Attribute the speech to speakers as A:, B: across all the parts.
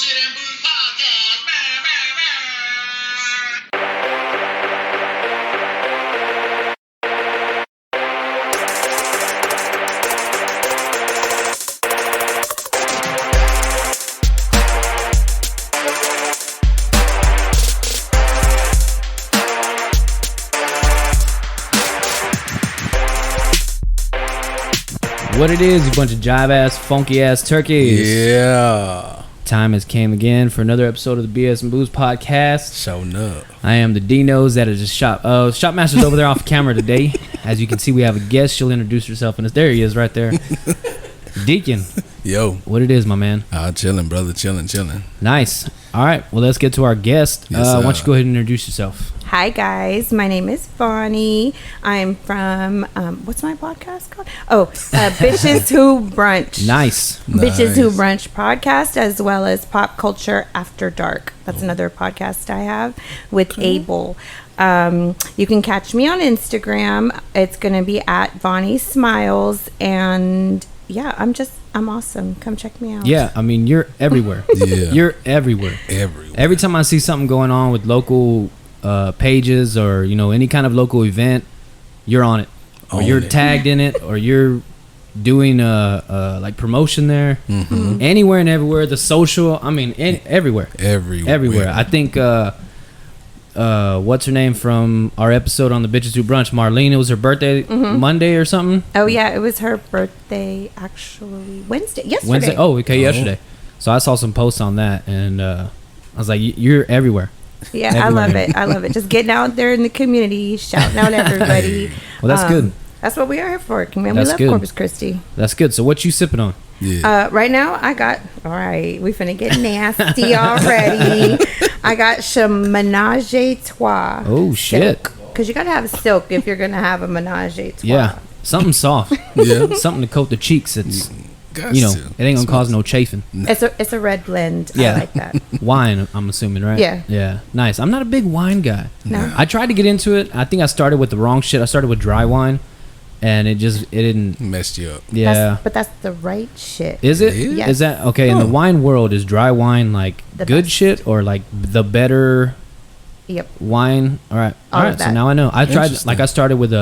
A: Bitches Who Brunch Podcast.
B: What it is, you bunch of jive-ass, funky-ass turkeys.
C: Yeah.
B: Time has came again for another episode of the BS and Booze Podcast.
C: Showing up.
B: I am the Dinos that is just Shopmaster's over there off camera today. As you can see, we have a guest. She'll introduce herself. And there he is right there. Deacon.
C: Yo.
B: What it is, my man?
C: Chilling, brother. Chilling.
B: Nice. All right. Well, let's get to our guest.
C: Yes,
B: why don't you go ahead and introduce yourself?
D: Hi guys, my name is Vonnie. I'm from what's my podcast called? Bitches Who Brunch.
B: Nice.
D: Bitches Who Brunch Podcast, as well as Pop Culture After Dark. That's another podcast I have with Abel. You can catch me on Instagram. It's gonna be at Vonnie Smiles, and yeah, I'm awesome. Come check me out.
B: Yeah, I mean, you're everywhere.
C: Yeah.
B: You're everywhere. Every time I see something going on with local pages or any kind of local event, you're on it, or you're tagged in it, or you're doing like promotion there.
C: Mm-hmm.
B: Anywhere and everywhere. The social, I mean, everywhere. I think what's her name from our episode on the Bitches Who Brunch, Marlene, it was her birthday Monday or something.
D: Oh yeah, it was her birthday actually yesterday.
B: Yesterday. So I saw some posts on that, and I was like, you're everywhere.
D: Yeah, everywhere. I love it. Just getting out there in the community, shouting out everybody.
B: Well, that's good.
D: That's what we are here for. Man,
B: That's
D: we love
B: good.
D: Corpus Christi.
B: That's good. So what you sipping on?
C: Yeah.
D: Right now, I got, all right, we finna get nasty already. I got some Menage a Trois.
B: Oh, shit.
D: Because you got to have silk if you're going to have a Menage a Trois.
B: Yeah, something soft.
C: Yeah.
B: Something to coat the cheeks. It's
C: It
B: it ain't gonna cause no chafing.
D: It's a red blend.
B: Yeah.
D: I like that.
B: Wine, I'm assuming, right?
D: Yeah.
B: Nice. I'm not a big wine guy.
D: No.
B: I tried to get into it. I think I started with the wrong shit. I started with dry wine, and it didn't
C: messed you up.
B: Yeah.
D: But that's the right shit.
B: Is it?
D: Yes.
B: Is that okay? In the wine world, is dry wine like
D: The
B: good
D: best.
B: shit or like the better
D: Yep.
B: wine? All right.
D: All
B: All
D: of
B: right. So
D: that.
B: now I know. I tried.
C: Interesting.
B: Like I started with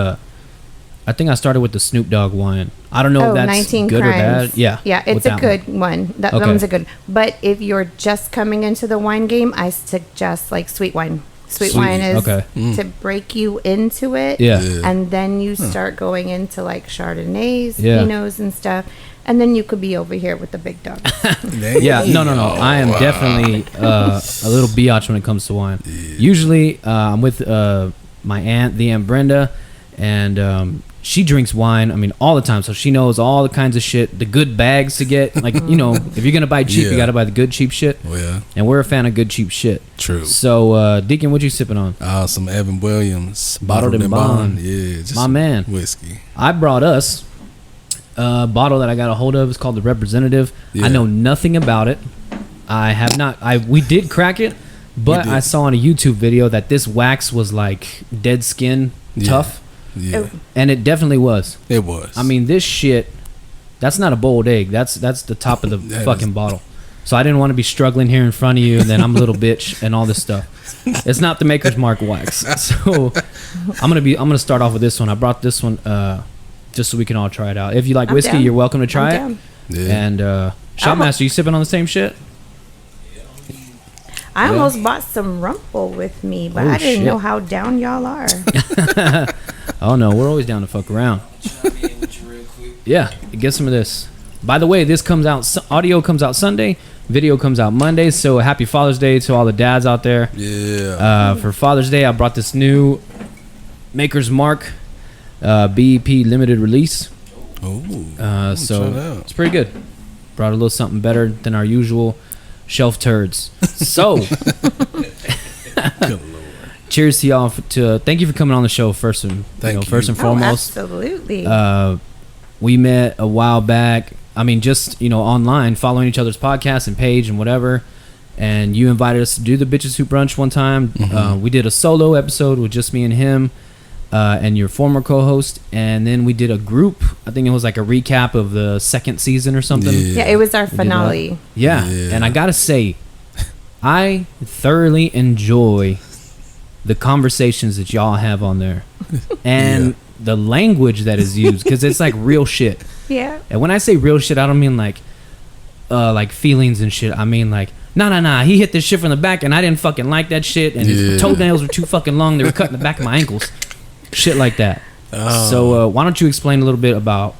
B: I started with the Snoop Dogg wine. I don't know if that's
D: 19
B: good
D: crimes.
B: or bad. Yeah.
D: Yeah, it's a good one. That
B: Okay.
D: one's a good. But if you're just coming into the wine game, I suggest like sweet wine. Sweet wine is
B: Okay.
D: to break you into it.
B: Yeah.
D: And then you start going into like Chardonnays,
B: Yeah.
D: Pinots and stuff. And then you could be over here with the big dogs.
B: Yeah, no. I am definitely a little biatch when it comes to wine. Usually, I'm with my aunt, the Aunt Brenda, and she drinks wine, I mean, all the time. So she knows all the kinds of shit, the good bags to get. Like, if you're going to buy cheap, you got to buy the good, cheap shit.
C: Oh, yeah.
B: And we're a fan of good, cheap shit.
C: True.
B: So, Deacon, what you sipping on?
C: Some Evan Williams.
B: Bottled in Bond.
C: Yeah. Just
B: My man.
C: Whiskey.
B: I brought us a bottle that I got a hold of. It's called the Representative.
C: Yeah.
B: I know nothing about it. I have not. We did crack it, but I saw on a YouTube video that this wax was like dead skin tough.
C: Yeah.
B: And it definitely was.
C: It was.
B: I mean, this shit, that's not a boiled egg. That's the top of the fucking bottle. So I didn't want to be struggling here in front of you, and then I'm a little bitch and all this stuff. It's not the Maker's Mark wax. So I'm gonna start off with this one. I brought this one just so we can all try it out. If you like whiskey,
D: down.
B: you're welcome to try
D: I'm
B: it.
D: down.
C: Yeah.
B: And Shopmaster, you sipping on the same shit?
D: I almost bought some Rumple with me, but
B: Oh,
D: I didn't
B: shit.
D: know how down y'all are.
B: Oh no, we're always down to fuck around. Yeah, get some of this. By the way, this comes out. Audio comes out Sunday. Video comes out Monday. So happy Father's Day to all the dads out there.
C: Yeah.
B: For Father's Day, I brought this new Maker's Mark BEP limited release.
C: Oh.
B: So it's pretty good. Brought a little something better than our usual shelf turds. So,
C: Good Lord.
B: cheers to y'all. Thank you for coming on the show first and first and foremost.
D: Absolutely.
B: We met a while back. I mean, just online, following each other's podcasts and page and whatever. And you invited us to do the Bitches Who Brunch one time.
C: Mm-hmm.
B: We did a solo episode with just me and him. And your former co-host, and then we did a group. I think it was like a recap of the second season or something.
D: Yeah, it was our
B: We did
D: finale.
B: that. Yeah.
C: Yeah.
B: And I gotta say, I thoroughly enjoy the conversations that y'all have on there, and the language that is used, because it's like real shit.
D: Yeah.
B: And when I say real shit, I don't mean like feelings and shit. I mean like, nah, he hit this shit from the back and I didn't fucking like that shit, and his toenails were too fucking long, they were cutting the back of my ankles. Shit like that. So why don't you explain a little bit about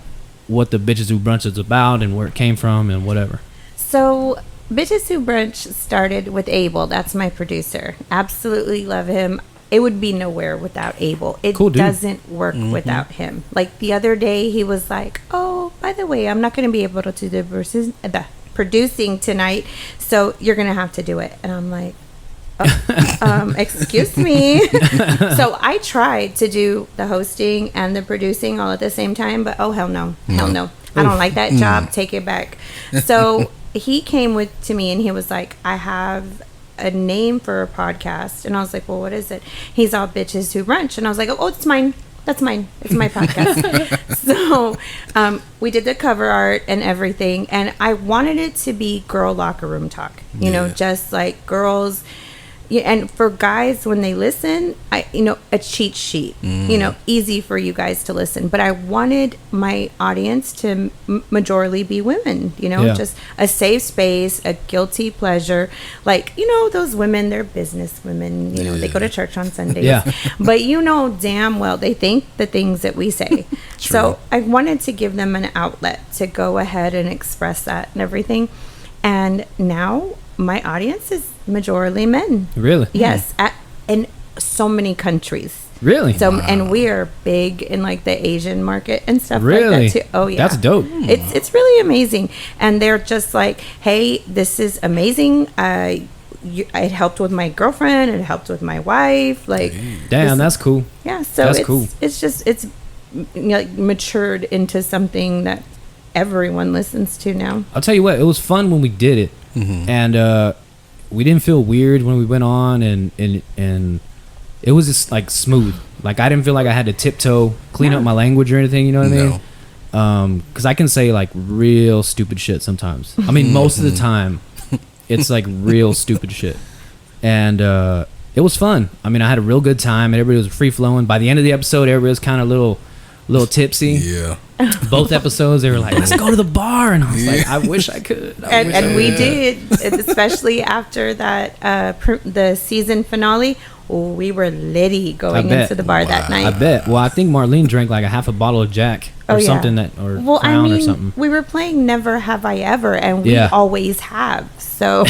B: what the Bitches Who Brunch is about and where it came from and whatever.
D: So Bitches Who Brunch started with Abel. That's my producer. Absolutely love him. It would be nowhere without Abel. It
B: cool, dude.
D: Doesn't work without him. Like the other day, he was like, "Oh, by the way, I'm not going to be able to do the producing tonight, so you're going to have to do it." And I'm like, excuse me. So I tried to do the hosting and the producing all at the same time, but hell no. I don't like that job. Take it back. So he came to me and he was like, "I have a name for a podcast." And I was like, "Well, what is it?" He's all Bitches Who Brunch. And I was like, "Oh, it's mine. That's mine. It's my podcast." So we did the cover art and everything. And I wanted it to be girl locker room talk, you know, just like girls. Yeah, and for guys, when they listen, a cheat sheet, easy for you guys to listen. But I wanted my audience to majorly be women, just a safe space, a guilty pleasure. Like, those women, they're business women, they go to church on Sundays.
B: Yeah.
D: But damn well, they think the things that we say. So I wanted to give them an outlet to go ahead and express that and everything. And now my audience is majorly men.
B: Really?
D: Yes, in so many countries.
B: Really?
D: So and we are big in like the Asian market and stuff
B: really?
D: like that too. Oh yeah,
B: that's dope.
D: It's really amazing, and they're just like, "Hey, this is amazing. It helped with my girlfriend. It helped with my wife. Like,
B: damn, that's cool.
D: Yeah, so
B: that's
D: it's
B: cool.
D: It's like matured into something that everyone listens to now.
B: I'll tell you what, it was fun when we did it, and we didn't feel weird when we went on, and it was just like smooth. Like I didn't feel like I had to tiptoe, clean up my language or anything. You know what I mean? Because I can say like real stupid shit sometimes. I mean, most of the time, it's like real stupid shit, and it was fun. I mean, I had a real good time. Everybody was free flowing. By the end of the episode, everybody was kind of little tipsy. Yeah. Both episodes, they were like, "Let's go to the bar," and I was like, "I wish I could."
D: And we did, especially after that the season finale. We were litty going into the bar that night.
B: I bet. Well, I think Marlene drank like a half a bottle of Jack or something Crown or something.
D: We were playing Never Have I Ever, and we always have. So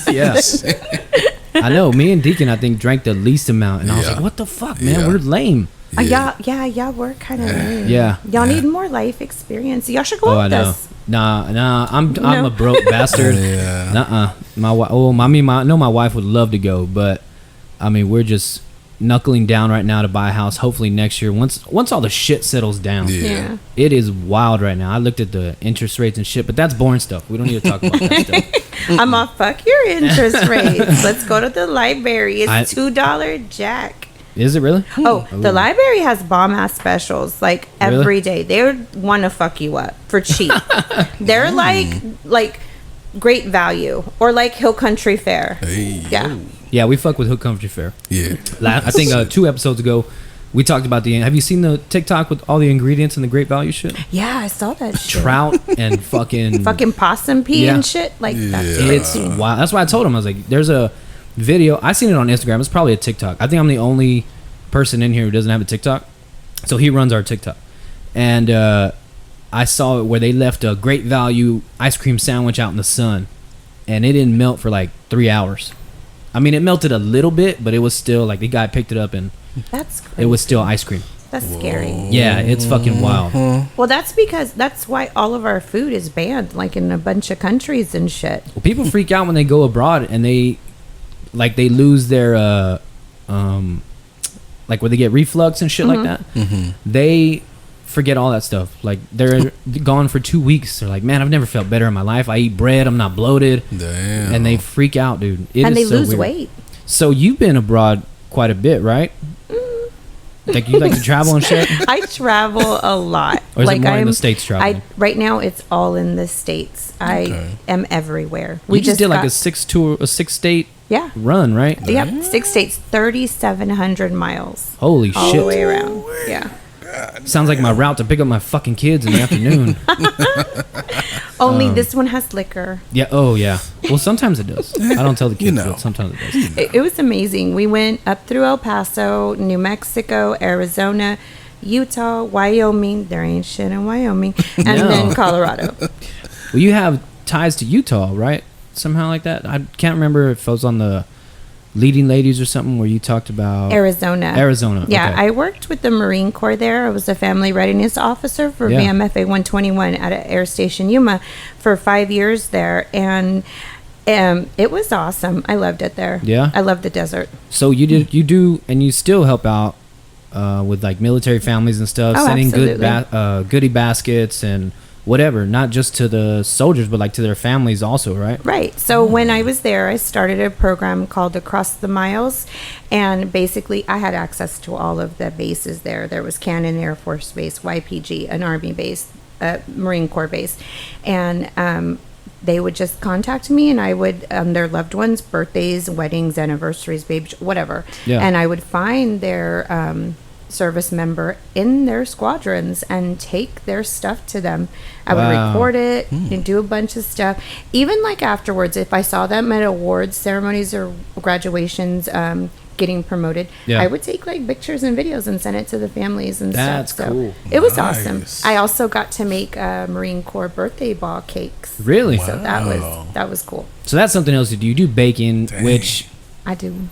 B: yes, I know. Me and Deacon, I think, drank the least amount, and I was like, "What the fuck, man? We're lame."
D: Y'all were kind of lame.
B: Yeah.
D: Y'all need more life experience. Y'all should go with us.
B: Nah. I'm a broke bastard. Nuh-uh. My wife would love to go, but I mean, we're just knuckling down right now to buy a house. Hopefully next year, once all the shit settles down.
D: Yeah.
B: It is wild right now. I looked at the interest rates and shit, but that's boring stuff. We don't need to talk about that stuff.
D: I'm off. Fuck your interest rates. Let's go to the library. It's $2 Jack.
B: Is it really?
D: Oh, the library has bomb ass specials like every day. They want to fuck you up for cheap. They're like Great Value or like Hill Country Fair.
B: Yeah, we fuck with Hill Country Fair.
C: Yeah.
B: I think 2 episodes ago we talked about have you seen the TikTok with all the ingredients in the Great Value shit?
D: Yeah, I saw that shit.
B: Trout and fucking
D: possum pee and shit. Like
B: it's wild. That's why I told him, I was like, there's a video. I seen it on Instagram. It's probably a TikTok. I think I'm the only person in here who doesn't have a TikTok. So he runs our TikTok. And I saw it where they left a Great Value ice cream sandwich out in the sun. And it didn't melt for like 3 hours. I mean, it melted a little bit, but it was still like the guy picked it up and
D: that's crazy.
B: It was still ice cream.
D: That's scary.
B: Yeah, it's fucking wild.
D: Well, that's why all of our food is banned, like in a bunch of countries and shit.
B: Well, people freak out when they go abroad and they lose their like where they get reflux and shit like that. They forget all that stuff. Like they're gone for 2 weeks. They're like, "Man, I've never felt better in my life. I eat bread. I'm not bloated."
C: Damn.
B: And they freak out, dude.
D: And they
B: so
D: lose
B: weird.
D: weight.
B: So you've been abroad quite a bit, right? Like you like to travel and shit?
D: I travel a lot.
B: Or is it more in the States traveling?
D: Right now, it's all in the States. I am everywhere.
B: We just did like a 6 state
D: Yeah.
B: run, right?
D: Yep. 6 states, 3,700 miles.
B: Holy
D: All
B: shit.
D: the way around. Yeah.
B: Sounds like my route to pick up my fucking kids in the afternoon.
D: Only this one has liquor.
B: Yeah. Oh, yeah. Well, sometimes it does. I don't tell the kids, but sometimes it does.
D: It was amazing. We went up through El Paso, New Mexico, Arizona, Utah, Wyoming. There ain't shit in Wyoming. And then Colorado.
B: Well, you have ties to Utah, right? Somehow like that. I can't remember if I was on the Leading Ladies or something where you talked about
D: Arizona. Yeah,
B: okay.
D: I worked with the Marine Corps there. I was a family readiness officer for VMFA 121 at Air Station Yuma for 5 years there, and it was awesome. I loved it there.
B: Yeah,
D: I loved the desert.
B: So you do, and you still help out with like military families and stuff, sending good goodie baskets and whatever, not just to the soldiers, but like to their families also, right?
D: Right. So when I was there, I started a program called Across the Miles, and basically I had access to all of the bases there. There was Cannon Air Force Base, YPG, an Army base, Marine Corps base, and they would just contact me, and I would their loved ones' birthdays, weddings, anniversaries, baby, whatever, and I would find their service member in their squadrons and take their stuff to them. I would record it and do a bunch of stuff. Even like afterwards, if I saw them at awards ceremonies or graduations, getting promoted, I would take like pictures and videos and send it to the families and
B: That's
D: stuff.
B: cool.
D: So it was awesome. I also got to make Marine Corps birthday ball cakes.
B: Really?
D: So that was cool.
B: So that's something else you do. You do baking, which
D: I do.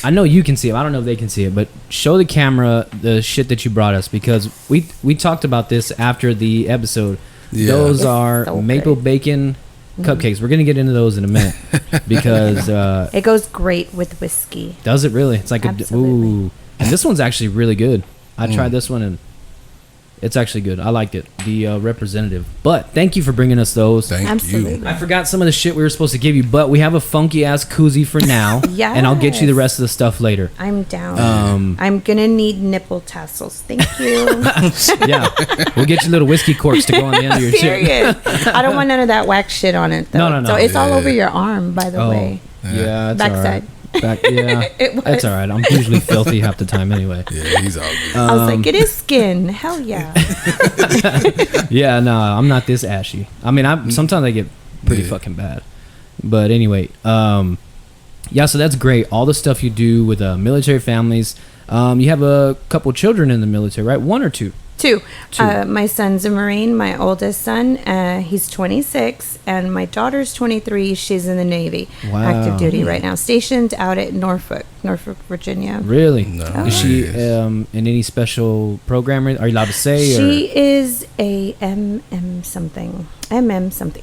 B: I know you can see it. I don't know if they can see it, but show the camera the shit that you brought us, because we talked about this after the episode. Yeah. Those are so maple bacon cupcakes. We're gonna get into those in a minute because
D: it goes great with whiskey.
B: Does it really? It's like ooh, and this one's actually really good. I tried this one and it's actually good. I liked it. The representative. But thank you for bringing us those.
D: Absolutely.
C: You.
B: I forgot some of the shit we were supposed to give you, but we have a funky ass koozie for now.
D: Yes.
B: And I'll get you the rest of the stuff later.
D: I'm down. I'm gonna need nipple tassels. Thank you.
B: Yeah. We'll get you little whiskey corks to go on the end of your
D: shit. I don't want none of that wax shit on it though.
B: No.
D: So it's all over your arm, by the way.
B: Yeah, that's
D: backside.
B: That's all right. I'm usually filthy half the time anyway.
C: Yeah, he's all good.
D: I was like, it is skin. Hell yeah.
B: Yeah, no, I'm not this ashy. I mean, sometimes I get pretty fucking bad. But anyway, yeah, so that's great. All the stuff you do with military families. You have a couple children in the military, right? One or two?
D: Two. My son's a Marine, my oldest son. He's 26, and my daughter's 23. She's in the Navy.
B: Wow.
D: Active duty right now. Stationed out at Norfolk, Virginia.
B: Really?
C: No.
B: Is she in any special program? Are you allowed to say?
D: She is a MM something.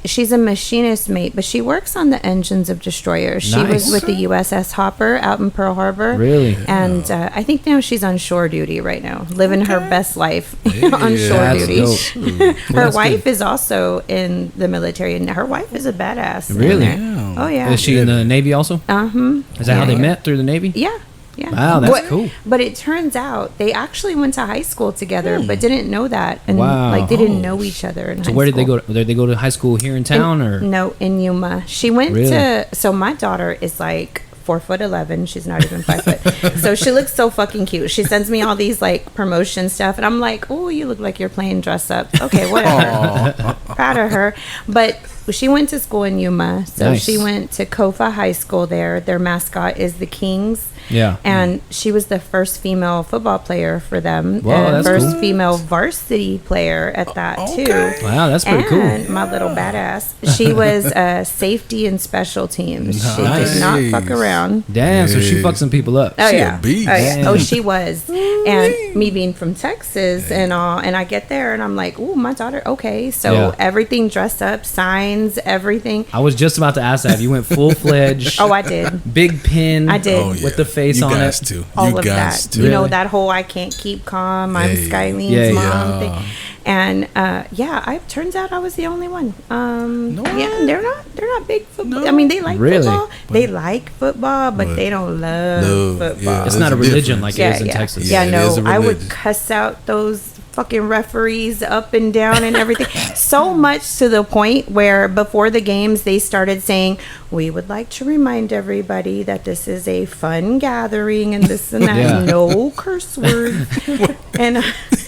D: She's a machinist mate, but she works on the engines of destroyers. She was with the USS Hopper out in Pearl Harbor.
B: Really?
D: And I think now she's on shore duty right now, living her best life on shore duty. Her wife is also in the military, and her wife is a badass.
B: Really?
D: Oh, yeah.
B: Is she in the Navy also?
D: Uh-huh.
B: Is that how they met, through the Navy?
D: Yeah. Yeah.
B: Wow, that's cool.
D: But it turns out they actually went to high school together, but didn't know that, and
B: wow.
D: like they didn't know each other in high school.
B: So where did they go? Did they go to high school here in town, or
D: no, in Yuma? She went to. So my daughter is like 4'11". She's not even 5 foot. So she looks so fucking cute. She sends me all these like promotion stuff, and I'm like, oh, you look like you're playing dress up. Okay, whatever. Proud of her, but. She went to school in Yuma, so she went to Kofa High School there. Their mascot is the Kings.
B: Yeah.
D: And she was the first female football player for them.
B: Wow, that's
D: first
B: cool.
D: female varsity player at that, too.
B: Wow, that's pretty cool.
D: And my little badass. She was safety and special teams. She did not fuck around.
B: Damn, so she fucked some people up.
D: Oh,
C: she
D: yeah.
C: a beast.
D: Oh, yeah. Oh, she was. And me being from Texas and all, and I get there and I'm like, ooh, my daughter, okay. So everything dressed up, signs, everything.
B: I was just about to ask that. If you went full-fledged.
D: Oh, I did.
B: Big pin.
D: I did.
B: With the face on it.
C: To.
D: All of that.
C: To.
D: You know, that whole I can't keep calm. I'm Skylene's mom thing. And it turns out I was the only one. Yeah, they're not big football. I mean, they like football. They like football, but they don't love football.
B: It's not a religion like it is in Texas.
D: Yeah, no, I would cuss out those fucking referees up and down and everything. So much to the point where before the games, they started saying, we would like to remind everybody that this is a fun gathering and this and that.
B: Yeah.
D: No curse words. And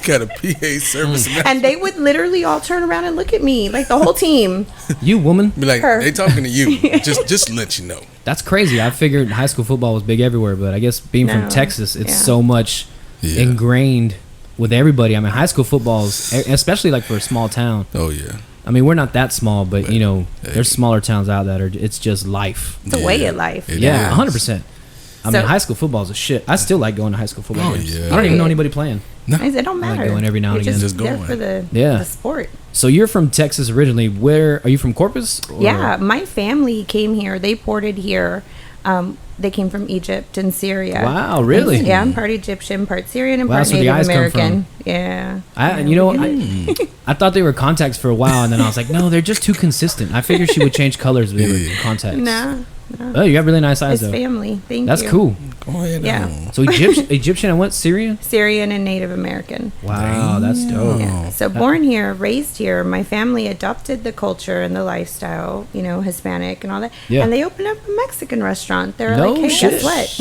C: Got a PA service.
D: and they would literally all turn around and look at me, like the whole team.
B: You woman.
C: Be like,
D: Her.
C: they talking to you. Just to let you know.
B: That's crazy. I figured high school football was big everywhere, but I guess being
D: No.
B: from Texas, it's
D: Yeah.
B: so much
C: Yeah.
B: ingrained with everybody. I mean, high school football is, especially like for a small town.
C: Oh yeah.
B: I mean, we're not that small, but you know,
C: Hey.
B: there's smaller towns out that are. It's just life.
D: It's a way of life.
C: It
B: Yeah,
C: is.
B: 100%. I
D: So-
B: mean, high school football is a shit. I still like going to high school football
C: Oh,
B: games.
C: yeah.
B: I don't even know anybody playing.
D: It don't
B: I like
D: matter.
B: going every now and
D: You're
B: again.
C: Just
D: there
C: going.
D: for the,
B: Yeah.
D: the sport.
B: So you're from Texas originally. Where are you from? Corpus? Or-
D: Yeah, my family came here. They ported here. They came from Egypt and Syria.
B: Wow, really?
D: Yeah, I'm part Egyptian, part Syrian, and
B: Wow,
D: part
B: that's where the
D: Native
B: eyes come
D: American. Yeah.
B: You know,
D: we get
B: I thought they were contacts for a while, and then I was like, no, they're just too consistent. I figured she would change colors if they were
C: Yeah.
B: contacts.
D: Nah,
B: Oh, you have really nice eyes,
D: it's
B: though.
D: family. Thank
B: That's
D: you.
B: cool.
C: Go ahead.
D: Yeah.
C: on.
B: So Egyptian and what? Syrian?
D: Syrian and Native American.
B: Wow, that's dope.
D: Yeah. So born here, raised here. My family adopted the culture and the lifestyle, you know, Hispanic and all that.
B: Yeah.
D: And they opened up a Mexican restaurant. They're
B: No
D: like, hey,
B: shit.
D: guess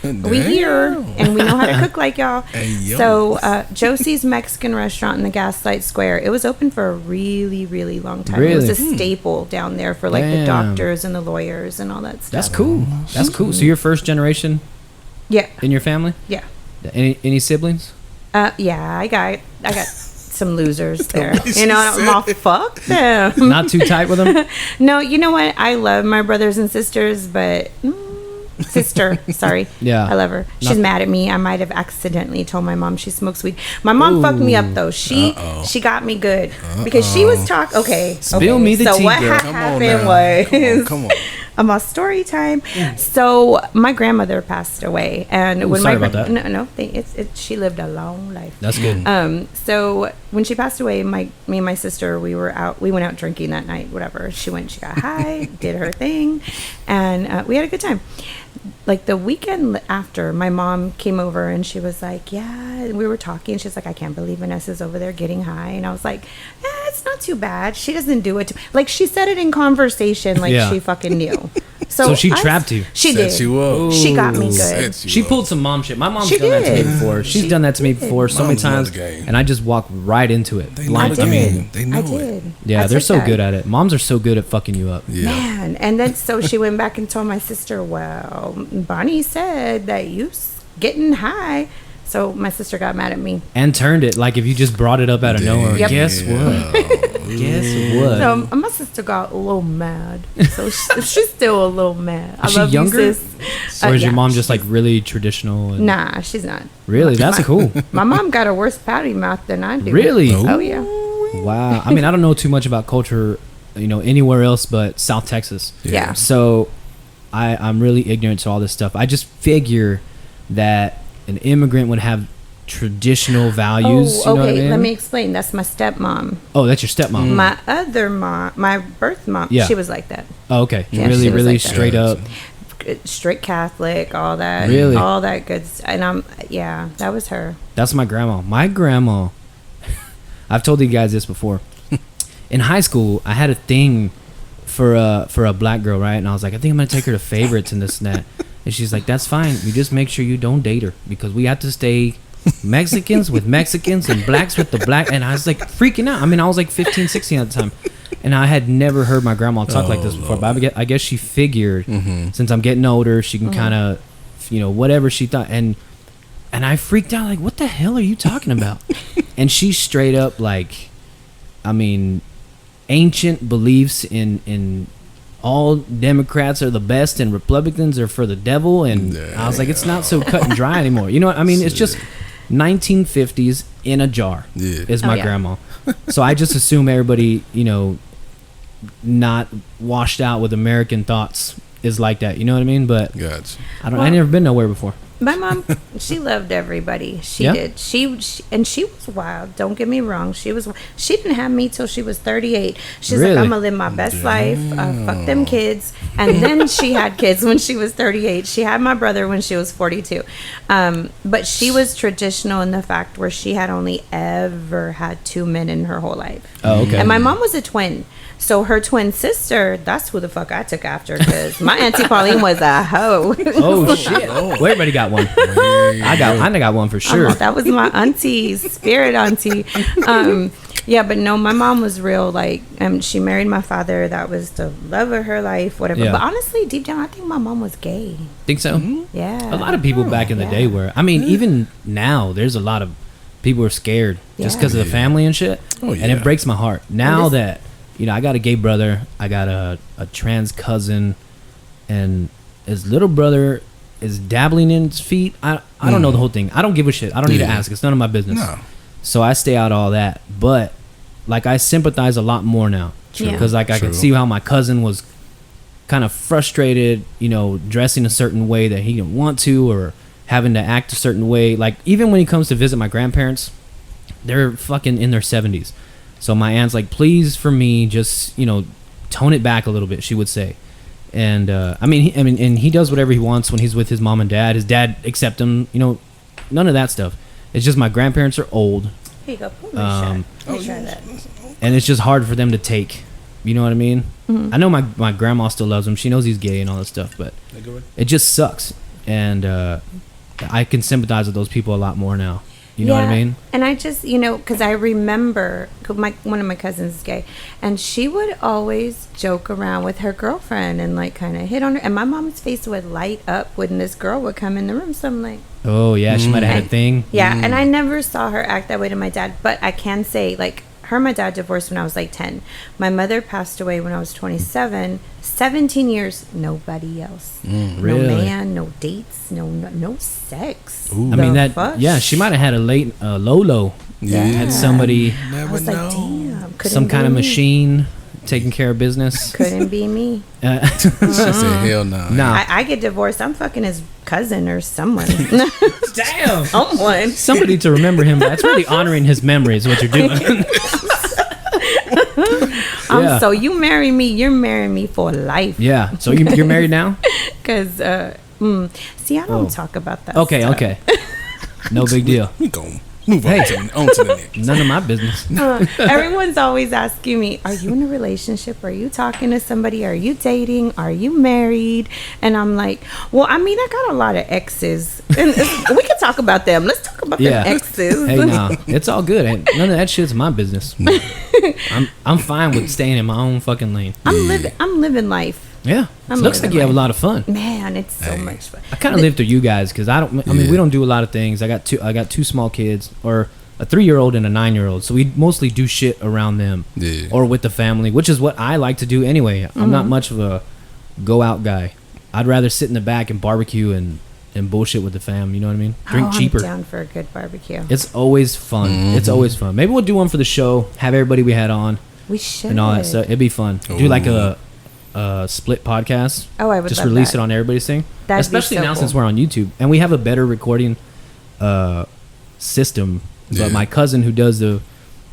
D: what? We here and we know how to cook like y'all.
C: Hey, yo.
D: So Josie's Mexican restaurant in the Gaslight Square. It was open for a really, really long time. It was a
B: Really?
D: staple down there for like the
B: Damn.
D: doctors and the lawyers and all that stuff.
B: That's cool. That's cool. So you're first generation
D: Yeah.
B: in your family?
D: Yeah.
B: Any siblings?
D: Yeah. I got some losers there.
C: way she
D: You know, I'm all
C: said
D: fuck them.
B: Not too tight with them?
D: No, you know what? I love my brothers and sisters, but sister, sorry.
B: Yeah.
D: I love her. She's
B: Not-
D: mad at me. I might have accidentally told my mom she smokes weed. My mom fucked me up though. She got me good because she was talking. Okay,
B: Spill me the
D: so
B: tea,
D: what
B: girl.
C: Come on
D: happened
C: now.
D: was
C: Come on.
D: I'm a story time. So my grandmother passed away, and
B: Ooh,
D: when
B: sorry
D: my
B: about that.
D: no, she lived a long life.
B: That's good.
D: So when she passed away, me and my sister, we went out drinking that night, whatever. She got high, did her thing, and we had a good time. Like the weekend after, my mom came over and she was like, yeah, we were talking. She's like, I can't believe Vanessa's over there getting high. And I was like, it's not too bad. She doesn't do it. Like she said it in conversation, like
B: Yeah.
D: she fucking knew.
B: So she trapped you.
D: She
C: Set
D: did.
C: you up.
D: She got me
C: Set
D: good.
C: you
B: She
C: up.
B: pulled some mom shit. My mom's
D: She
B: done that to me
D: did.
B: before. She's
D: She
B: done that to me
D: did.
B: before so many
C: Moms know
B: times,
C: the game.
B: and I just walk right into it.
C: They
B: Blind-
C: know
D: I
C: the
D: did.
C: game. They know
D: I
C: it.
D: did.
B: Yeah,
D: I
B: they're
D: took
B: so
D: that.
B: good at it. Moms are so good at fucking you up.
C: Yeah.
D: Man, and then so she went back and told my sister, well, Bonnie said that you getting high. So my sister got mad at me.
B: And turned it like if you just brought it up out of nowhere.
D: Yep.
B: Guess what? Guess what?
D: So my sister got a little mad. So she's still a little mad. I
B: Is she
D: love
B: younger?
D: you, sis.
B: Or is your
D: Yeah,
B: mom just like really traditional? And
D: Nah, she's not.
B: Really? That's cool.
D: My mom got a worse potty mouth than I do.
B: Really?
D: Oh yeah.
B: Wow. I mean, I don't know too much about culture, anywhere else but South Texas.
D: Yeah.
B: So I'm really ignorant to all this stuff. I just figure that an immigrant would have traditional values.
D: Oh,
B: you know what I
D: okay.
B: mean?
D: Let me explain. That's my stepmom.
B: Oh, that's your stepmom.
D: My other mom, my birth mom,
B: Yeah.
D: she was like that.
B: Oh, okay.
D: Yeah,
B: really,
D: she was
B: really
D: like that.
B: straight up.
D: Straight Catholic, all that.
B: Really?
D: All that good. And that was her.
B: That's my grandma. My grandma, I've told you guys this before. In high school, I had a thing for a black girl, right? And I was like, I think I'm gonna take her to favorites and this and that. And she's like, that's fine. You just make sure you don't date her because we have to stay Mexicans with Mexicans and blacks with the black. And I was like freaking out. I mean, I was like 15, 16 at the time. And I had never heard my grandma talk like this before. But I guess she figured since I'm getting older, she can kind of, whatever she thought. And I freaked out like, what the hell are you talking about? And she straight up like, I mean, ancient beliefs in all Democrats are the best and Republicans are for the devil. And I was like, it's not so cut and dry anymore. You know what I mean? It's just 1950s in a jar is my grandma. So I just assume everybody, not washed out with American thoughts is like that. You know what I mean? But
C: Gotcha.
B: I never been nowhere before.
D: My mom, she loved everybody. She did. She was wild. Don't get me wrong. She didn't have me till she was 38. She's like, I'm gonna live my best life. Fuck them kids. And then she had kids when she was 38. She had my brother when she was 42. But she was traditional in the fact where she had only ever had 2 men in her whole life.
B: Oh, okay.
D: And my mom was a twin. So her twin sister, that's who the fuck I took after, because my Auntie Pauline was a hoe.
B: Oh shit! Well, everybody got one. I got one for sure.
D: That was my auntie, spirit auntie. Yeah, but no, my mom was real. Like, she married my father. That was the love of her life, whatever.
B: Yeah.
D: But honestly, deep down, I think my mom was gay.
B: Think so?
C: Mm-hmm.
D: Yeah.
B: A lot of people back in the day were. I mean, even now, there's a lot of people are scared just because of the family and shit.
C: Oh, yeah.
B: And it breaks my heart now that. I got a gay brother, I got a trans cousin, and his little brother is dabbling in his feet. I don't know the whole thing. I don't give a shit. I don't need to ask. It's none of my business.
C: No.
B: So I stay out of all that. But, like, I sympathize a lot more now. Because, like, I can see how my cousin was kind of frustrated, dressing a certain way that he didn't want to, or having to act a certain way. Like, even when he comes to visit my grandparents, they're fucking in their 70s. So my aunt's like, please, for me, just, tone it back a little bit, she would say. And, and he does whatever he wants when he's with his mom and dad. His dad accept him, none of that stuff. It's just my grandparents are old.
D: Here you go. Let me try that.
B: And it's just hard for them to take. You know what I mean? Mm-hmm. I know my grandma still loves him. She knows he's gay and all that stuff, but it just sucks. And I can sympathize with those people a lot more now. You know what I mean?
D: And I just, because I remember one of my cousins is gay, and she would always joke around with her girlfriend and like kind of hit on her. And my mom's face would light up when this girl would come in the room. So I'm like,
B: oh yeah, she might have had a thing.
D: Yeah, and I never saw her act that way to my dad. But I can say, like, her and my dad divorced when I was like 10. My mother passed away when I was 27. 17 years, nobody else.
B: Really?
D: No man, no dates, no sex.
B: Ooh. I mean, she might have had a late Lolo.
C: Yeah.
B: Had somebody,
D: I was like, damn.
B: Some kind of machine taking care of business.
D: Couldn't be me.
C: She said, hell no.
B: Nah.
D: I get divorced, I'm fucking his cousin or someone.
B: Damn.
D: Someone.
B: Somebody to remember him. That's really honoring his memory is what you're doing.
D: So you marry me, you're marrying me for life.
B: Yeah. So you're married now?
D: Because, see, I don't talk about that
B: Okay,
D: stuff.
B: okay. No big deal.
C: We gon' move on to the next.
B: None of my business.
D: Everyone's always asking me, are you in a relationship? Are you talking to somebody? Are you dating? Are you married? And I'm like, well, I mean, I got a lot of exes. And we can talk about them. Let's talk about them exes.
B: Hey, nah, it's all good. None of that shit's my business. I'm fine with staying in my own fucking lane.
D: I'm living life.
B: Yeah. Looks like you have a lot of fun.
D: Man, it's so much fun.
B: I kind of live through you guys because we don't do a lot of things. I got two small kids, or a 3-year-old and a 9-year-old. So we mostly do shit around them or with the family, which is what I like to do anyway. Mm-hmm. I'm not much of a go out guy. I'd rather sit in the back and barbecue and bullshit with the fam. You know what I mean? Drink cheaper.
D: I'm down for a good barbecue.
B: It's always fun. Mm-hmm. It's always fun. Maybe we'll do one for the show. Have everybody we had on.
D: We should.
B: And all that stuff. It'd be fun. Ooh. Do like a split podcast.
D: Oh, I would
B: just
D: love
B: release
D: that.
B: it on everybody's thing.
D: That'd
B: especially
D: be so
B: now
D: cool.
B: since we're on YouTube and we have a better recording system. But my cousin who does the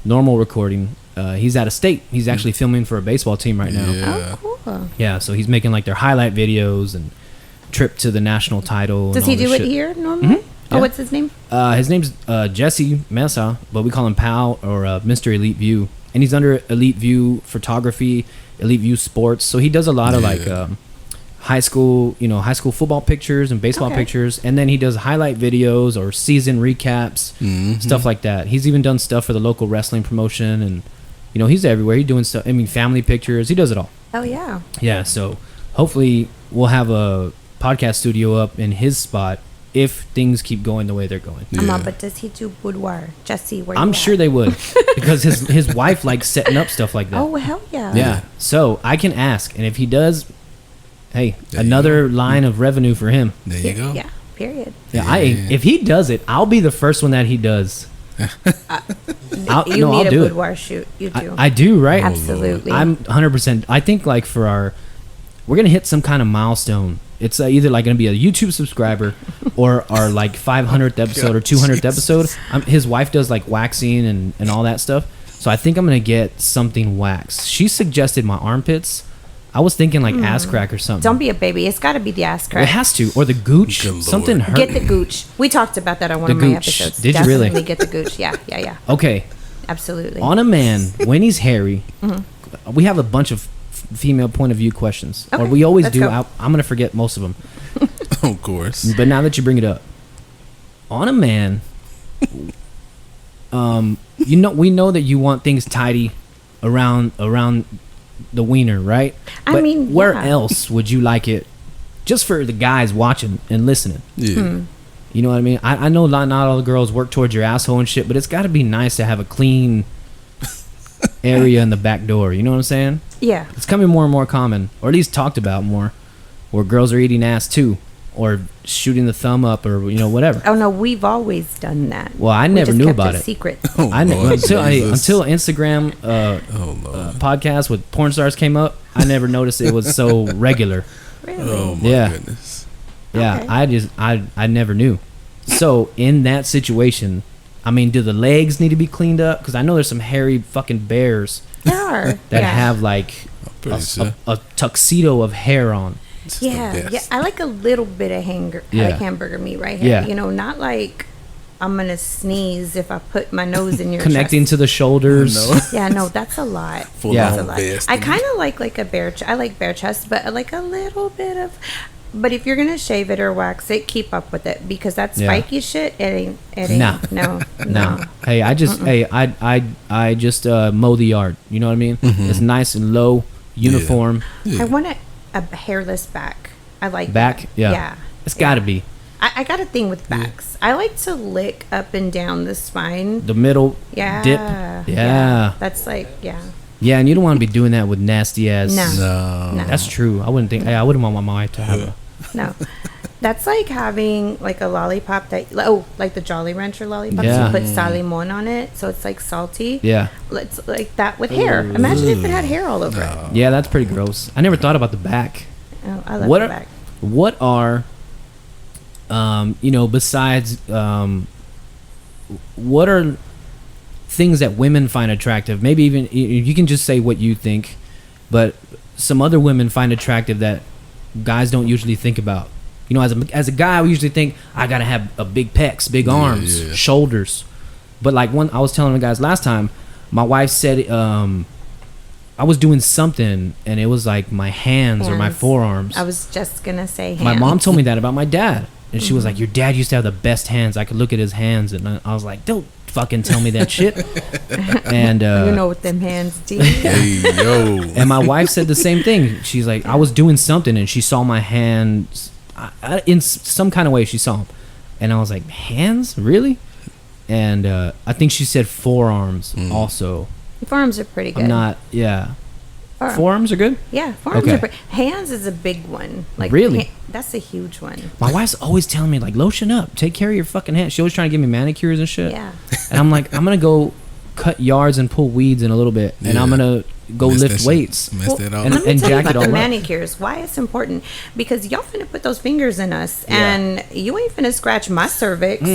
B: normal recording, he's out of state. He's actually filming for a baseball team right now.
C: Yeah.
D: Oh, cool.
B: Yeah, so he's making like their highlight videos and trip to the national title.
D: Does
B: and
D: he
B: all
D: do
B: this
D: it
B: shit.
D: here normally?
B: Mm-hmm.
D: Oh,
B: Yeah.
D: what's his name?
B: His name's Jesse Mesa, but we call him Pal or Mr. Elite View. And he's under Elite View Photography, Elite View Sports. So he does a lot of like high school football pictures and baseball pictures. And then he does highlight videos or season recaps, stuff like that. He's even done stuff for the local wrestling promotion. And, he's everywhere. He's doing stuff. I mean, family pictures. He does it all.
D: Oh, yeah.
B: Yeah, so hopefully we'll have a podcast studio up in his spot if things keep going the way they're going.
C: Yeah.
D: But does he do boudoir? Jesse, where
B: I'm
D: you
B: sure
D: at?
B: they would because his wife likes setting up stuff like that.
D: Oh, hell yeah.
B: Yeah. So I can ask, and if he does, hey, another line of revenue for him.
C: There you go.
D: Yeah, period.
B: Yeah, if he does it, I'll be the first one that he does.
D: I'll
B: do
D: a
B: it.
D: boudoir shoot. You do.
B: I do, right?
D: Absolutely.
B: I'm 100%. I think like for we're gonna hit some kind of milestone. It's either like gonna be a YouTube subscriber or our like 500th episode or 200th episode. His wife does like waxing and all that stuff. So I think I'm gonna get something waxed. She suggested my armpits. I was thinking like ass crack or something.
D: Don't be a baby. It's got to be the ass crack.
B: It has to, or the gooch.
C: Good
B: Something
C: Lord.
B: hurt.
D: Get the gooch. We talked about that on one
B: The
D: of my
B: gooch.
D: episodes.
B: Did you really?
D: Definitely get the gooch. Yeah.
B: Okay.
D: Absolutely.
B: On a man, when he's hairy, we have a bunch of female point of view questions.
D: Okay,
B: Or we always
D: let's
B: do.
D: go.
B: I'm going to forget most of them.
C: Of course.
B: But now that you bring it up, on a man, we know that you want things tidy around the wiener, right?
D: I
B: But
D: mean,
B: where
D: yeah.
B: else would you like it? Just for the guys watching and listening.
C: Yeah.
B: You know what I mean? I know not all the girls work towards your asshole and shit, but it's got to be nice to have a clean area in the back door. You know what I'm saying?
D: Yeah.
B: It's coming more and more common, or at least talked about more, where girls are eating ass too, or shooting the thumb up, or whatever.
D: Oh no, we've always done that.
B: Well, I
D: We
B: never
D: just
B: knew
D: kept
B: about it.
D: Secret.
C: Oh,
B: I
C: Lord
B: until
C: Jesus.
B: Instagram
C: Oh, Lord.
B: podcast with porn stars came up, I never noticed it was so regular.
D: Really?
C: Oh, my
B: Yeah.
C: goodness.
B: Yeah,
D: Okay.
B: I never knew. So in that situation, I mean, do the legs need to be cleaned up? Because I know there's some hairy fucking bears
D: They are.
B: that
D: yeah.
B: have like
C: Pretty sure.
B: a tuxedo of hair on.
C: It's the
D: Yeah.
C: best.
D: I like a little bit of
B: Yeah.
D: like hamburger meat right here.
B: Yeah.
D: You know, not like I'm gonna sneeze if I put my nose in your
B: Connecting
D: chest.
B: to the shoulders.
C: No.
D: Yeah, no, that's a lot.
C: Full
B: Yeah.
D: That's a
C: on
D: lot.
C: vest.
D: I kind of like a bear. I like bear chest, but I like a little bit of. But if you're gonna shave it or wax it, keep up with it because that
B: Yeah.
D: spiky shit. It ain't.
B: Nah.
D: No.
B: No. Hey, I just I just mow the yard. You know what I mean? It's nice and low, uniform.
D: I want a hairless back. I like
B: Back?
D: that.
B: Yeah.
D: Yeah.
B: It's got to be
D: I got a thing with backs. I like to lick up and down the spine.
B: the middle
D: Yeah.
B: dip. Yeah.
D: That's like, yeah.
B: Yeah, and you don't want to be doing that with nasty ass.
D: No.
C: No.
B: That's true. I wouldn't think. I wouldn't want my wife to have a.
D: No. That's like having like a lollipop like the Jolly Rancher lollipop.
B: Yeah.
D: You put salimon on it, so it's like salty.
B: Yeah.
D: It's like that with hair. Imagine if it had hair all over it.
B: Yeah, that's pretty gross. I never thought about the back.
D: Oh, I love
B: What
D: the
B: are-
D: back.
B: What are, besides, what are things that women find attractive? Maybe even you can just say what you think, but some other women find attractive that guys don't usually think about. You know, as a guy, we usually think I gotta have a big pecs, big arms,
C: yeah.
B: shoulders. But like I was telling the guys last time, my wife said I was doing something and it was like my hands or my
D: Hands.
B: forearms.
D: I was just gonna say hands.
B: My mom told me that about my dad, and she was like, "Your dad used to have the best hands. I could look at his hands," and I was like, "Don't fucking tell me that shit." And
D: You know what them hands do.
C: Hey, yo.
B: and my wife said the same thing. She's like, "I was doing something, and she saw my hands in some kind of way. She saw them, and I was like, hands, really?" And I think she said forearms also.
D: Forearms are pretty good.
B: I'm not, yeah.
D: Forearm.
B: Forearms are good.
D: Yeah, forearms
B: Okay.
D: are pretty. Hands is a big one. Like
B: Really?
D: That's a huge one.
B: My wife's always telling me like, lotion up, take care of your fucking hands. She always trying to give me manicures and shit.
D: Yeah.
B: And I'm like, I'm gonna go cut yards and pull weeds in a little bit, and I'm
C: Yeah.
B: gonna go
C: Mess that
B: lift
C: shit-
B: weights.
C: Mess that all
B: and-
C: up.
D: Let me
B: and
D: tell you
B: jack it
D: about the
B: all up.
D: manicures. Why it's important? Because y'all finna put those fingers in us,
B: Yeah.
D: and you ain't finna scratch my cervix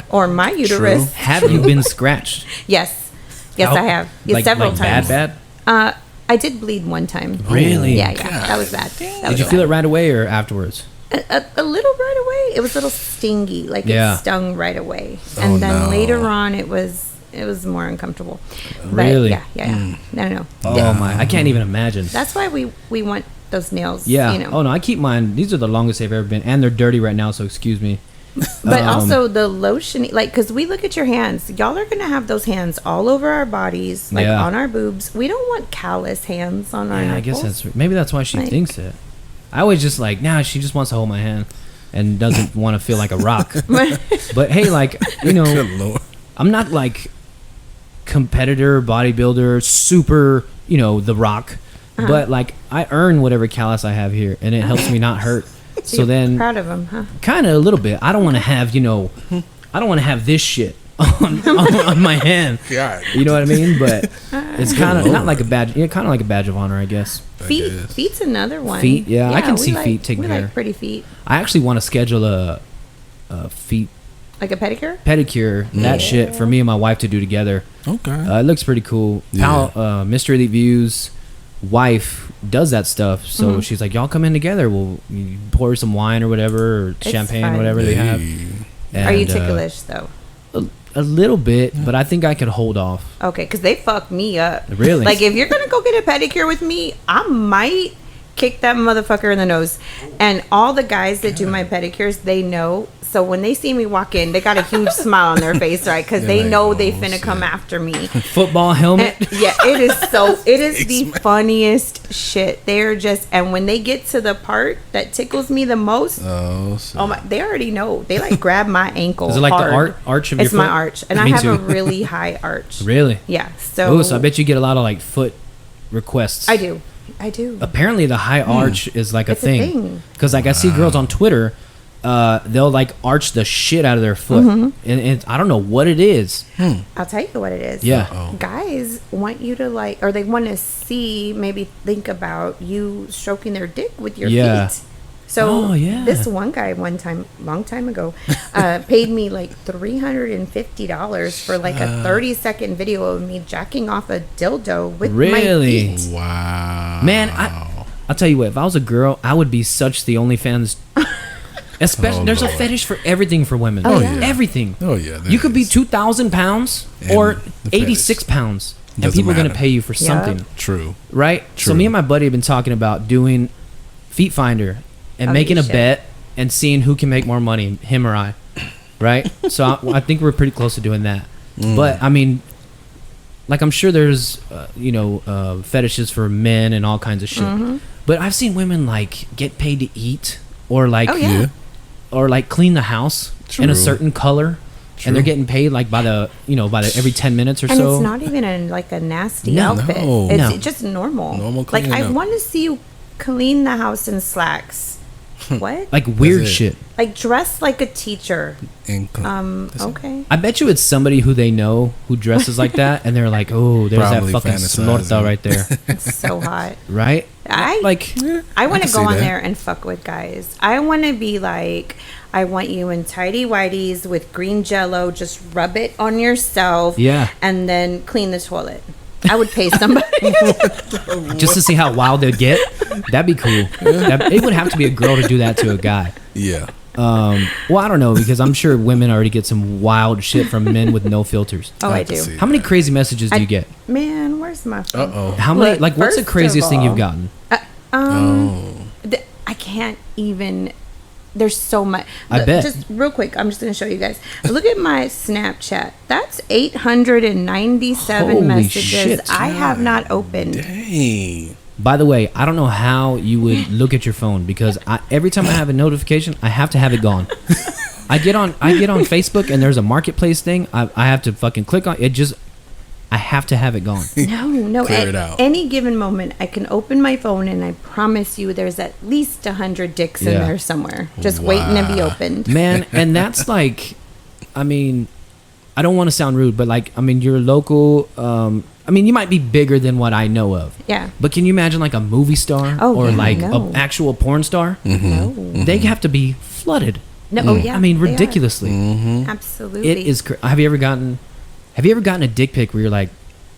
D: or my uterus.
B: Have you been scratched?
D: Yes, yes,
B: How-
D: I have. Yeah,
B: like,
D: several
B: like
D: times.
B: Bad.
D: I did bleed one time.
B: Really?
D: Yeah, yeah. That was bad. That
B: Did
D: was
B: you feel
D: bad.
B: it right away or afterwards?
D: A little right away. It was a little stingy, like
B: Yeah.
D: it stung right away,
C: Oh,
D: and then
C: no.
D: later on, it was more uncomfortable. But
B: Really?
D: Yeah. No.
B: Oh my! I can't even imagine.
D: That's why we want those nails.
B: Yeah.
D: You know.
B: Oh no, I keep mine. These are the longest they've ever been, and they're dirty right now. So excuse me.
D: But
B: Um,
D: also the lotion, like, because we look at your hands, y'all are gonna have those hands all over our bodies, like
B: Yeah.
D: on our boobs. We don't want callous hands on our
B: Yeah,
D: nipples.
B: I guess that's why she
D: Like-
B: thinks it. I always just like, nah, she just wants to hold my hand and doesn't want to feel like a rock. But hey, like,
C: Good Lord.
B: I'm not like competitor, bodybuilder, super, The Rock. But like, I earn whatever callus I have here, and it helps me not hurt. So
D: You're
B: then,
D: proud of them, huh?
B: kind of a little bit. I don't want to have, I don't want to have this shit. on my hand.
C: God.
B: You know what I mean? But it's kind of not like a badge. Yeah, kind of like a badge of honor, I guess.
D: Feet's another one.
B: Feet, yeah, I can see
D: like,
B: feet taking
D: we
B: care.
D: like pretty feet.
B: I actually want to schedule a feet
D: Like a pedicure.
B: That shit for me and my wife to do together.
C: Okay.
B: It looks pretty cool.
C: Yeah.
B: Pal, Mr. Elite Views wife does that stuff, so she's like, y'all come in together. We'll pour some wine or whatever, or champagne,
D: fun.
B: whatever they have. And,
D: Are you ticklish though?
B: A little bit, but I think I could hold off.
D: Okay, because they fuck me up.
B: Really?
D: Like, if you're gonna go get a pedicure with me, I might kick that motherfucker in the nose. And all the guys that do my pedicures, they know. So when they see me walk in, they got a huge smile on their face, right? Because they know they finna come after me.
B: Football helmet.
D: And, yeah, it is the funniest shit. They're just, and when they get to the part that tickles me the most, oh my, they already know. They like grab my ankle.
B: Is it like
D: hard.
B: the arch of your
D: It's
B: foot?
D: my arch, and I
B: Me
D: have
B: too.
D: a really high arch.
B: Really?
D: Yeah. So
B: I bet you get a lot of like foot requests.
D: I do.
B: Apparently, the high arch is like a
D: It's a
B: thing.
D: thing.
B: Because like I see girls on Twitter, they'll like arch the shit out of their foot, and I don't know what it is.
D: I'll tell you what it is.
B: Yeah.
D: Guys want you to like, or they want to see, maybe think about you stroking their dick with your feet. So this one guy long time ago, paid me like $350 for like a 30-second video of me jacking off a dildo with my feet.
C: Wow.
B: Man, I'll tell you what. If I was a girl, I would be such the OnlyFans. Especially, there's a fetish for everything for women.
D: Oh, yeah.
B: Everything.
C: Oh yeah.
B: You could be 2,000 pounds or 86 pounds, and
C: Doesn't
B: people are gonna
C: matter.
B: pay you for something,
C: True.
B: right? So
C: True.
B: me and my buddy have been talking about doing Feet Finder and making a
D: shit.
B: bet and seeing who can make more money, him or I, right? So I think we're pretty close to doing that. But I mean, like I'm sure there's fetishes for men and all kinds of shit. But I've seen women like get paid to eat or like or like clean the house in a certain color. And they're getting paid like by the every 10 minutes or
D: And
B: so.
D: it's not even like a nasty
B: No.
D: outfit.
C: No.
D: It's just normal.
C: Normal
D: Like,
C: cleaning
D: I
C: up.
D: want to see you clean the house in slacks. What?
B: Like weird
C: it.
B: shit.
D: Like dress like a teacher.
C: That's
D: Okay.
B: I bet you it's somebody who they know who dresses like that, and they're like, "Oh, there's
C: Probably
B: that fucking
C: fantasizing.
B: snorta right there,"
D: It's so hot.
B: right?
D: I
B: Like,
D: want
C: can
D: to go
C: see
D: on
C: that.
D: there and fuck with guys. I want to be like, I want you in tidy whities with green jello. Just rub it on yourself.
B: Yeah.
D: And then clean the toilet. I would pay somebody.
B: just to see how wild they'd get. That'd be cool. It would have to be a girl to do that to a guy.
C: Yeah.
B: Well, I don't know, because I'm sure women already get some wild shit from men with no filters.
D: Oh, I
C: I can
D: do.
C: see.
B: How many crazy messages do you get?
D: Man, where's my phone?
C: Uh-oh.
B: How many?
D: Look,
B: Like, what's the
D: first
B: craziest
D: of
B: thing you've
D: all-
B: gotten?
D: I can't even. There's so much.
B: I bet.
D: Just real quick, I'm just going to show you guys. Look at my Snapchat. That's 897
B: Holy
D: messages
B: shit.
D: I have not opened.
C: Dang.
B: By the way, I don't know how you would look at your phone, because every time I have a notification, I have to have it gone. I get on Facebook and there's a marketplace thing. I have to fucking click on it. I have to have it gone.
D: No.
C: Clear
D: At
C: it out.
D: any given moment, I can open my phone and I promise you, there's at least 100 dicks in
B: Yeah.
D: there somewhere, just waiting to be opened.
B: Man, and that's like, I mean, I don't want to sound rude, but like, I mean, your local, I mean, you might be bigger than what I know of.
D: Yeah.
B: But can you imagine like a movie star or
D: yeah,
B: like
D: no.
B: an actual porn star?
D: No.
B: They have to be flooded.
D: No. Oh yeah.
B: I mean,
D: they are.
B: ridiculously.
D: Absolutely.
B: It is. Have you ever gotten a dick pic where you're like,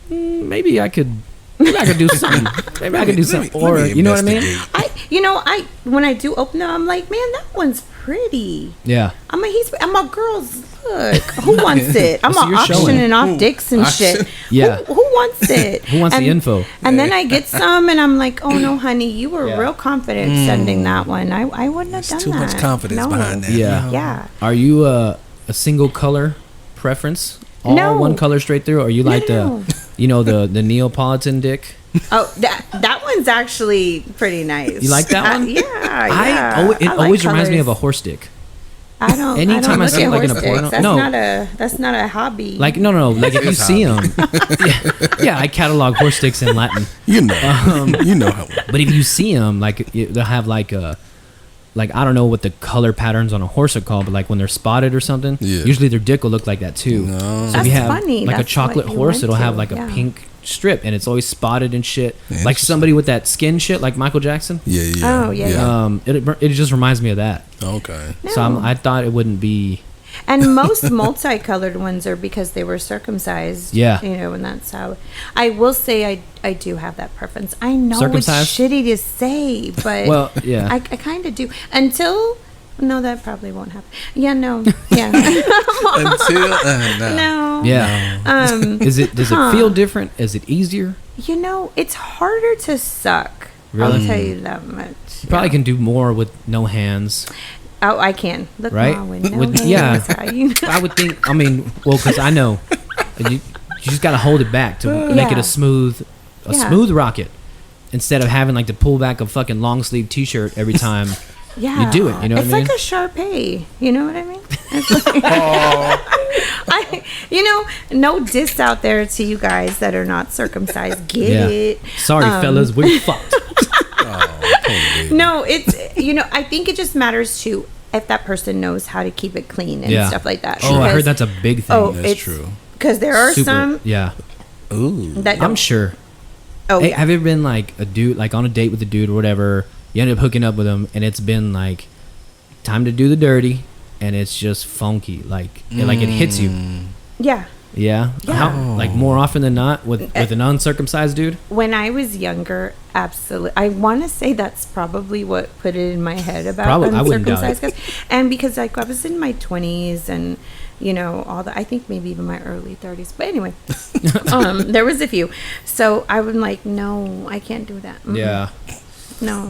B: maybe I could do something. Maybe I could do something. Or
C: let me
B: you know what I mean?
C: investigate.
D: I when I do open them, I'm like, man, that one's pretty.
B: Yeah.
D: I'm a girl's. Look, who wants it? I'm
B: So you're
D: auctioning
B: showing.
D: off dicks and shit.
B: Yeah.
D: Who wants it?
B: Who wants the info?
D: And then I get some, and I'm like, oh no, honey, you were
B: Yeah.
D: real confident sending that one. I wouldn't have done
C: Too
D: that.
C: much confidence
D: No.
C: behind that.
B: Yeah.
D: Yeah.
B: Are you a single color preference? All
D: No.
B: one color straight through? Or you like
D: No.
B: the Neapolitan dick?
D: Oh, that one's actually pretty nice.
B: You like that one?
D: Yeah.
B: It
D: I like
B: always reminds me of a
D: colors.
B: horse dick.
D: I don't.
B: Anytime I
D: look
B: see it,
D: at
B: like, in a
D: horse dicks.
B: porno-
D: That's not a hobby.
B: Like no, like if you
C: It's
B: see them, yeah, I catalog horse dicks in Latin.
C: You know. You know how.
B: But if you see them, like they'll have like like I don't know what the color patterns on a horse are called, but like when they're spotted or something,
C: Yeah.
B: usually their dick will look like that too.
C: No.
B: So
D: That's
B: if you have
D: funny.
B: like a
D: That's
B: chocolate
D: what you
B: horse,
D: went
B: it'll have
D: to.
B: like a
D: Yeah.
B: pink strip, and it's always spotted and shit. Like
C: Interesting.
B: somebody with that skin shit, like Michael Jackson.
C: Yeah.
D: Oh, yeah.
B: It just reminds me of that.
C: Okay.
B: So
D: No.
B: I thought it wouldn't be.
D: And most multicolored ones are because they were circumcised.
B: Yeah.
D: You know, and that's how. I will say I do have that preference. I know
B: Circumcised?
D: it's shitty to say, but
B: Well, yeah.
D: I kind of do. Until. No, that probably won't happen. Yeah, no. Yeah.
C: Until no.
D: No.
B: Yeah. Does it feel different? Is it easier?
D: You know, it's harder to suck.
B: Really?
D: I'll tell you that much.
B: You probably can do more with no hands.
D: Oh, I can. Look,
B: Right?
D: Ma, with no
B: With-
D: hands,
B: yeah.
D: how you know?
B: I would think. I mean, well, because I know you just got to hold it back to make it
D: Yeah.
B: a smooth
D: Yeah.
B: rocket, instead of having like to pull back a fucking long sleeve T-shirt every time.
D: Yeah.
B: You do it, you know what
D: it's
B: I mean?
D: like a Sharpay. You know what I mean? It's like, no diss out there to you guys that are not circumcised. Get
B: Yeah.
D: it.
B: Sorry, fellas, we fucked.
C: Totally.
D: No, it's, I think it just matters too if that person knows how to keep it clean and
B: Yeah.
D: stuff like that.
B: Oh, I heard
D: Because-
B: that's a big thing.
D: Oh,
C: That's
D: it's
C: true.
D: Because there are
B: Super-
D: some
B: Yeah,
C: Ooh.
D: that
B: I'm
D: don't.
B: sure.
D: Oh,
B: Hey,
D: yeah.
B: have you ever been like a dude, like on a date with a dude or whatever? You end up hooking up with him, and it's been like time to do the dirty, and it's just funky. Like it hits you.
D: Yeah.
B: Yeah.
D: Yeah.
B: How, like more often than not with an uncircumcised dude.
D: When I was younger, absolutely. I want to say that's probably what put it in my head about
B: Probably. I wouldn't doubt
D: uncircumcised guys. And because like I was in my 20s and all the, I think maybe even my early 30s. But anyway, there was a few. So I was like, no, I can't do that.
B: Yeah.
D: No.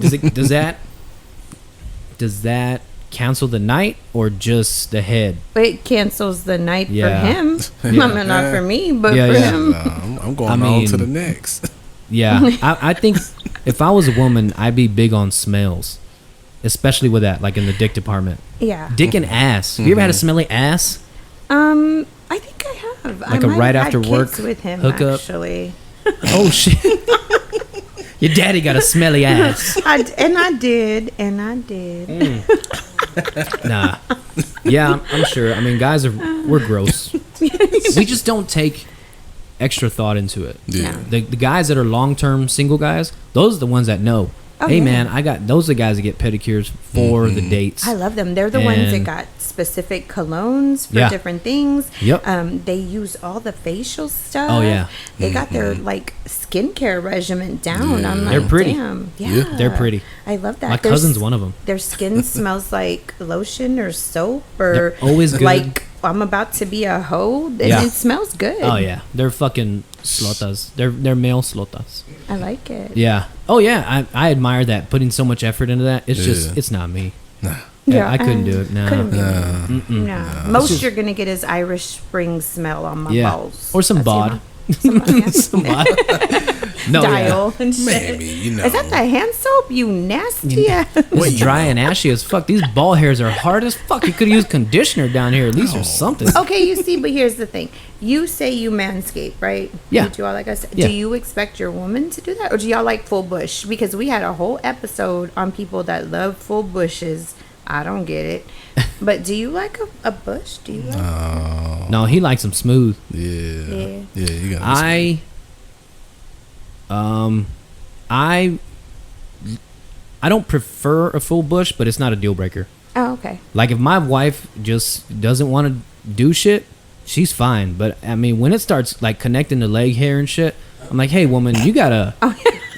B: Does that cancel the night or just the head?
D: It cancels the night
B: Yeah.
D: for him.
B: Yeah.
D: I mean, not for me, but
B: Yeah,
D: for
B: yeah.
D: him.
C: No, I'm going
B: I
C: on
B: mean-
C: to the next.
B: Yeah. I think if I was a woman, I'd be big on smells, especially with that, like in the dick department.
D: Yeah.
B: Dick and ass. Have you ever had a smelly ass?
D: I think I have.
B: Like
D: I
B: a
D: might
B: right
D: have
B: after
D: had
B: work
D: kids with him
B: hookup?
D: actually.
B: Oh shit. Your daddy got a smelly ass.
D: I did.
B: Nah. Yeah, I'm sure. I mean, we're gross. We just don't take extra thought into it.
C: Yeah.
D: No.
B: The guys that are long-term single guys, those are the ones that know.
D: Oh,
B: hey,
D: yeah.
B: man, those are the guys that get pedicures for the dates.
D: I love them. They're the ones that
B: And-
D: got specific colognes for
B: Yeah.
D: different things.
B: Yep.
D: They use all the facial stuff.
B: Oh, yeah.
D: They got their like skincare regimen down.
C: Yeah.
D: I'm like,
B: They're pretty.
D: Damn.
C: Yeah.
D: Yeah.
B: They're pretty.
D: I love that.
B: My
D: Their
B: cousin's
D: s-
B: one of them.
D: Their skin smells like lotion or soap or
B: They're always good.
D: like I'm about to be a hoe. And
B: Yeah.
D: It smells good.
B: Oh yeah, they're fucking slotas. They're male slotas.
D: I like it.
B: Yeah. Oh yeah, I admire that, putting so much effort into that. It's just
C: Yeah.
B: it's not me.
C: Nah.
B: Yeah, I couldn't do it. No.
D: Couldn't be
C: Nah.
D: me. No. Most you're gonna get is Irish Spring smell on my
B: Yeah.
D: balls.
B: Or some
D: That's
B: bod.
D: Some
B: What? No, yeah.
D: dial and shit.
C: Maybe,
D: Is that the hand soap? You nasty ass.
B: It's dry and ashy as fuck. These ball hairs are hard as fuck. You could use conditioner down here at least or something.
D: Okay, you see, but here's the thing. You say you manscape, right?
B: Yeah.
D: You do all like I said.
B: Yeah.
D: Do you expect your woman to do that? Or do y'all like full bush? Because we had a whole episode on people that love full bushes. I don't get it. But do you like a bush? Do you like
B: No, he likes them smooth.
C: Yeah. Yeah, you got
B: I don't prefer a full bush, but it's not a deal breaker.
D: Oh, okay.
B: Like if my wife just doesn't want to do shit, she's fine. But I mean, when it starts like connecting the leg hair and shit, I'm like, hey, woman, you gotta.
D: Oh,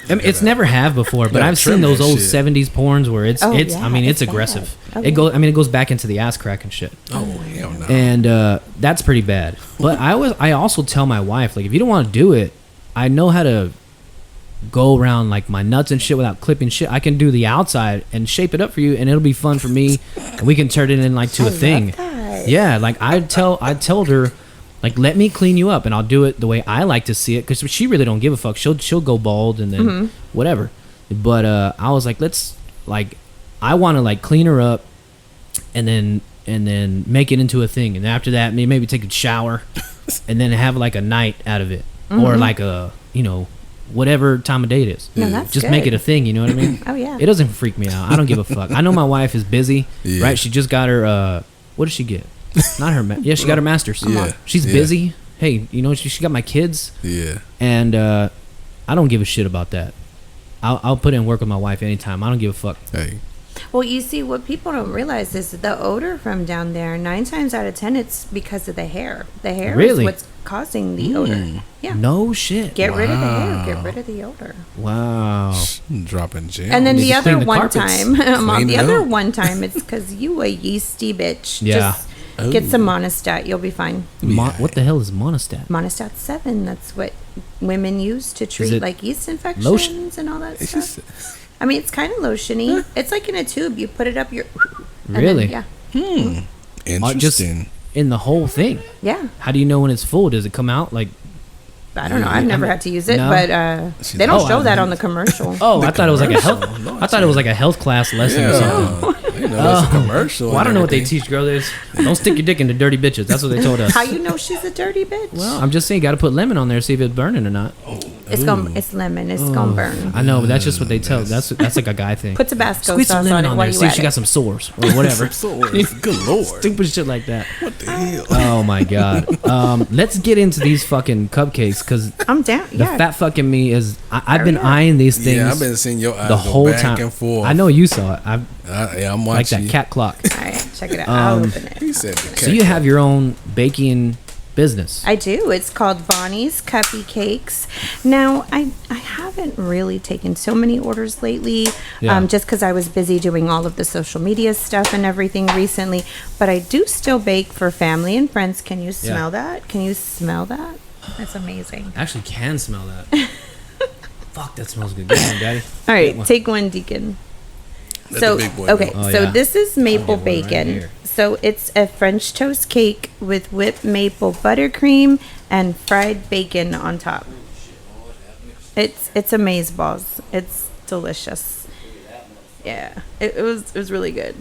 B: I mean, it's never have before, but
C: gotta
B: I've seen
C: trim
B: those
C: that
B: old
C: shit.
B: '70s porns where it's.
D: Oh,
B: I mean,
D: yeah,
B: it's
D: it's
B: aggressive.
D: bad. Oh,
B: It goes. I mean, it goes back into the ass crack and shit,
C: Oh, hell no.
B: and that's pretty bad. But I also tell my wife, like, if you don't want to do it, I know how to go around like my nuts and shit without clipping shit. I can do the outside and shape it up for you, and it'll be fun for me, and we can turn it in like to
D: I
B: a thing.
D: love that.
B: Yeah, like I told her, like, let me clean you up, and I'll do it the way I like to see it, because she really don't give a fuck. She'll go bald and then whatever. But I was like, I want to like clean her up, and then make it into a thing, and after that, maybe take a shower, and then have like a night out of it, or like a whatever time of day it is.
D: No, that's
B: Just
D: good.
B: make it a thing, you know what I mean?
D: Oh, yeah.
B: It doesn't freak me out. I don't give a fuck. I know my wife is busy,
C: Yeah.
B: right? She just got her, what did she get? Not her, she got her master's.
C: Yeah.
B: She's
C: Yeah.
B: busy. Hey, you know, she got my kids,
C: Yeah.
B: and I don't give a shit about that. I'll put in work with my wife anytime. I don't give a fuck.
C: Hey.
D: Well, you see, what people don't realize is that the odor from down there, 9 times out of 10, it's because of the hair. The hair
B: Really?
D: is what's causing the odor. Yeah.
B: No shit.
D: Get rid of the hair.
C: Wow.
D: Get rid of the odor.
B: Wow.
C: Dropping gems.
D: And then
B: Need
D: the
B: to
D: other
B: clean the
D: one
B: carpets.
D: time, Mom,
C: Clean
D: the
C: it
D: other
C: up.
D: one time, it's because you a yeasty bitch.
B: Yeah.
D: Just get some Monistat. You'll be fine.
B: What the hell is monostat?
D: Monistat 7. That's what women use to treat
B: it
D: like yeast infections
B: lotion?
D: and all that
C: It's
D: stuff.
C: just,
D: I mean, it's kind of lotiony. It's like in a tube. You put it up your. and then-
B: Really?
D: yeah.
C: interesting.
B: In the whole thing.
D: Yeah.
B: How do you know when it's full? Does it come out like?
D: I don't know. I've never had to use it,
B: No?
D: but they don't
B: Oh,
D: show
B: I-
D: that on the commercial.
B: Oh, I thought it was like a health.
C: commercial.
B: I thought it was like a health class lesson or something.
C: You know, that's a commercial.
B: Well, I
C: and
B: don't know what they
C: everything.
B: teach, girl. Don't stick your dick into dirty bitches. That's what they told us.
D: How you know she's a dirty bitch?
B: Well, I'm just saying, got to put lemon on there, see if it's burning or not.
D: it's lemon. It's gonna burn.
B: I know, but that's just what they tell. That's like a guy thing.
D: Put Tabasco
B: Squeeze some
D: sauce
B: lemon
D: on it
B: on
D: while
B: there,
D: you
B: see if
D: at
B: she
D: it.
B: got some sores or whatever.
C: Good lord.
B: Stupid shit like that.
C: What the hell?
B: Oh my god. Let's get into these fucking cupcakes because
D: I'm down.
B: the
D: Yeah.
B: fat fucking me is. I've been
D: Hurry up.
B: eyeing these things.
C: Yeah, I've been seeing your eyes
B: the
C: go
B: whole
C: back
B: time.
C: and forth.
B: I know you saw it. I'm
C: Yeah, I'm
B: like
C: watching.
B: that cat clock.
D: All right, check it out. I'll open it.
C: He said the cat.
B: So you have your own baking business.
D: I do. It's called Vonnie's Cuppy Cakes. Now, I haven't really taken so many orders lately,
B: Yeah.
D: just because I was busy doing all of the social media stuff and everything recently. But I do still bake for family and friends. Can you smell that? Can you smell that? That's amazing.
B: I actually can smell that. Fuck, that smells good. Get on, Daddy.
D: All right,
B: Get one.
D: take one, Deacon.
C: Let
D: So,
C: the big boy
D: okay,
C: know.
B: Oh,
D: so
B: yeah.
D: this is maple
B: I'll get one right
D: bacon.
B: here.
D: So it's a French toast cake with whipped maple buttercream and fried bacon on top. It's amaze balls. It's delicious. Yeah, it was really good.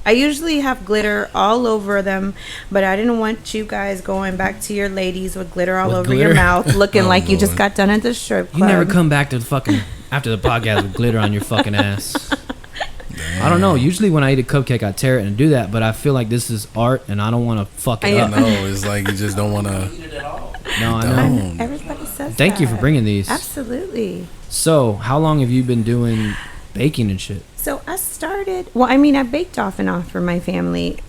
D: I usually have glitter all over them, but I didn't want you guys going back to your ladies with glitter all
B: With
D: over
B: glitter?
D: your mouth, looking
C: Oh,
D: like you just
C: Lord.
D: got done at the strip club.
B: You never come back to the fucking after the podcast with glitter on your fucking ass. I don't know. Usually when I eat a cupcake, I tear it and do that, but I feel like this is art, and I don't want to fuck it
D: I
B: up.
C: No, it's like you just don't want to.
B: No, I know.
C: Don't.
D: Everybody says
B: Thank you for
D: that.
B: bringing these.
D: Absolutely.
B: So, how long have you been doing baking and shit?
D: So I started. Well, I mean, I baked off and off for my family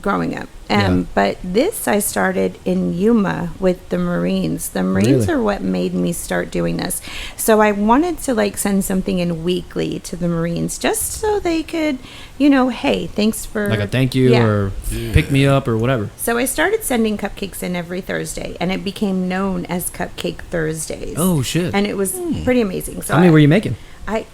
D: growing up,
B: Yeah.
D: but this I started in Yuma with the Marines. The Marines
B: Really?
D: are what made me start doing this. So I wanted to like send something in weekly to the Marines, just so they could, hey, thanks for
B: Like a thank you
D: Yeah.
B: or pick me up or whatever.
D: So I started sending cupcakes in every Thursday, and it became known as Cupcake Thursdays.
B: Oh shit!
D: And it was pretty amazing. So
B: How many were you making?
D: I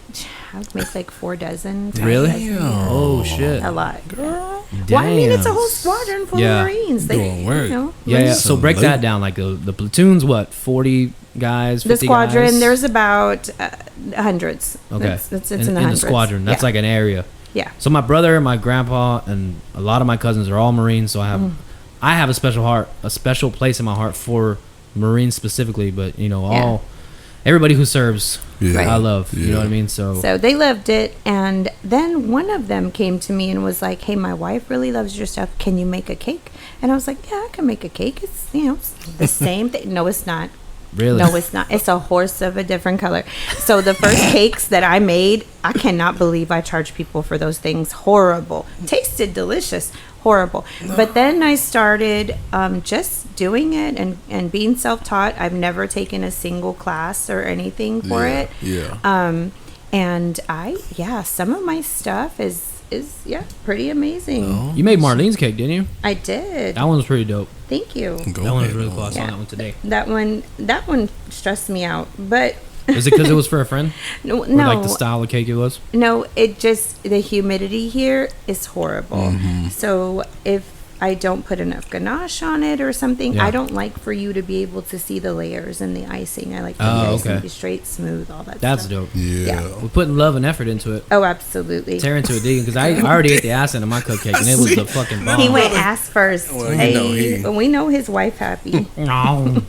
D: would make like 4 dozen. 5
B: Really?
D: dozen, yeah.
B: Oh shit!
D: A lot.
C: Girl.
D: Well, I mean, it's a
B: Damn.
D: whole squadron full
B: Yeah.
D: of Marines. They,
C: Doing work.
B: Yeah. So break
C: Salute.
B: that down. Like the platoon's what? 40 guys. 50
D: The squadron,
B: guys?
D: there's about hundreds.
B: Okay.
D: It's
B: in,
D: in the
B: in the
D: hundreds.
B: squadron. That's
D: Yeah.
B: like an area.
D: Yeah.
B: So my brother, my grandpa, and a lot of my cousins are all Marines. So I have a special place in my heart for Marines specifically. But everybody who serves,
C: Yeah.
D: Right.
B: I love. You know what I mean? So
D: So they loved it, and then one of them came to me and was like, "Hey, my wife really loves your stuff. Can you make a cake?" And I was like, "Yeah, I can make a cake. It's it's the same thing." No, it's not.
B: really,
D: No, it's not. It's a horse of a different color. So the first cakes that I made, I cannot believe I charged people for those things. Horrible. Tasted delicious. Horrible. But then I started just doing it and being self-taught. I've never taken a single class or anything for it.
C: Yeah.
D: And some of my stuff is pretty amazing.
C: Oh.
B: you made Marlene's cake, didn't you?
D: I did.
B: That one was pretty dope.
D: Thank you.
C: Go
B: That one was
C: ahead,
B: really
C: on.
B: cool. I saw
D: Yeah.
B: that one today.
D: That one stressed me out, but
B: Is it because it was for a friend?
D: no,
B: Or like the style of cake it was?
D: no, it just the humidity here is horrible.
C: Mm-hmm.
D: So if I don't put enough ganache on it or something,
B: Yeah.
D: I don't like for you to be able to see the layers and the icing. I like for
B: Oh,
D: the icing
B: okay.
D: to be straight, smooth, all that
B: That's
D: stuff.
B: dope.
C: Yeah.
B: We're putting love and effort into it.
D: Oh, absolutely.
B: Tear into it, because I already ate the ass into my cupcake, and it was the fucking bomb.
D: He went ass first.
C: Well, you know he-
D: we know his wife happy.
B: No.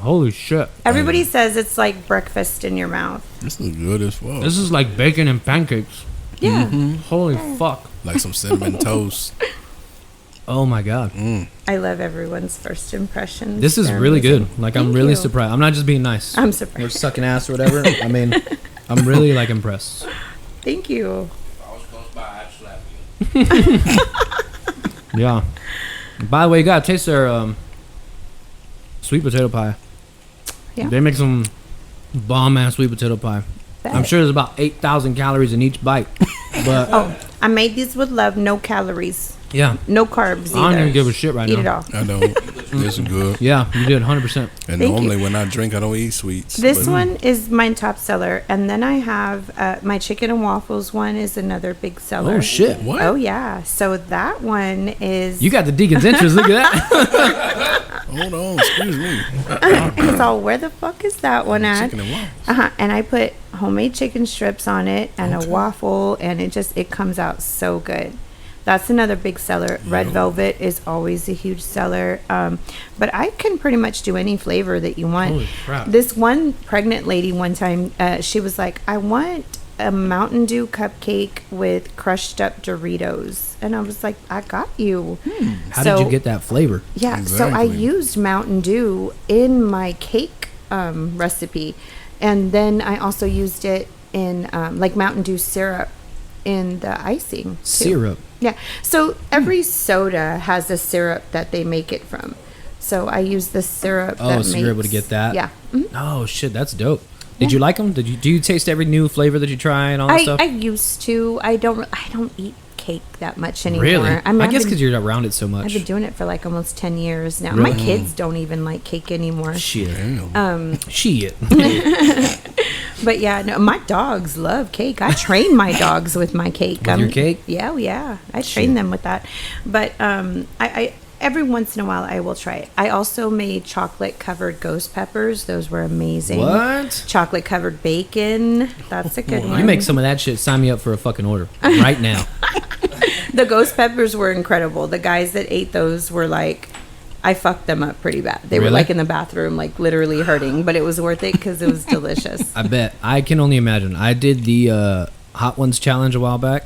B: Holy shit.
D: Everybody says it's like breakfast in your mouth.
C: This is good as fuck.
B: This is like bacon and pancakes.
D: Yeah.
B: Holy fuck.
C: Like some cinnamon toast.
B: Oh my God.
D: I love everyone's first impressions.
B: This is
D: They're
B: really
D: amazing.
B: good. Like,
D: Thank
B: I'm really
D: you.
B: surprised. I'm not just being nice.
D: I'm
B: Or
D: surprised.
B: sucking ass or whatever. I mean, I'm really like impressed.
D: Thank you.
C: If I was close by, I'd slap you.
B: Yeah. By the way, you gotta taste their sweet potato pie.
D: Yeah.
B: They make some bomb ass sweet potato pie. I'm sure there's about 8,000 calories in each bite. But
D: Oh, I made these with love. No calories.
B: yeah,
D: No carbs either.
B: I don't even give a shit right
D: Eat
B: now.
D: it all.
C: I know. This is good.
B: Yeah, you did 100%.
C: And
D: Thank
C: normally
D: you.
C: when I drink, I don't eat sweets.
D: This
C: but-
D: one is my top seller, and then I have my chicken and waffles one is another big seller.
B: Oh shit.
C: What?
D: Oh yeah, so that one is.
B: You got the deacon's interest. Look at that.
C: Hold on, excuse me.
D: So where the fuck is that one at?
C: Chicken and waffles.
D: And I put homemade chicken strips on it and
C: Okay.
D: a waffle, and it comes out so good. That's another big seller. Red velvet is always a huge seller. But I can pretty much do any flavor that you want.
B: Holy crap.
D: This one pregnant lady one time, she was like, I want a Mountain Dew cupcake with crushed up Doritos. And I was like, I got you.
B: How did you get that flavor?
D: Yeah, so I
C: Exactly.
D: used Mountain Dew in my cake recipe. And then I also used it in like Mountain Dew syrup in the icing. too.
B: Syrup.
D: Yeah. So every soda has a syrup that they make it from. So I use the syrup.
B: Oh,
D: that
B: so you're able to get that?
D: Yeah. Mhm.
B: Oh shit, that's dope. Did you like them? Do you taste every new flavor that you try and all that stuff?
D: I used to. I don't eat cake that much anymore.
B: Really?
D: I mean,
B: I
D: I've
B: guess
D: been-
B: because you're around it so
D: I've
B: much.
D: been doing it for like almost 10 years now.
B: Really?
D: My kids don't even like cake anymore.
B: Shit.
C: Damn.
B: Shit.
D: But yeah, no, my dogs love cake. I train my dogs with my cake.
B: With your cake?
D: Yeah, yeah. I train them with that. But I every once in a while I will try it. I also made chocolate covered ghost peppers. Those were amazing.
B: What?
D: Chocolate covered bacon. That's a good one.
B: You make some of that shit. Sign me up for a fucking order right now.
D: The ghost peppers were incredible. The guys that ate those were like, I fucked them up pretty bad. They were
B: Really?
D: like in the bathroom, like literally hurting, but it was worth it because it was delicious.
B: I bet. I can only imagine. I did the Hot Ones challenge a while back.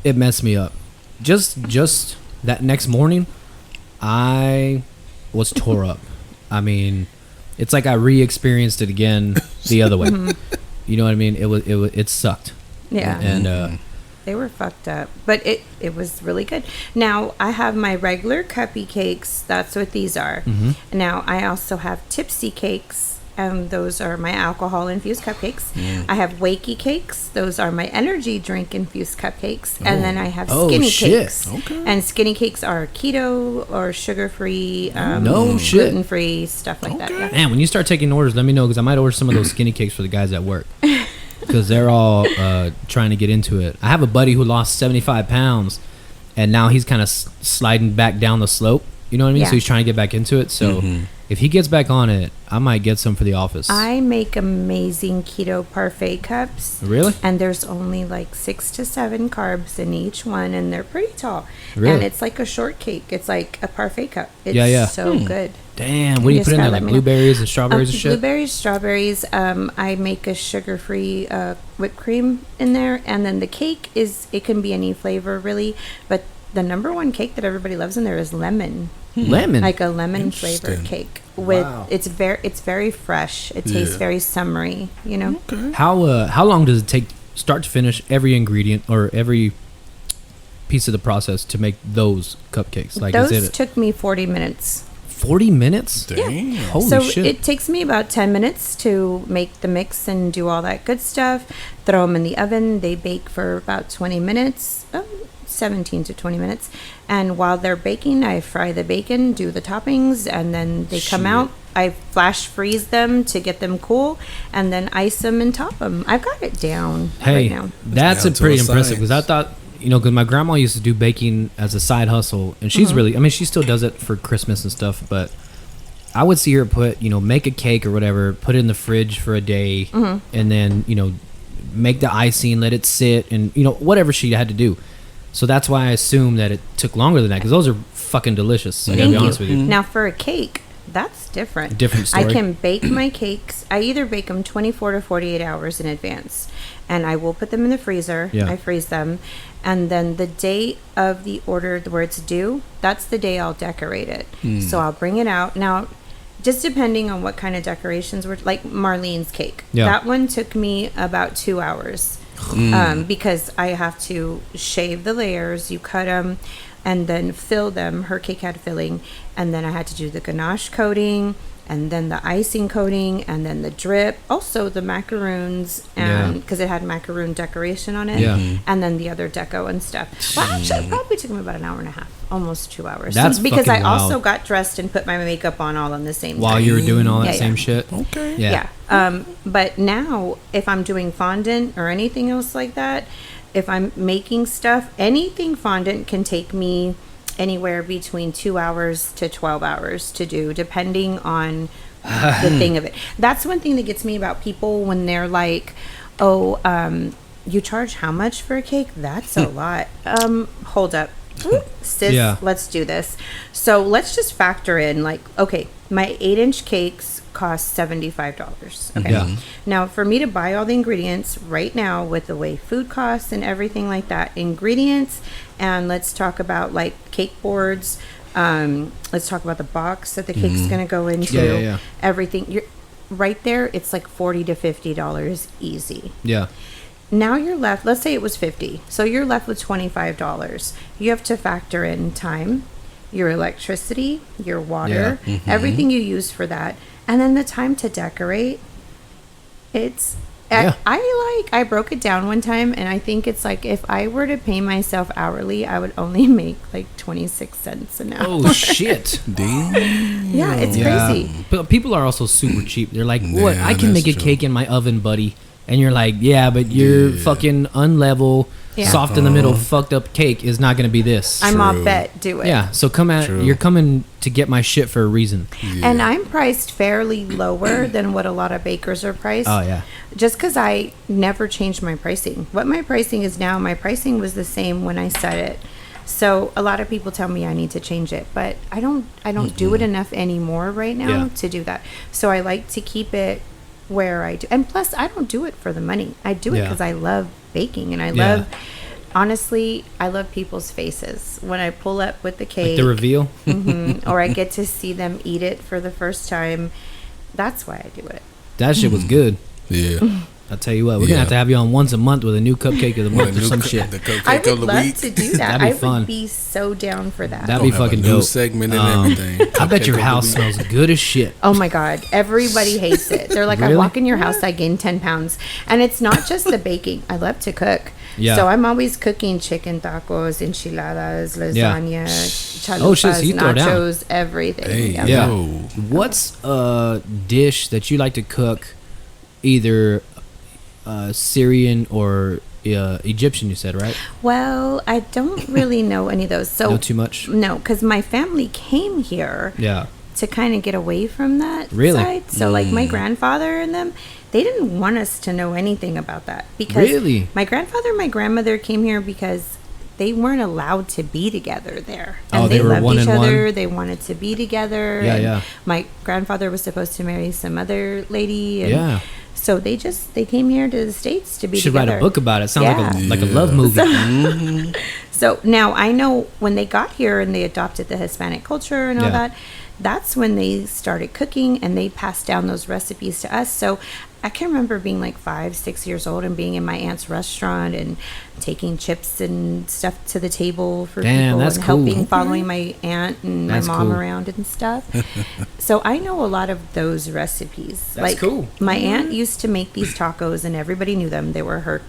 B: It messed me up. Just that next morning, I was tore up. I mean, it's like I re-experienced it again the other way. You know what I mean? It sucked.
D: Yeah.
B: And
D: They were fucked up, but it was really good. Now, I have my regular cuppy cakes. That's what these are. Now, I also have tipsy cakes, and those are my alcohol-infused cupcakes. I have wakey cakes. Those are my energy drink-infused cupcakes. And then I have
B: Oh,
D: skinny
B: shit.
D: cakes.
C: Okay.
D: And skinny cakes are keto or sugar-free,
B: No shit.
D: gluten-free, stuff like that. Yeah.
B: man, when you start taking orders, let me know because I might order some of those skinny cakes for the guys at work. Because they're all trying to get into it. I have a buddy who lost 75 pounds, and now he's kind of sliding back down the slope. You know what I mean?
D: Yeah.
B: So he's trying to get back into it. So if he gets back on it, I might get some for the office.
D: I make amazing keto parfait cups.
B: Really?
D: And there's only like 6 to 7 carbs in each one, and they're pretty tall.
B: Really?
D: And it's like a shortcake. It's like a parfait cup. It's
B: Yeah.
D: so good.
B: Damn, what do you
D: just
B: put in
D: gotta
B: there?
D: let
B: Like
D: me know.
B: blueberries and strawberries and shit?
D: Blueberries, strawberries. I make a sugar-free whipped cream in there, and then the cake it can be any flavor really, but the number one cake that everybody loves in there is lemon.
B: Lemon?
D: Like a lemon flavored
C: Interesting.
D: cake with
B: Wow.
D: it's very fresh. It tastes
C: Yeah.
D: very summery, you know.
C: Okay.
B: How long does it take start to finish every ingredient or every piece of the process to make those cupcakes? Like
D: Those
B: is it
D: took me 40 minutes.
B: 40 minutes?
C: Damn.
B: Holy
D: So
B: shit.
D: it takes me about 10 minutes to make the mix and do all that good stuff. Throw them in the oven. They bake for about 20 minutes, 17 to 20 minutes. And while they're baking, I fry the bacon, do the toppings, and then they come
B: Shit.
D: out. I flash freeze them to get them cool, and then ice them and top them. I've got it down
B: Hey,
D: right now.
B: that's
C: down
B: a
C: to
B: pretty
C: a
B: impressive because I
C: science.
B: thought, because my grandma used to do baking as a side hustle, and she's really, I mean, she still does it for Christmas and stuff, but I would see her put, make a cake or whatever, put it in the fridge for a day, and then, make the icing, let it sit, and, whatever she had to do. So that's why I assume that it took longer than that because those are fucking delicious. I gotta
D: Thank
B: be honest
D: you.
B: with you.
D: Now for a cake, That's different.
B: Different story.
D: I can bake my cakes. I either bake them 24 to 48 hours in advance, and I will put them in the freezer.
B: Yeah.
D: I freeze them, and then the day of the order where it's due, that's the day I'll decorate it. So I'll bring it out. Now, just depending on what kind of decorations were, like Marlene's cake.
B: Yeah.
D: That one took me about 2 hours because I have to shave the layers, you cut them, and then fill them. Her cake had filling, and then I had to do the ganache coating, and then the icing coating, and then the drip, also the macaroons, and because it had macaroon decoration on it, and then the other deco and stuff. Well, actually, it probably took me about an hour and a half, almost 2 hours.
B: That's
D: because I
B: fucking
D: also
B: wild.
D: got dressed and put my makeup on all the same
B: While
D: time.
B: you were doing all that
D: Yeah,
B: same
D: yeah.
B: shit.
A: Okay.
B: Yeah.
D: But now, if I'm doing fondant or anything else like that, if I'm making stuff, anything fondant can take me anywhere between 2 hours to 12 hours to do, depending on the thing of it. That's one thing that gets me about people when they're like, oh, you charge how much for a cake? That's a lot. Hold up. Sis,
B: Yeah.
D: let's do this. So let's just factor in, like, okay, my 8-inch cakes cost $75. Okay.
B: Yeah.
D: Now, for me to buy all the ingredients right now with the way food costs and everything like that, ingredients, and let's talk about like cake boards. Let's talk about the box that the cake's going to go into.
B: Yeah.
D: Everything. You're right there. It's like $40 to $50 easy.
B: Yeah.
D: Now you're left, let's say it was $50. So you're left with $25. You have to factor in time, your electricity, your water, everything you use for that. And then the time to decorate. It's, I broke it down one time, and I think it's like if I were to pay myself hourly, I would only make like 26 cents an hour.
B: Oh, shit.
A: Damn.
D: Yeah, it's
B: Yeah.
D: crazy.
B: But people are also super cheap. They're like, what?
A: Yeah,
B: I can make a
A: that's
B: cake in my oven, buddy. And you're like, yeah, but your fucking unlevel,
D: Yeah.
B: soft in the middle, fucked up cake is not going to be this.
D: I'm all
A: True.
D: bet, do it.
B: Yeah, so
A: True.
B: you're coming to get my shit for a reason.
D: And I'm priced fairly lower than what a lot of bakers are priced.
B: Oh, yeah.
D: Just because I never changed my pricing. What my pricing is now, my pricing was the same when I set it. So a lot of people tell me I need to change it, but I don't do it enough anymore right now
B: Yeah.
D: to do that. So I like to keep it where I do. And plus, I don't do it for the money. I do it
B: Yeah.
D: because I love baking, and I
B: Yeah.
D: love, honestly, I love people's faces when I pull up with the cake.
B: Like the reveal.
D: Or I get to see them eat it for the first time. That's why I do it.
B: That shit was good.
A: Yeah.
B: I'll tell you what, we're going to have to have you on once a month with a new cupcake of the month or some shit.
A: The cupcake
D: I
A: of
D: would
A: the
D: love
A: week.
D: to do that.
B: That'd be
D: I
B: fun.
D: would be so down for that.
B: That'd be
A: Gonna have
B: fucking
A: a new
B: dope.
A: segment and everything.
B: I bet
A: Cupcake
B: your
A: of the
B: house
A: week.
B: smells good as shit.
D: Oh my God. Everybody hates it. They're like,
B: Really?
D: I walk in your house, I gain 10 pounds. And it's not just the baking. I love to cook.
B: Yeah.
D: So I'm always cooking chicken tacos, enchiladas, lasagna, chalupas,
B: Oh, shit, so you throw down.
D: nachos, everything.
A: Hey,
D: Yeah.
B: Yeah.
A: yo.
B: What's a dish that you like to cook, either Syrian or Egyptian, you said, right?
D: Well, I don't really know any of those. So
B: Not too much?
D: No, because my family came here
B: Yeah.
D: to kind of get away from that
B: Really?
D: side. So like my grandfather and them, they didn't want us to know anything about that because
B: Really?
D: my grandfather and my grandmother came here because they weren't allowed to be together there.
B: Oh,
D: And
B: they were
D: loved
B: one
D: each
B: and one?
D: other. They wanted to be together.
B: Yeah,
D: and
B: yeah.
D: My grandfather was supposed to marry some other lady. And
B: Yeah.
D: So they came here to the States to be
B: You should
D: together.
B: write a book about it. Sounds
D: Yeah.
B: like a love movie.
D: So now I know when they got here and they adopted the Hispanic culture and all
B: Yeah.
D: that, that's when they started cooking and they passed down those recipes to us. So I can remember being like 5-6 years old and being in my aunt's restaurant and taking chips and stuff to the table for
B: Damn,
D: people
B: that's
D: and
B: cool.
D: helping, following my aunt and
B: That's
D: my mom
B: cool.
D: around and stuff. So I know a lot of those recipes.
B: That's cool.
D: My aunt used to make these tacos and everybody knew them. They were her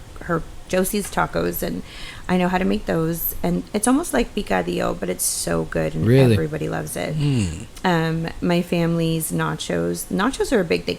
D: Josie's tacos, and I know how to make those. And it's almost like picadillo, but it's so good and
B: Really?
D: everybody loves it. My family's nachos are a big thing.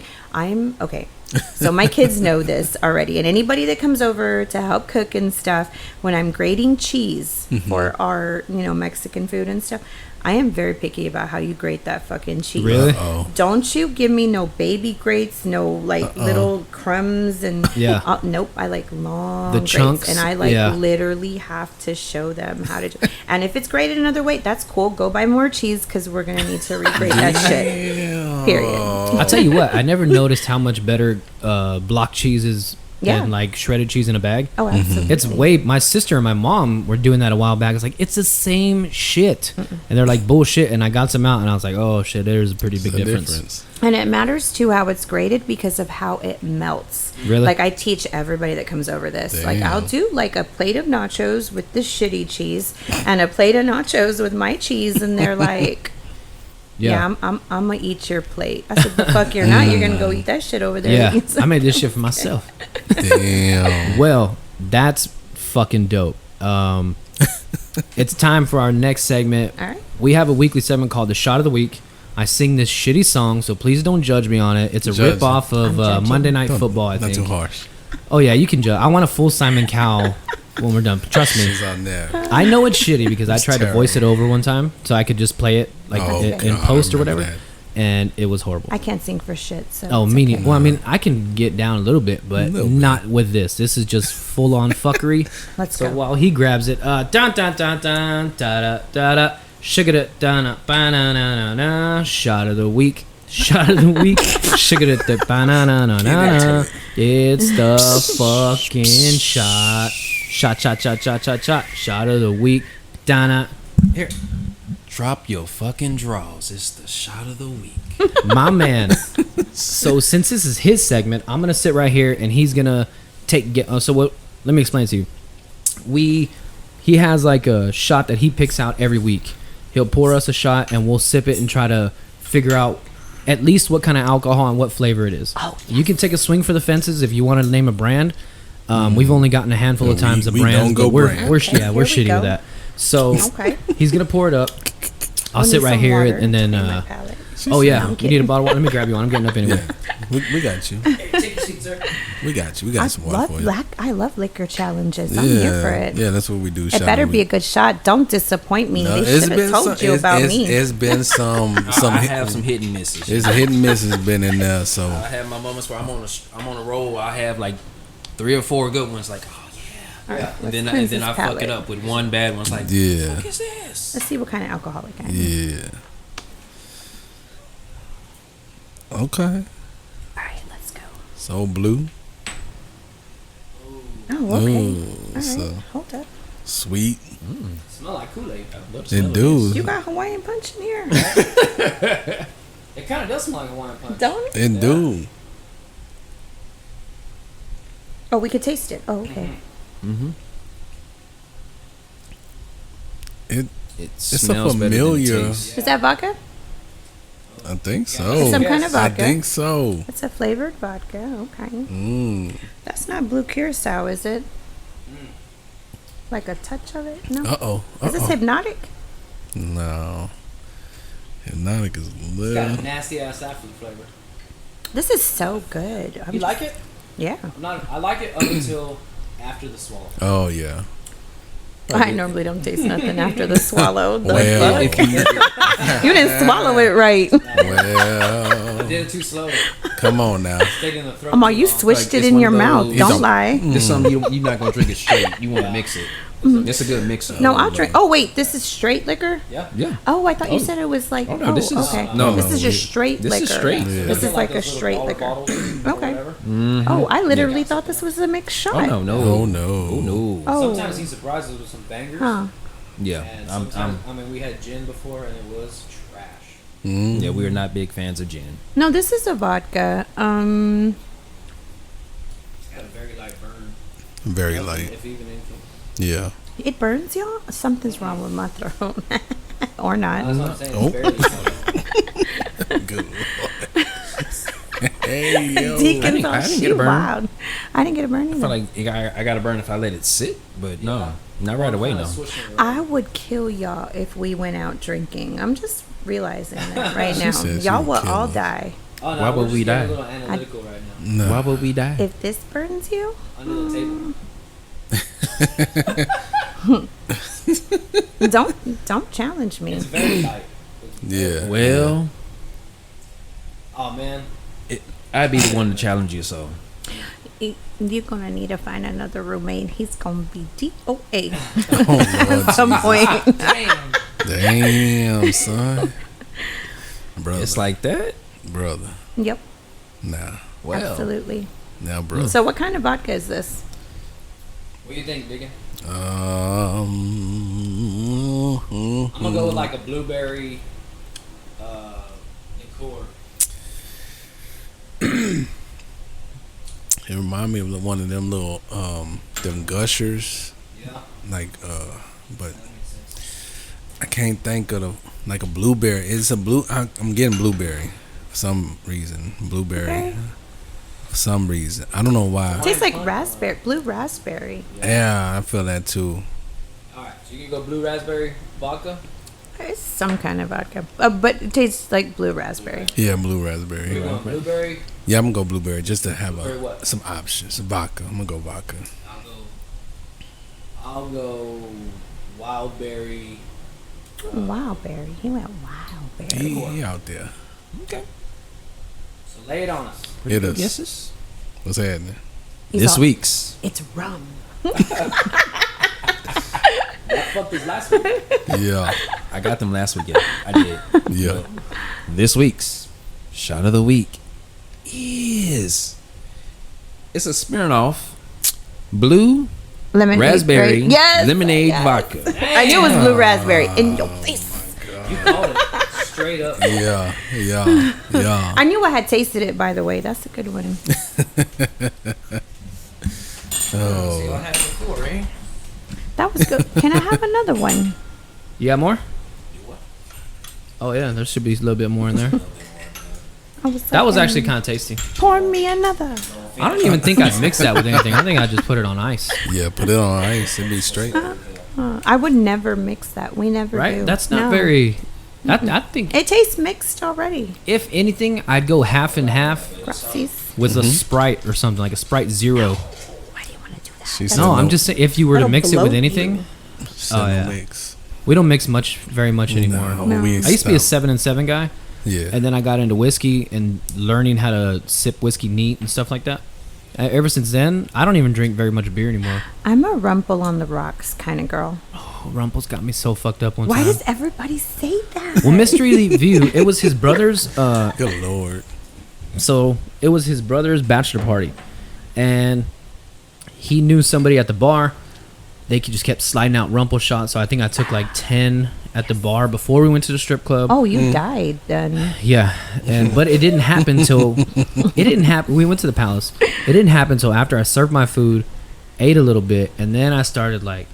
D: Okay, so my kids know this already, and anybody that comes over to help cook and stuff, when I'm grating cheese for our Mexican food and stuff, I am very picky about how you grate that fucking cheese.
B: Really?
A: Uh-oh.
D: Don't you give me no baby grates, no little crumbs and
B: Yeah.
D: nope. I like long
B: The
D: grates,
B: chunks,
D: and I like
B: yeah.
D: literally really have to show them how to do. And if it's graded another way, that's cool. Go buy more cheese because we're gonna need to regrade that shit. Period.
B: I'll tell you what, I never noticed how much better block cheese is
D: Yeah.
B: than like shredded cheese in a bag.
D: Oh, absolutely.
B: It's way. My sister and my mom were doing that a while back. It's like it's the same shit, and they're like bullshit. And I got some out, and I was like, oh shit, there's a pretty big difference.
D: And it matters too how it's graded because of how it melts.
B: Really?
D: Like I teach everybody that comes over this. Like I'll do like a plate of nachos with the shitty cheese and a plate of nachos with my cheese, and they're like, "Yeah, I'm gonna eat your plate." I said, "The fuck you're not. You're gonna go eat that shit over there."
B: Yeah, I made this shit for myself.
A: Damn.
B: Well, that's fucking dope. It's time for our next segment.
D: All right.
B: We have a weekly segment called the Shot of the Week. I sing this shitty song, so please don't judge me on it. It's a
A: Judge.
B: rip off of Monday Night Football, I
A: Not
B: think.
A: too harsh.
B: Oh yeah, you can judge. I want a full Simon Cowell when we're done. Trust me.
A: He's on there.
B: I know it's shitty because I tried to voice it over one time, so I could just play it like in
A: I
B: post or
A: remember
B: whatever,
A: that.
B: and it was horrible.
D: I can't sing for shit. So
B: Oh,
D: it's
B: me
D: okay.
B: neither. Well, I mean, I can get down a little bit, but
A: Little bit.
B: not with this. This is just full on fuckery.
D: Let's
B: So
D: go.
B: while he grabs it, dun dun dun dun da da da da, sugar da da ba na na na, shot of the week. Shot of the week, sugar da ba na na na na. It's the fucking shot. Shot of the week. Donna.
C: Here, drop your fucking draws. It's the shot of the week.
B: My man. So since this is his segment, I'm gonna sit right here and he's gonna so what? Let me explain it to you. He has like a shot that he picks out every week. He'll pour us a shot and we'll sip it and try to figure out at least what kind of alcohol and what flavor it is.
D: Oh,
B: You can take a swing for the fences if you want to name a brand. We've only gotten a handful of times of
A: we
B: brands,
A: don't go
B: but we're
A: brand.
B: we're
D: Okay,
B: yeah we're
D: here we
B: shitty
D: go.
B: with that. So
D: Okay.
B: he's gonna pour it up. I'll
D: I
B: sit
D: need
B: right
D: some
B: here
D: water
B: and then.
D: in my palate.
B: Oh yeah,
D: I'm
B: you
D: kidding.
B: need a bottle of water. Let me grab you one. I'm getting up anyway.
A: Yeah. We got you.
B: Take your seat, sir.
A: We got you. We got some water for you.
D: I love liquor challenges. I'm here for it.
A: Yeah, that's what we do.
D: It better be a good shot. Don't disappoint me. They should have told you about me.
A: It's been some
C: I have some hit and misses.
A: It's a hit and miss has been in there. So
C: I have my moments where I'm on a roll. I have like 3 or 4 good ones. Like, oh yeah.
D: All right,
C: And then
D: let's cleanse
C: I
D: this
C: fuck
D: palate.
C: it up with one bad one. It's like,
A: yeah,
C: what is this?
D: Let's see what kind of alcoholic I am.
A: yeah. Okay.
D: All right, let's go.
A: So blue,
D: Oh, okay.
A: Ooh,
D: All right,
A: so
D: hold up.
A: sweet.
B: Smell like Kool-Aid.
A: It do.
D: You got Hawaiian punch in here,
B: It kind of does smell like Hawaiian punch.
D: don't it?
A: It do.
D: Oh, we could taste it. Oh, okay.
A: It.
C: It
A: It's a
C: smells better than it
A: familiar.
C: tastes.
D: Is that vodka?
A: I think so.
D: Some kind of
A: I
D: vodka.
A: think so.
D: It's a flavored vodka. Okay.
A: Mm.
D: That's not blue curacao, is it? Like a touch of it? No.
A: Uh-oh.
D: Is this hypnotic?
A: No. Hypnotic is a
B: It's got
A: little.
B: a nasty ass saffron flavor.
D: This is so good.
B: You like it?
D: Yeah.
B: I like it up until after the swallow.
A: Oh yeah.
D: I normally don't taste nothing after the swallow. The
A: Well,
D: fuck? You didn't swallow it right.
A: well.
B: Did it too slow.
A: Come on now.
B: Stayed in the throat.
D: Amal,
B: too
D: you
B: long.
D: switched
C: Like,
D: it
C: it's
D: in
C: one
D: your
C: of
D: mouth.
C: those-
D: Don't lie.
C: There's something you're not gonna drink it straight. You want to mix it. It's a good mixer.
D: No, I'll drink. Oh wait, this is straight liquor.
B: Yeah.
C: Yeah.
D: Oh, I thought you said it was like.
C: Oh, no, this is-
D: okay.
C: no,
D: this
C: no,
D: is just straight
C: this
D: liquor.
C: is straight.
A: Yeah.
D: This is like a
B: those little
D: straight
B: water
D: liquor.
B: bottles or
D: Okay.
B: whatever.
D: Oh, I literally thought this was a mixed shot.
C: Oh no, no,
A: Oh no.
C: oh no.
D: Oh.
B: Sometimes he surprises us with some bangers.
D: Huh.
C: Yeah,
B: And
C: I'm,
B: sometimes, I mean, we had gin before and it was trash.
A: Mm.
C: yeah, we are not big fans of gin.
D: No, this is a vodka.
B: It's got a very light burn.
A: Very light.
B: If even anything.
A: Yeah.
D: It burns y'all. Something's wrong with my throat, or not.
B: That's what I'm saying.
A: Oh.
B: It's very light.
A: Good Lord. Hey yo.
D: Deacon's all
C: I didn't
D: she
C: get a burn.
D: wild. I didn't get a burn
C: I
D: either.
C: feel like I got to burn if I let it sit, but no, not right away.
B: Kinda
C: No.
B: swishing around.
D: I would kill y'all if we went out drinking. I'm just realizing that right
A: She
D: now.
A: said she
D: Y'all
A: would
D: will
A: kill
D: all
A: us.
D: die.
B: Oh, no,
C: Why
B: we're
C: would
B: just
C: we
B: getting
C: die?
B: a little analytical right now.
A: No.
C: Why would we die?
D: If this burns you,
B: Under the table.
D: don't challenge me.
B: It's very light.
A: Yeah.
C: Well,
B: Oh man.
C: I'd be the one to challenge you. So
D: You're gonna need to find another roommate. He's gonna be DOA
A: Oh, Lord
D: at some point.
C: Damn.
A: Damn, son. Brother.
C: It's like that.
A: Brother.
D: Yep,
A: Nah.
C: Well,
D: absolutely.
A: Now, brother.
D: So, what kind of vodka is this?
C: what do you think, Biggie?
A: I'm
C: I'm gonna go with like a blueberry liqueur.
A: It remind me of one of them little them gushers,
C: Yeah.
A: like but I can't think of like a blueberry. It's a blue. I'm getting blueberry for some reason. Blueberry.
D: Okay.
A: For some reason, I don't know why.
D: Tastes like raspberry, blue raspberry.
A: Yeah, I feel that too.
C: All right, so you can go blue raspberry vodka.
D: It's some kind of vodka, but it tastes like blue raspberry.
A: Yeah, blue
C: You
A: raspberry.
C: want blueberry?
A: Yeah, I'm gonna go blueberry just to have
C: Blueberry what?
A: some options. Vodka. I'm gonna go vodka.
C: I'll go wild berry.
D: Oh, wild berry. He went wild berry.
A: He out there.
C: Okay. So lay it on us.
A: It is.
C: Guesses?
A: What's happening?
D: He's
C: This
D: all,
C: week's.
D: It's rum.
C: That fucked this last week.
A: Yeah,
C: I got them last weekend. I did.
A: yeah.
C: This week's shot of the week is it's a Smirnoff blue
D: Lemonade.
C: raspberry
D: right? Yes.
C: lemonade
D: yes.
C: vodka.
D: I knew it was blue raspberry. In your face.
C: You called it straight up.
A: Yeah.
D: I knew I had tasted it, by the way. That's a good one.
C: Oh. I had it before, eh?
D: That was good. Can I have another one?
B: You got more? Oh yeah, there should be a little bit more in there. That was actually kind of tasty.
D: Pour me another.
B: I don't even think I'd mix that with anything. I think I'd just put it on ice.
A: Yeah, put it on ice. It'd be straight.
D: I would never mix that. We never
B: Right?
D: do.
B: That's not
D: No.
B: very. I think
D: It tastes mixed already.
B: if anything, I'd go half and half
D: Gracias.
B: with a Sprite or something like a Sprite Zero.
D: Why do you want to do that?
A: She
D: That's
A: said
B: No, I'm
A: no.
B: just saying if you were to
D: That'll
B: mix it with
D: bloat
B: anything,
D: you.
A: Said
B: Oh,
A: no
B: yeah.
A: mix.
B: we don't mix very much anymore.
D: No.
A: we
B: I used to be a
A: stopped.
B: 7 and 7 guy,
A: Yeah.
B: and then I got into whiskey and learning how to sip whiskey neat and stuff like that. Ever since then, I don't even drink very much beer anymore.
D: I'm a rumple on the rocks kind of girl.
B: Oh, Rumple's got me so fucked up one
D: Why
B: time.
D: does everybody say that?
B: Well, Mystery View, it was his brother's.
A: Good Lord.
B: So it was his brother's bachelor party, and he knew somebody at the bar. They just kept sliding out Rumple shots. So I think I took like 10 at the bar before we went to the strip club.
D: Oh, you died then.
B: Yeah, but it didn't happen till it didn't happen. We went to the Palace. It didn't happen till after I served my food, ate a little bit, and then I started like.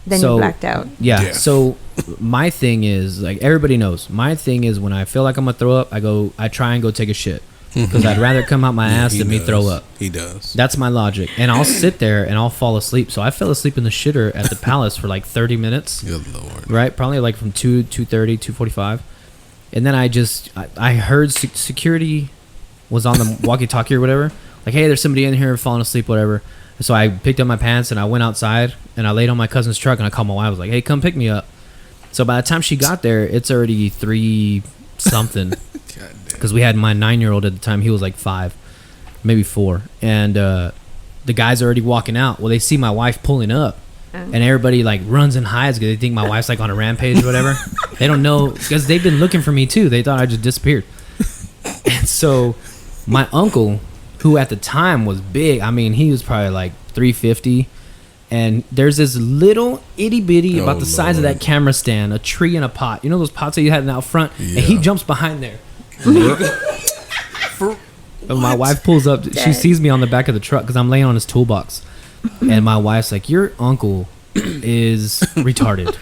D: Then
B: So-
D: you blacked out.
B: Yeah.
A: Yeah.
B: So my thing is like everybody knows. My thing is when I feel like I'm gonna throw up, I try and go take a shit because I'd rather come out my ass
A: He
B: than me
A: does.
B: throw up.
A: He does.
B: That's my logic. And I'll sit there and I'll fall asleep. So I fell asleep in the shitter at the Palace for like 30 minutes.
A: Good Lord.
B: Right? Probably like from 2:30, 2:45. And then I heard security was on the walkie-talkie or whatever. Like, hey, there's somebody in here falling asleep, whatever. So I picked up my pants and I went outside and I laid on my cousin's truck and I called my wife. I was like, hey, come pick me up. So by the time she got there, it's already 3 something.
A: God damn.
B: Because we had my 9-year-old at the time. He was like 5, maybe 4. And the guys are already walking out. Well, they see my wife pulling up. And everybody like runs and hides because they think my wife's like on a rampage or whatever. They don't know because they've been looking for me too. They thought I just disappeared. And so my uncle, who at the time was big, I mean, he was probably like 350. And there's this little itty bitty, about the size of
A: Lord.
B: that camera stand, a tree and a pot. You know those pots that you had out front?
A: Yeah.
B: And he jumps behind there. And my wife pulls up. She
D: Dead.
B: sees me on the back of the truck because I'm laying on his toolbox. And my wife's like, your uncle is retarded.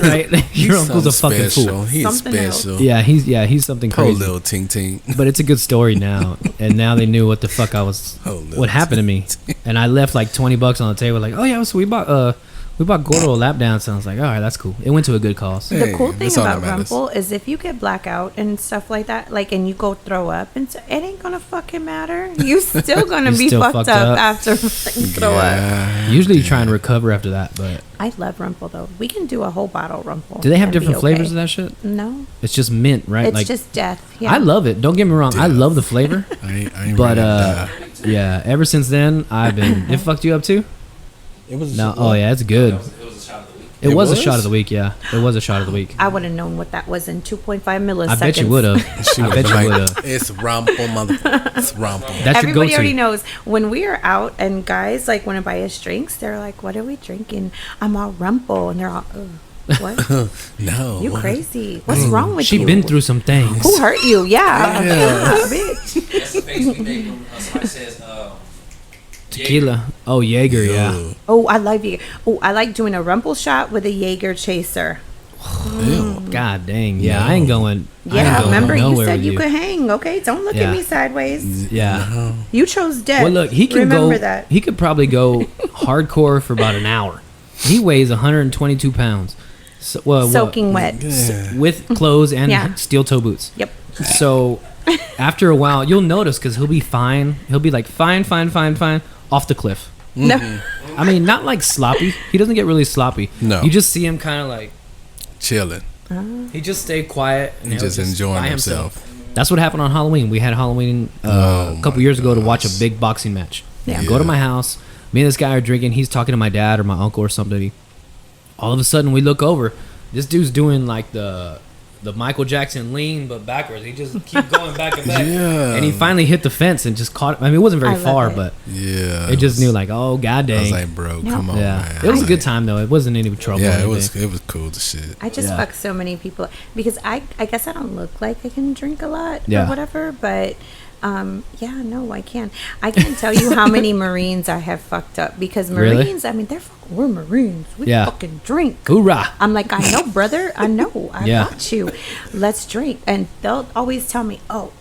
B: Right? Your uncle's a fucking fool.
A: He's
D: Something else.
A: special.
B: Yeah, he's something
A: Poor
B: crazy.
A: little ting ting.
B: But it's a good story now. And now they knew what the fuck I was,
A: Oh, little
B: what happened to me. And I left like $20 on the table. Like, oh yeah, so we bought Gordo a lap dance. And I was like, all right, that's cool. It went to a good cause.
A: Hey,
D: The cool thing
A: that's all
D: about
A: that matters.
D: rumple is if you get blackout and stuff like that, like, and you go throw up, and so, it ain't gonna fucking matter. You still gonna
B: You
D: be
B: still
D: fucked
B: fucked
D: up
B: up.
D: after fucking throw up.
A: Yeah.
B: Usually you try and recover after that, but
D: I love rumple though. We can do a whole bottle rumple.
B: do they have
D: and be
B: different
D: okay.
B: flavors of that shit?
D: No,
B: It's just mint, right?
D: it's
B: like
D: just death. Yeah.
B: I love it. Don't get me wrong. I love the flavor.
A: I ain't
B: But,
A: ready to die.
B: Yeah, ever since then, I've been. It fucked you up too?
A: It was
B: No. Oh yeah, it's good.
C: It was a shot of the week.
B: It was a shot of the week. Yeah, it was a shot of the week.
D: I would have known what that was in 2.5 milliseconds.
B: I bet you would have. I bet you would have.
A: It's rumple, motherfucker. It's rumple.
B: That's your
D: Everybody
B: go-to.
D: already knows when we are out and guys like want to buy us drinks. They're like, "What are we drinking?" I'm all rumple, and they're all, "Ugh, what?
A: No.
D: You crazy? What's wrong with
B: She
D: you?
B: been through some things.
D: Who hurt you? Yeah, bitch.
C: That's the face we make when somebody says,
B: Tequila. Oh, Jaeger. Yeah.
D: Oh, I love you. Oh, I like doing a rumple shot with a Jaeger chaser.
A: Ew.
B: God dang. Yeah, I ain't going. I ain't
D: Yeah,
B: going
D: remember you
B: nowhere
D: said
B: with
D: you could hang. Okay, don't look
B: Yeah.
D: at me sideways.
B: Yeah.
D: You chose death.
B: Well, look, he can
D: remember
B: go.
D: that.
B: He could probably go hardcore for about an hour. He weighs 122 pounds. So, well,
D: Soaking wet.
B: with clothes and
D: Yeah.
B: steel toe boots.
D: Yep.
B: So after a while, you'll notice because he'll be fine. He'll be like fine, off the cliff.
D: No.
B: I mean, not like sloppy. He doesn't get really sloppy.
A: No.
B: You just see him kind of like
A: Chilling.
B: he just stayed quiet and
A: He's
B: he'll
A: just enjoying
B: by
A: himself.
B: That's what happened on Halloween. We had Halloween a couple years ago to watch a big boxing match.
D: Yeah.
B: Go to my house. Me and this guy are drinking. He's talking to my dad or my uncle or somebody. All of a sudden, we look over. This dude's doing like the Michael Jackson lean, but backwards. He just keep going back and back.
A: Yeah.
B: And he finally hit the fence and just caught. I mean, it wasn't very
D: I love
B: far,
D: it.
B: but
A: Yeah.
B: it just knew like, oh god
A: I was
B: dang.
A: like, bro,
D: No.
A: come on,
B: Yeah,
A: man.
B: it was a
A: Like,
B: good time though. It wasn't any trouble. or
A: Yeah,
B: anything.
A: it was cool to shit.
D: I just
B: Yeah.
D: fuck so many people because I guess I don't look like I can drink a lot
B: Yeah.
D: or whatever, but yeah, no, I can. I can't tell you how many Marines I have fucked up because
B: Really?
D: Marines. I mean, we're Marines. We
B: Yeah.
D: fucking drink.
B: Hoorah!
D: I'm like, I know, brother. I know. I
B: Yeah.
D: got you. Let's drink. And they'll always tell me, oh,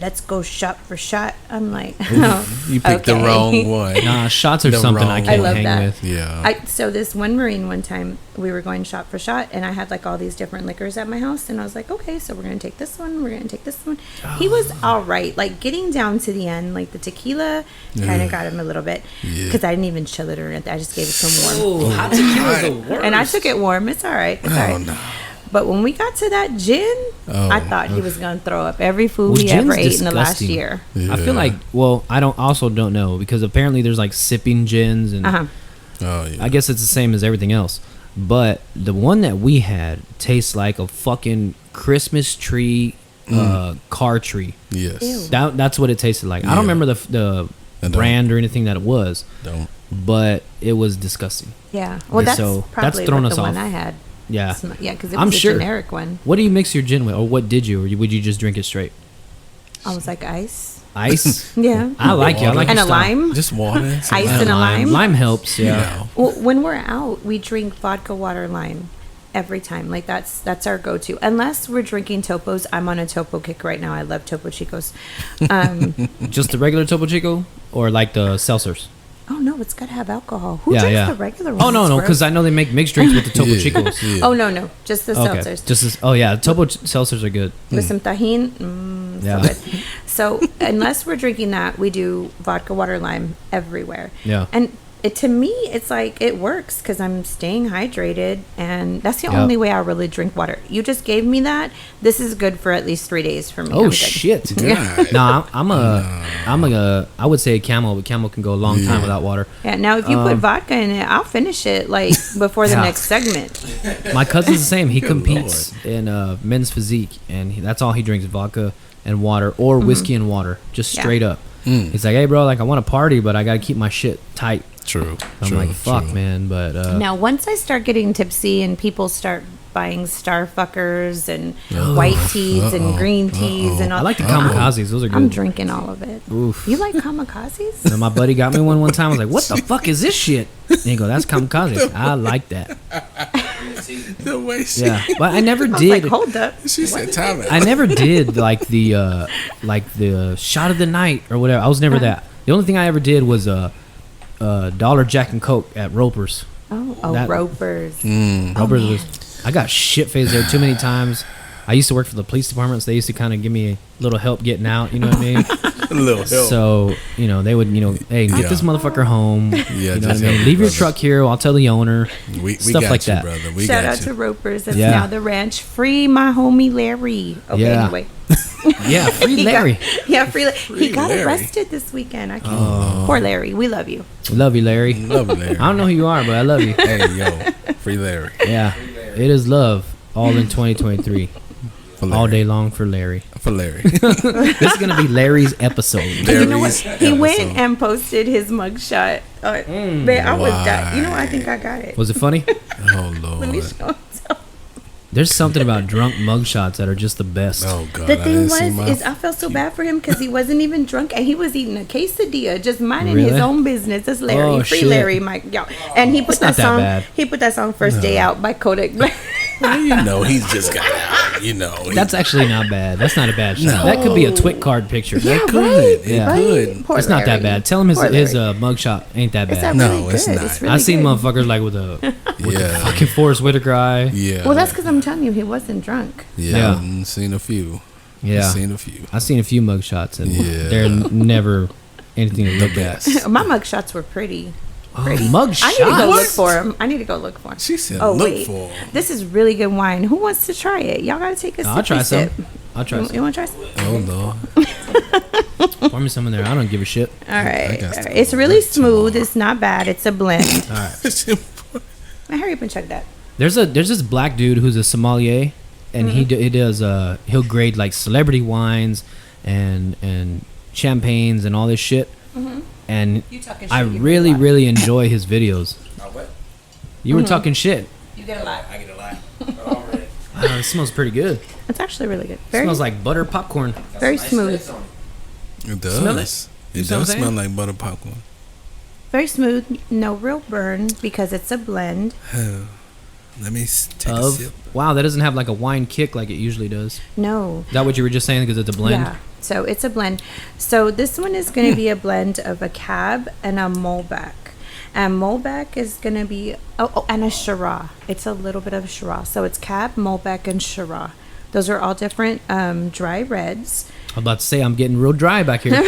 D: let's go shot for shot. I'm like, oh,
A: You picked the
D: okay.
A: wrong one.
B: Nah, shots are
A: The
B: something I
A: wrong
B: can't
D: I love
B: hang
D: that.
B: with.
A: Yeah.
D: So this one Marine one time we were going shot for shot and I had like all these different liquors at my house and I was like, okay, so we're gonna take this one, we're gonna take this one. He was all right, like getting down to the end, like the tequila kind of got him a little bit because I didn't even chill it or anything. I just gave it to him warm.
B: Oh, hot tequila's the worst.
D: And I took it warm. It's all right. It's all
A: Oh
D: right.
A: no.
D: But when we got to that gin, I thought he was gonna throw up every food he ever ate in the last
B: disgusting.
D: year.
B: I feel like, well, I don't know because apparently there's like sipping gins and
D: Uh-huh.
A: Oh yeah.
B: I guess it's the same as everything else. But the one that we had tastes like a fucking Christmas tree, car tree.
A: Yes.
D: Ew.
B: That's what it tasted like. I
A: Yeah.
B: don't remember the
A: I don't.
B: brand or anything that it was,
A: Don't.
B: but it was disgusting.
D: Yeah. Well, that's
B: So, that's
D: probably
B: thrown
D: what
B: us
D: the one
B: off.
D: I had.
B: Yeah.
D: Yeah, because it
B: I'm
D: was a
B: sure.
D: generic one.
B: What do you mix your gin with, or what did you, or would you just drink it straight?
D: I was like ice.
B: Ice.
D: Yeah.
B: I like you. I like
D: And
B: your
D: a
B: style.
D: lime.
A: Just water.
D: Ice and a lime.
B: Lime helps.
A: You
B: Yeah.
A: know.
D: Well, when we're out, we drink vodka, water, lime every time. Like that's our go-to. Unless we're drinking Topos. I'm on a Topo kick right now. I love Topo Chicos.
B: Just the regular Topo Chico, or like the seltzers.
D: Oh no, it's got to have alcohol. Who
B: Yeah,
D: drinks
B: yeah.
D: the regular ones?
B: Oh no,
D: Gross.
B: because I know they make mixed drinks with the Topo
A: Yeah.
B: Chicos.
A: Yeah.
D: Oh no, just the
B: Okay.
D: seltzers.
B: Just as, oh yeah, Topo seltzers are good.
D: With some tahini.
B: Yeah.
D: So good. So unless we're drinking that, we do vodka, water, lime everywhere.
B: Yeah.
D: And to me, it's like it works because I'm staying hydrated, and that's the
B: Yep.
D: only way I really drink water. You just gave me that. This is good for at least 3 days for me. I'm
B: Oh
D: good.
B: shit.
A: God.
B: No, I would say a Camel, but Camel can go a long time without water.
D: Yeah. Now, if you put vodka in it, I'll finish it like before the
B: Yeah.
D: next segment.
B: My cousin's the same. He competes in men's physique, and that's all he drinks: vodka and water, or whiskey and water, just
D: Yeah.
B: straight up. He's like, hey, bro, like I want to party, but I gotta keep my shit tight.
A: True.
B: I'm
A: true,
B: like, fuck,
A: true.
B: man, but
D: Now, once I start getting tipsy and people start buying Starfuckers and white teas and green teas and all
B: I like the kamikazes. Those are good.
D: I'm drinking all of it.
B: Oof.
D: You like kamikazes?
B: And my buddy got me one time. I was like, what the fuck is this shit? And he go, that's kamikaze. I like that.
A: The way she,
B: Yeah, but I never
D: I was
B: did.
D: like, hold up.
A: she said, "Time out."
B: I never did like the shot of the night or whatever. I was never that. The only thing I ever did was dollar Jack and Coke at Roper's.
D: Oh,
B: That-
D: Ropers.
B: Roper's was. I got shit faced there too many times. I used to work for the police department, so they used to kind of give me a little help getting out. You know what I mean?
A: A little help.
B: So they would hey, get this motherfucker home.
A: Yeah,
B: you know what I
A: just
B: mean?
A: help
B: Leave your
A: brothers.
B: truck here. I'll tell the owner.
A: we
B: stuff
A: got
B: like
A: you,
B: that.
A: brother. We
D: Shout
A: got
D: out
A: you.
D: to Ropers. That's
B: Yeah.
D: now the ranch. Free my homie Larry. Okay,
B: Yeah.
D: anyway.
B: Yeah, free Larry.
D: He got
A: Larry.
D: arrested this weekend. I can't. Poor Larry. We love you.
B: Love you, Larry.
A: Love you, Larry.
B: I don't know who you are, but I love you.
A: Hey, yo, free Larry.
B: Yeah, it is love all in 2023.
A: For Larry.
B: All day long for Larry.
A: For Larry.
B: This is gonna be Larry's episode.
D: You know what?
A: Larry's
D: He went
A: episode.
D: and posted his mugshot. Man, I was that. You know, I think I got it.
B: Was it funny?
A: Oh,
D: Let me
A: Lord.
D: show him.
B: There's something about drunk mugshots that are just the best.
A: Oh, God.
D: The
A: I
D: thing
A: didn't see
D: was,
A: my-
D: is I felt so bad for him because he wasn't even drunk and he was eating a quesadilla, just minding
B: Really?
D: his own business. That's Larry,
B: Oh,
D: free
B: shit.
D: Larry, Mike, y'all. And he put
B: That's
D: that
B: not that
D: song.
B: bad.
D: He put that song "First Day Out" by Kodak Black.
A: Well, you know, he's just got out. You know.
B: That's actually not bad. That's not a bad shot.
A: No.
B: That could be a Twit card picture.
A: It could. It
B: Yeah.
A: could.
D: Poor
B: It's not that
D: Larry.
B: bad. Tell him his
D: Poor
B: his
D: Larry.
B: mugshot ain't that
D: It's
B: bad.
D: not
A: No,
D: really
A: it's
D: good.
A: not.
D: It's really
B: I've seen
D: good.
B: motherfuckers like with a
A: Yeah.
B: fucking Forrest Whitaker eye.
A: Yeah.
D: Well, that's because I'm telling you, he wasn't drunk.
A: Yeah.
B: Yeah.
A: Seen a few.
B: Yeah,
A: Seen a few.
B: I've seen a few mugshots and
A: Yeah.
B: they're never anything to look at.
D: My mugshots were pretty.
B: Oh,
D: I need to go
B: mugshots.
D: look for him. I need to go look for him.
A: She said,
D: Oh
A: look
D: wait,
A: for 'em.
D: this is really good wine. Who wants to try it? Y'all gotta take a sip.
B: I'll try some.
D: Sip.
B: I'll try
D: You
B: some.
D: want to try some?
A: Oh, Lord.
B: Pour me some in there. I don't give a shit.
D: All right.
A: got
D: All
A: to
D: right. It's
A: go
D: really
A: back
D: smooth.
A: tomorrow.
D: It's not bad. It's a blend.
B: All right.
D: Hurry up and check that.
B: There's this black dude who's a sommelier, and he does he'll grade like celebrity wines and champagnes and all this shit. And
D: You talking shit,
B: I
D: you get
B: really
D: a lot.
B: really enjoy his videos. You were talking shit.
D: You get a lot.
C: I get a lot.
B: It smells pretty good.
D: It's actually really good.
B: It
D: Very,
B: smells like butter popcorn.
D: very smooth.
A: It does.
B: Smell it?
A: It
B: See what I'm
A: does
B: saying?
A: smell like butter popcorn.
D: Very smooth. No real burn because it's a blend.
A: Let me take a sip.
B: Wow, that doesn't have like a wine kick like it usually does.
D: No.
B: Is that what you were just saying because it's a blend?
D: Yeah. So it's a blend. So this one is going to be a blend of a cab and a Malbec. And Malbec is going to be, and a Shiraz. It's a little bit of Shiraz. So it's cab, Malbec, and Shiraz. Those are all different dry reds.
B: I'm about to say I'm getting real dry back here.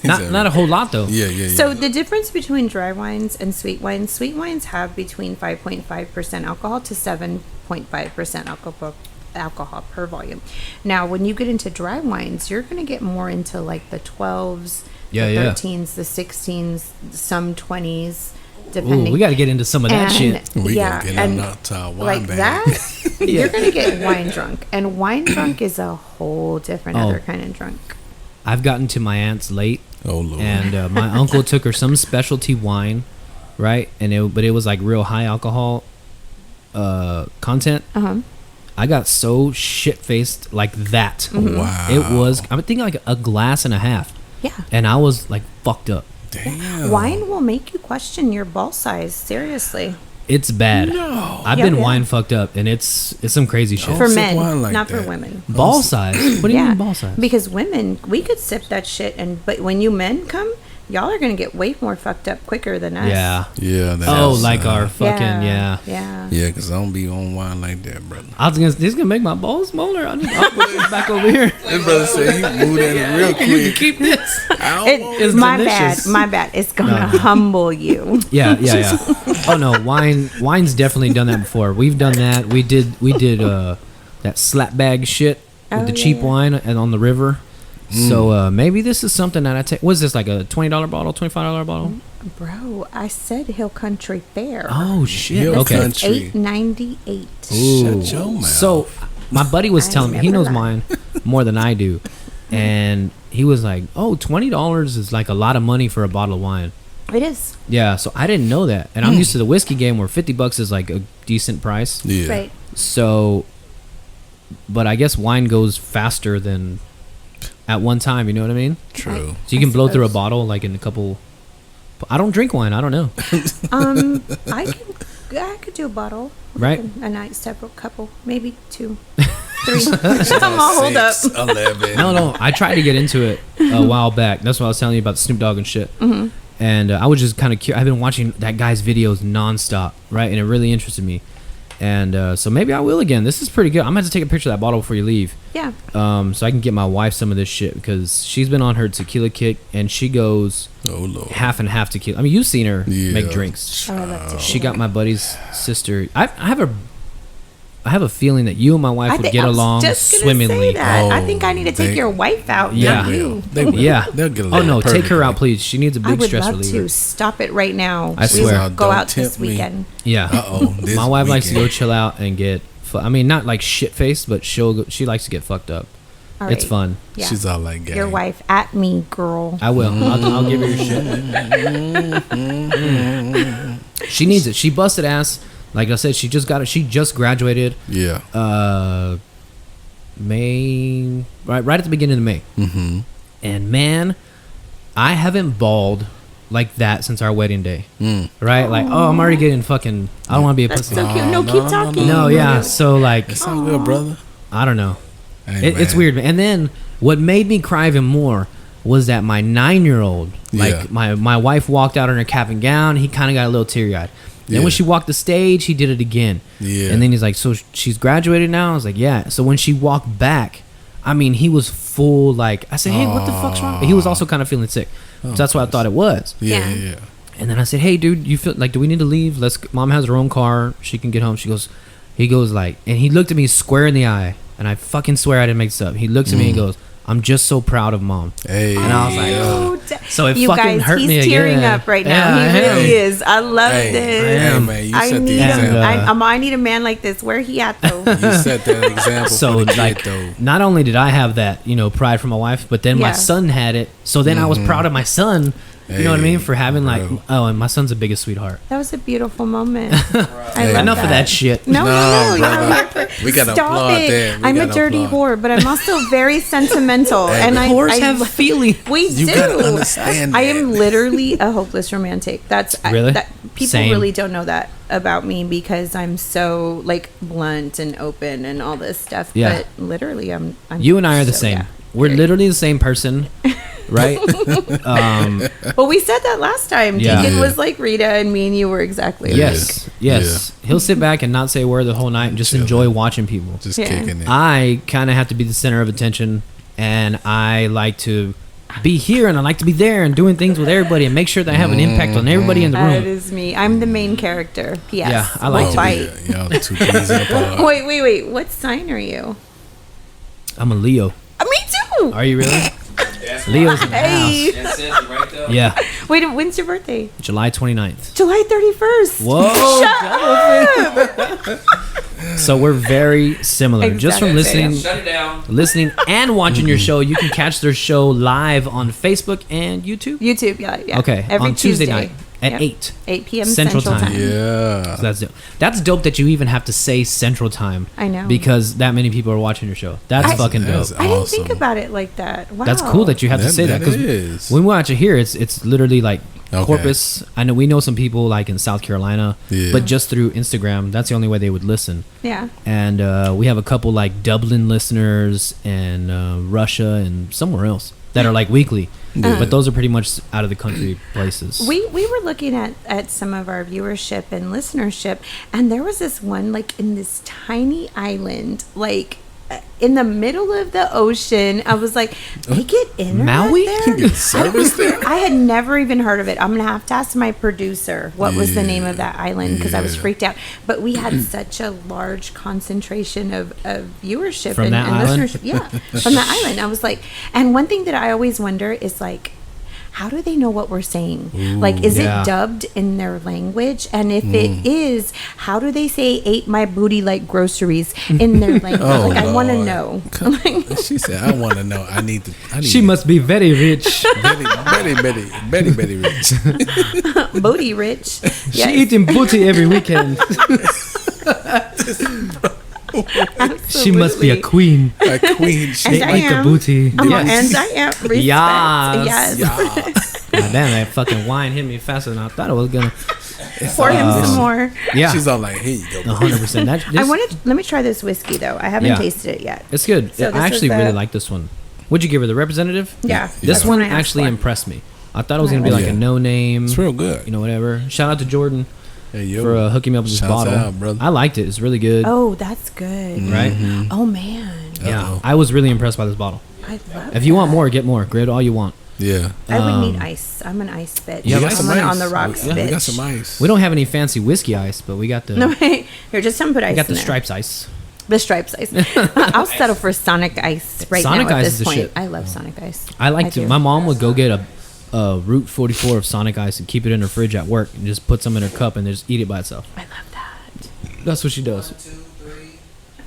B: not a whole lot though.
A: Yeah.
D: So the difference between dry wines and sweet wines have between 5.5% alcohol to 7.5% alcohol per volume. Now, when you get into dry wines, you're going to get more into like the 12s,
B: Yeah,
D: the
B: yeah.
D: 13s, the 16s, some 20s,
B: Ooh,
D: depending.
B: we got to get into some of that shit.
A: We
D: yeah,
A: gonna get
D: and
A: on to our wine
D: like
A: bag.
D: that, you're going to get wine drunk. And wine drunk is a whole different
B: Oh.
D: other kind of drunk.
B: I've gotten to my aunt's late,
A: Oh, Lord.
B: and my uncle took her some specialty wine, right? But it was like real high alcohol content.
D: Uh-huh.
B: I got so shit faced like that.
A: Wow.
B: It was. I'm thinking like a glass and a half,
D: Yeah.
B: and I was like fucked up.
A: Damn.
D: Wine will make you question your ball size. Seriously.
B: It's bad.
A: No.
B: I've
D: Yeah,
B: been
D: yeah.
B: wine fucked up, and it's some crazy shit.
A: Don't
D: For
A: sip
D: men,
A: wine like
D: not for
A: that.
D: women.
B: Ball size? What do you mean ball size?
D: Because women, we could sip that shit, but when you men come, y'all are gonna get way more fucked up quicker than us.
B: Yeah.
A: Yeah.
B: Oh,
A: that's,
B: like our fucking yeah.
D: Yeah.
A: Yeah, because I don't be on wine like that, brother.
B: I was gonna. This is gonna make my balls smaller. I'll put this back over here.
A: This brother said you moved in real
B: You can
A: quick.
B: keep this.
D: It's
B: It's
D: my
B: delicious.
D: bad. My bad. It's gonna
B: No.
D: humble you.
B: Yeah. Oh no, wine's definitely done that before. We've done that. We did that slap bag shit with
D: Oh,
B: the
D: yeah,
B: cheap
D: yeah.
B: wine and on the river. So maybe this is something that I take. Was this like a $20 bottle, $25 bottle?
D: Bro, I said Hill Country Fair.
B: Oh shit.
A: Hill
B: Okay.
A: Country.
D: $8.98.
B: Ooh.
A: Shut your mouth.
B: So my buddy was
D: I
B: telling me he
D: never
B: knows
D: lied.
B: mine more than I do, and he was like, "Oh, $20 is like a lot of money for a bottle of wine."
D: It is.
B: Yeah, so I didn't know that, and I'm used to the whiskey game where $50 is like a decent price.
A: Yeah.
D: Right.
B: So, but I guess wine goes faster than at one time. You know what I mean?
A: True.
B: So you can blow through a
D: suppose.
B: bottle like in a couple. I don't drink wine. I don't know.
D: I could do a bottle.
B: Right.
D: A night, several, couple, maybe 2, 3. I'm all hold up.
A: 6, 11.
B: No. I tried to get into it a while back. That's what I was telling you about Snoop Dogg and shit.
D: Mm-hmm.
B: And I was just kind of curious. I've been watching that guy's videos nonstop, right? And it really interested me. And so maybe I will again. This is pretty good. I'm gonna have to take a picture of that bottle before you leave,
D: Yeah.
B: so I can get my wife some of this shit because she's been on her tequila kick and she goes
A: Oh, Lord.
B: half and half tequila. I mean, you've seen her
A: Yeah.
B: make drinks.
D: Oh, I love to.
B: She got my buddy's sister. I have her I have a feeling that you and my wife would get along swimmingly.
D: I think I need to take your wife out.
B: Yeah.
D: Not you.
A: They will.
B: Yeah.
A: They'll get
B: Oh
A: along
B: no, take her
A: perfectly.
B: out, please. She needs a
D: I
B: big
D: would
B: stress
D: love
B: reliever.
D: to. Stop it right now.
B: I swear.
D: We will go
A: Don't
D: out this
A: tempt me.
D: weekend.
B: Yeah.
A: Uh-oh.
B: My wife likes to go chill out and get. I mean, not like shit faced, but she likes to get fucked up.
D: All
B: It's
D: right.
B: fun.
D: Yeah.
A: She's all like,
D: Your wife at me, girl.
B: I will. I'll give her your shit. She needs it. She busted ass. Like I said, she just got it. She just graduated.
A: Yeah.
B: May right at the beginning of May.
A: Mm-hmm.
B: And man, I haven't bawled like that since our wedding day.
A: Mm.
B: Right? Like, oh, I'm already getting fucking. I don't want to be a
D: That's
B: pussy.
D: so cute. No,
A: No,
D: keep
A: no,
D: talking.
B: No, yeah. So like,
A: It sounds good, brother.
B: I don't know.
A: Hey,
B: It's
A: man.
B: weird. And then what made me cry even more was that my 9-year-old, like
A: Yeah.
B: my wife walked out in her cap and gown. He kind of got a little teary eyed. Then when
A: Yeah.
B: she walked the stage, he did it again.
A: Yeah.
B: And then he's like, "So she's graduated now?" I was like, "Yeah." So when she walked back, I mean, he was full. Like I said, "Hey, what the fuck's wrong?" He was also kind of feeling sick. So that's what I thought it was.
A: Yeah,
D: Yeah.
A: yeah.
B: And then I said, "Hey, dude, you feel like do we need to leave? Mom has her own car. She can get home." He goes like, and he looked at me square in the eye, and I fucking swear I didn't make this up. He looks at me and goes, "I'm just so proud of Mom."
A: Hey.
B: And I was like,
D: Oh,
B: so it
D: you
B: fucking
D: guys,
B: hurt
D: he's
B: me
D: tearing
B: again.
D: up right now.
B: Yeah, I
D: he really
B: am.
D: is. I love
A: Hey,
D: this.
B: I am.
A: man, you
D: I
A: set
D: need
A: the example.
B: And,
D: I need a man like this. Where he at though?
A: You set that example
B: So
A: for the
B: like,
A: kid, though.
B: not only did I have that, pride for my wife, but then my
D: Yeah.
B: son had it. So then I was proud of my son. You know what I mean? For having like,
A: bro.
B: oh, and my son's the biggest sweetheart.
D: That was a beautiful moment.
A: Hey,
D: love
B: Enough of that shit.
D: No,
A: No,
D: you're
A: brother.
D: not here for-
A: We gotta
D: Stop
A: applaud
D: it.
A: that. We
D: I'm a
A: gotta
D: dirty
A: applaud.
D: whore, but I'm also very sentimental.
A: Hey,
D: and
B: Whores have feeling.
D: We
A: You
D: do.
A: gotta understand
D: I am
A: that.
D: literally a hopeless romantic.
B: Really?
D: People
B: Same.
D: really don't know that about me because I'm so like blunt and open and all this stuff.
B: Yeah.
D: But literally, I'm
B: You and I are the
D: so,
B: same.
D: yeah.
B: We're literally the same person, right?
D: Well, we said that last time.
B: Yeah.
D: Deacon
A: Yeah.
D: was like Rita, and me and you were exactly
B: Yes, yes. He'll sit back and not say a word the whole night and just
A: Chill.
B: enjoy watching people.
A: Just
D: Yeah.
A: kicking it.
B: I kind of have to be the center of attention, and I like to be here and I like to be there and doing things with everybody and make sure that I have an impact on everybody in the
D: That
B: room.
D: is me. I'm the main character. P.S.
B: Yeah, I like
D: We'll
B: to
D: fight.
A: Y'all two peas in a pod.
D: Wait. What sign are you?
B: I'm a Leo.
D: Me too.
B: Are you really?
C: That's
B: Leo's in the
D: Hey.
B: house.
C: That says it right there.
B: Yeah,
D: Wait, when's your birthday?
B: July 29th.
D: July 31st.
B: Whoa. So we're very similar. Just from
D: Exactly.
C: Shut it down.
B: listening and watching your show, you can catch their show live on Facebook and YouTube.
D: YouTube, yeah.
B: Okay,
D: Every
B: on Tuesday night at
D: Yep.
B: 8.
D: 8 p.m.
B: Central
D: Central,
B: Time.
D: Time.
A: Yeah.
B: So that's dope. That's dope that you even have to say Central Time.
D: I know.
B: Because that many people are watching your show. That's
D: I-
B: fucking dope.
A: That's
D: I didn't think
A: awesome.
D: about it like that. Wow.
B: That's cool that you have to say that.
A: That
B: Because
A: is.
B: when we watch it here, it's literally like
A: Okay.
B: Corpus. I know we know some people like in South Carolina,
A: Yeah.
B: but just through Instagram, that's the only way they would listen.
D: Yeah.
B: And we have a couple like Dublin listeners and Russia and somewhere else that are like weekly.
A: Yeah.
B: But those are pretty much out of the country places.
D: We were looking at some of our viewership and listenership, and there was this one like in this tiny island, like in the middle of the ocean. I was like, they get internet
B: Maui?
D: there?
A: Get service there?
D: I had never even heard of it. I'm gonna have to ask my producer what was the name of that island because I was
A: Yeah.
D: freaked out. But we had such a large concentration of viewership
B: From
D: and,
B: that
D: and
B: island?
D: listenership. Yeah, from that island. I was like, and one thing that I always wonder is like, how do they know what we're saying? Like, is
B: Yeah.
D: it dubbed in their language? And if it is, how do they say "ate my booty like groceries" in their language?
A: Oh,
D: like, I want to
A: Lord.
D: know.
A: She said, "I want to know. I need to.
B: She must be very rich.
A: Betty rich."
D: Booty rich.
B: She
D: Yes,
B: eating booty every weekend. She must be a
D: absolutely.
B: queen.
A: A queen. She
D: And I
B: Like the
D: am.
B: booty.
D: And I am. Respect.
B: Yes.
D: Yes.
B: God damn, that fucking wine hit me faster than I thought it was gonna.
D: Pour him some more.
B: Yeah,
A: She's all like, "Here you go."
B: 100%. That,
D: I
B: this,
D: wanted. Let me try this whiskey though. I haven't
B: Yeah.
D: tasted it yet.
B: it's good.
D: So this
B: I actually
D: is
B: really
D: the-
B: like this one. What'd you give her? The representative?
D: Yeah.
B: This
D: that's
B: one
D: what I asked
B: actually
D: for.
B: impressed me. I thought it was gonna be
D: Oh,
B: like
A: yeah.
B: a no name.
A: It's real good.
B: You know, whatever. Shout out to Jordan
A: Hey, yo.
B: for hooking me up with this
A: Shouts
B: bottle.
A: out, brother.
B: I liked it. It's really good.
D: Oh, that's good.
B: Right?
D: Oh man,
B: Yeah,
A: Uh-oh.
B: I was really impressed by this bottle.
D: I love.
B: If you want more, get more. Grade all you want.
A: Yeah.
D: I would need ice. I'm an ice bitch.
B: You got
D: I'm
B: some
D: an
A: ice.
D: on the rocks
A: We
D: bitch.
A: got some ice.
B: We don't have any fancy whiskey ice, but we got the
D: No, wait. Here, just some put ice
B: we got
D: in
B: the
D: there.
B: stripes ice.
D: The Stripes ice. I'll settle for Sonic Ice right
B: Sonic
D: now at
B: Ice
D: this
B: is the
D: point.
B: shit.
D: I love Sonic Ice.
B: I like to.
D: do.
B: My mom would go get a Route 44 of Sonic Ice and keep it in her fridge at work and just put some in her cup and just eat it by itself.
D: I love that.
B: That's what she does.
C: 1, 2,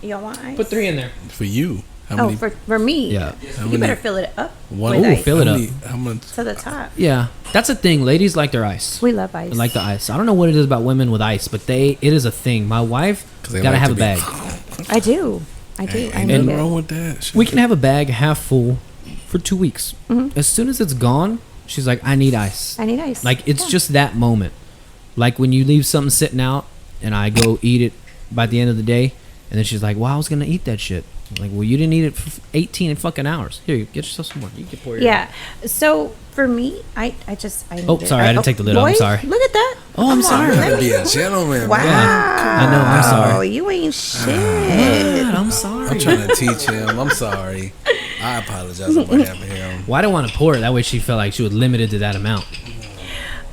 C: 3.
D: Y'all want ice?
B: Put 3 in there.
A: For you. How
D: Oh,
A: many?
D: for me.
B: Yeah.
D: You better fill it up
A: One.
D: with
B: Ooh,
D: ice
B: fill it
A: how
B: up.
A: many- How much?
D: to the top.
B: Yeah, that's a thing. Ladies like their ice.
D: We love ice.
B: They like the ice. I don't know what it is about women with ice, but it is a thing. My wife
A: 'Cause they
B: gotta
A: like
B: have
A: to
B: a
A: be-
B: bag.
D: I do. I do.
A: Ain't
D: I
A: nothing
D: need
A: wrong
D: it.
A: with that. Shit.
B: We can have a bag half full for 2 weeks.
D: Mm-hmm.
B: As soon as it's gone, she's like, I need ice.
D: I need ice.
B: Like, it's
D: Yeah.
B: just that moment. Like when you leave something sitting out and I go eat it by the end of the day, and then she's like, well, I was going to eat that shit. I'm like, well, you didn't eat it for 18 fucking hours. Here, get yourself some more. You can pour your
D: Yeah. So for me, I need
B: Oh,
D: it.
B: sorry, I didn't take the lid off. I'm
D: boy,
B: sorry.
D: Look at that.
B: Oh, I'm
D: Come on,
B: sorry.
D: let
A: Gotta
D: me-
A: be a gentleman.
D: Wow.
A: Man.
B: I know, I'm sorry.
D: You ain't shit.
B: I'm sorry.
A: I'm trying to teach him. I'm sorry. I apologize on behalf of him.
B: Well, I didn't want to pour it. That way she felt like she was limited to that amount.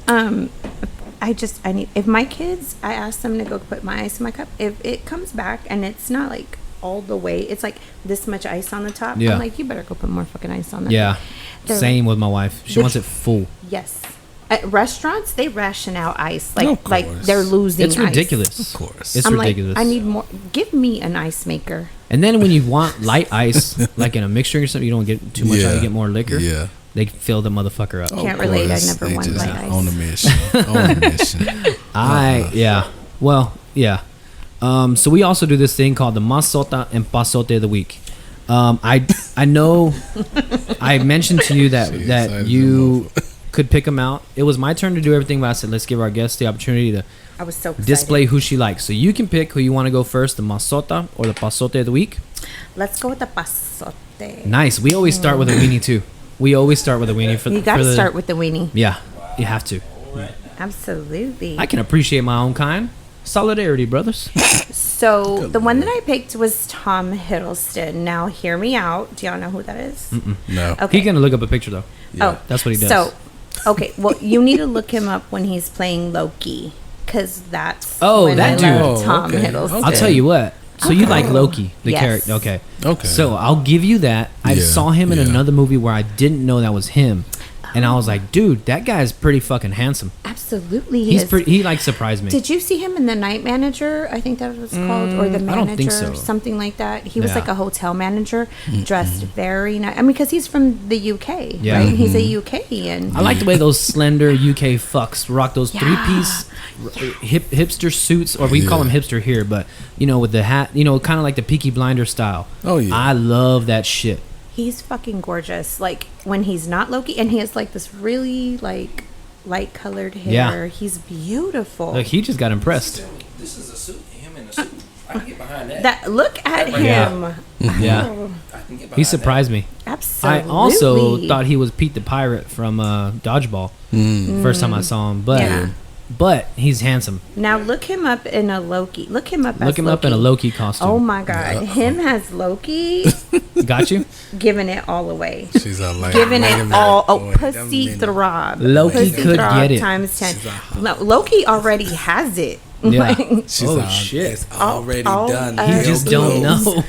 D: I need, if my kids, I ask them to go put my ice in my cup. If it comes back and it's not like all the way, it's like this much ice on the top.
B: Yeah.
D: I'm like, you better go put more fucking ice on there.
B: Yeah.
D: They're
B: Same with my wife. She
D: the-
B: wants it full.
D: Yes. At restaurants, they ration out ice.
A: Of
D: Like
A: course.
D: they're losing
B: It's
D: ice.
B: ridiculous.
A: Of course.
B: It's
D: I'm
B: ridiculous.
D: like, I need more. Give me an ice maker.
B: And then when you want light ice, like in a mixture or something, you don't get too much ice, you get more liquor.
A: Yeah.
B: They fill the motherfucker up.
A: Of
D: Can't relate, I
A: course.
D: never
A: They
D: won
A: just
D: light ice.
A: On a mission. On a mission.
B: Yeah. Well, yeah. So we also do this thing called the Masota and Pasote of the week. I know I mentioned to you that
A: excited
B: you could pick them out. It was my turn to do everything, but I said let's give our guests the opportunity to
D: I was so excited.
B: display who she likes. So you can pick who you want to go first, the Masota or the Pasote of the week.
D: Let's go with the pasote.
B: Nice. We always start with a weenie too. We always start with a weenie for
D: You
B: for
D: got to
B: the-
D: start with the weenie.
B: Yeah, you have to.
D: Absolutely.
B: I can appreciate my own kind. Solidarity, brothers.
D: So the one that I picked was Tom Hiddleston. Now hear me out. Do y'all know who that is?
A: No.
D: Okay.
B: He's gonna look up a picture though.
D: Oh,
B: That's what he does.
D: So, okay. Well, you need to look him up when he's playing Loki, because that's
B: Oh,
D: when
B: that
D: I
B: dude.
D: love Tom
A: Okay.
D: Hiddleston.
B: I'll tell you what. So you like Loki, the
D: Yes.
B: character? Okay.
A: Okay.
B: So I'll give you that. I
A: Yeah,
B: saw him in
A: yeah.
B: another movie where I didn't know that was him, and I was like, dude, that guy's pretty fucking handsome.
D: Absolutely, he
B: He's
D: is.
B: pretty. He like surprised me.
D: Did you see him in The Night Manager? I think that was called, or The Manager,
B: I don't think so.
D: something like that. He was
B: Yeah.
D: like a hotel manager, dressed very nice. I mean, because he's from the UK,
B: Yeah.
D: right? He's a UKian.
B: I like the way those slender UK fucks rock those
D: Yeah.
B: three-piece hipster suits, or we call them hipster here, but you know, with the hat, you know, kind of like the Peaky Blinder style.
A: Oh, yeah.
B: I love that shit.
D: He's fucking gorgeous. Like when he's not Loki, and he has like this really like light colored hair.
B: Yeah.
D: He's beautiful.
B: Like he just got impressed.
C: This is a suit. Him in a suit. I can get behind that.
D: That look at
C: Yeah.
D: him.
B: Yeah,
C: I can get behind
B: he surprised me.
D: Absolutely.
B: I also thought he was Pete the Pirate from Dodgeball. First time I saw him,
D: Yeah.
B: but he's handsome.
D: Now look him up in a Loki. Look him up.
B: Look
D: as
B: him
D: Loki.
B: up in a Loki costume.
D: Oh my God, him as Loki,
B: Got you?
D: giving it all away.
A: She's a like,
D: Giving
A: wait a
D: it
A: minute,
D: all. Oh,
A: wait a
D: pussy
A: minute.
D: throb.
B: Loki
D: Pussy
B: could
D: throb
B: get it.
D: times 10.
A: She's a-
D: No, Loki already has it.
B: Yeah.
D: Like,
A: She's
B: Oh,
A: a-
B: shit.
A: It's already
D: all
A: done.
D: of
B: You
A: Hell
B: just don't
A: knows.
B: know.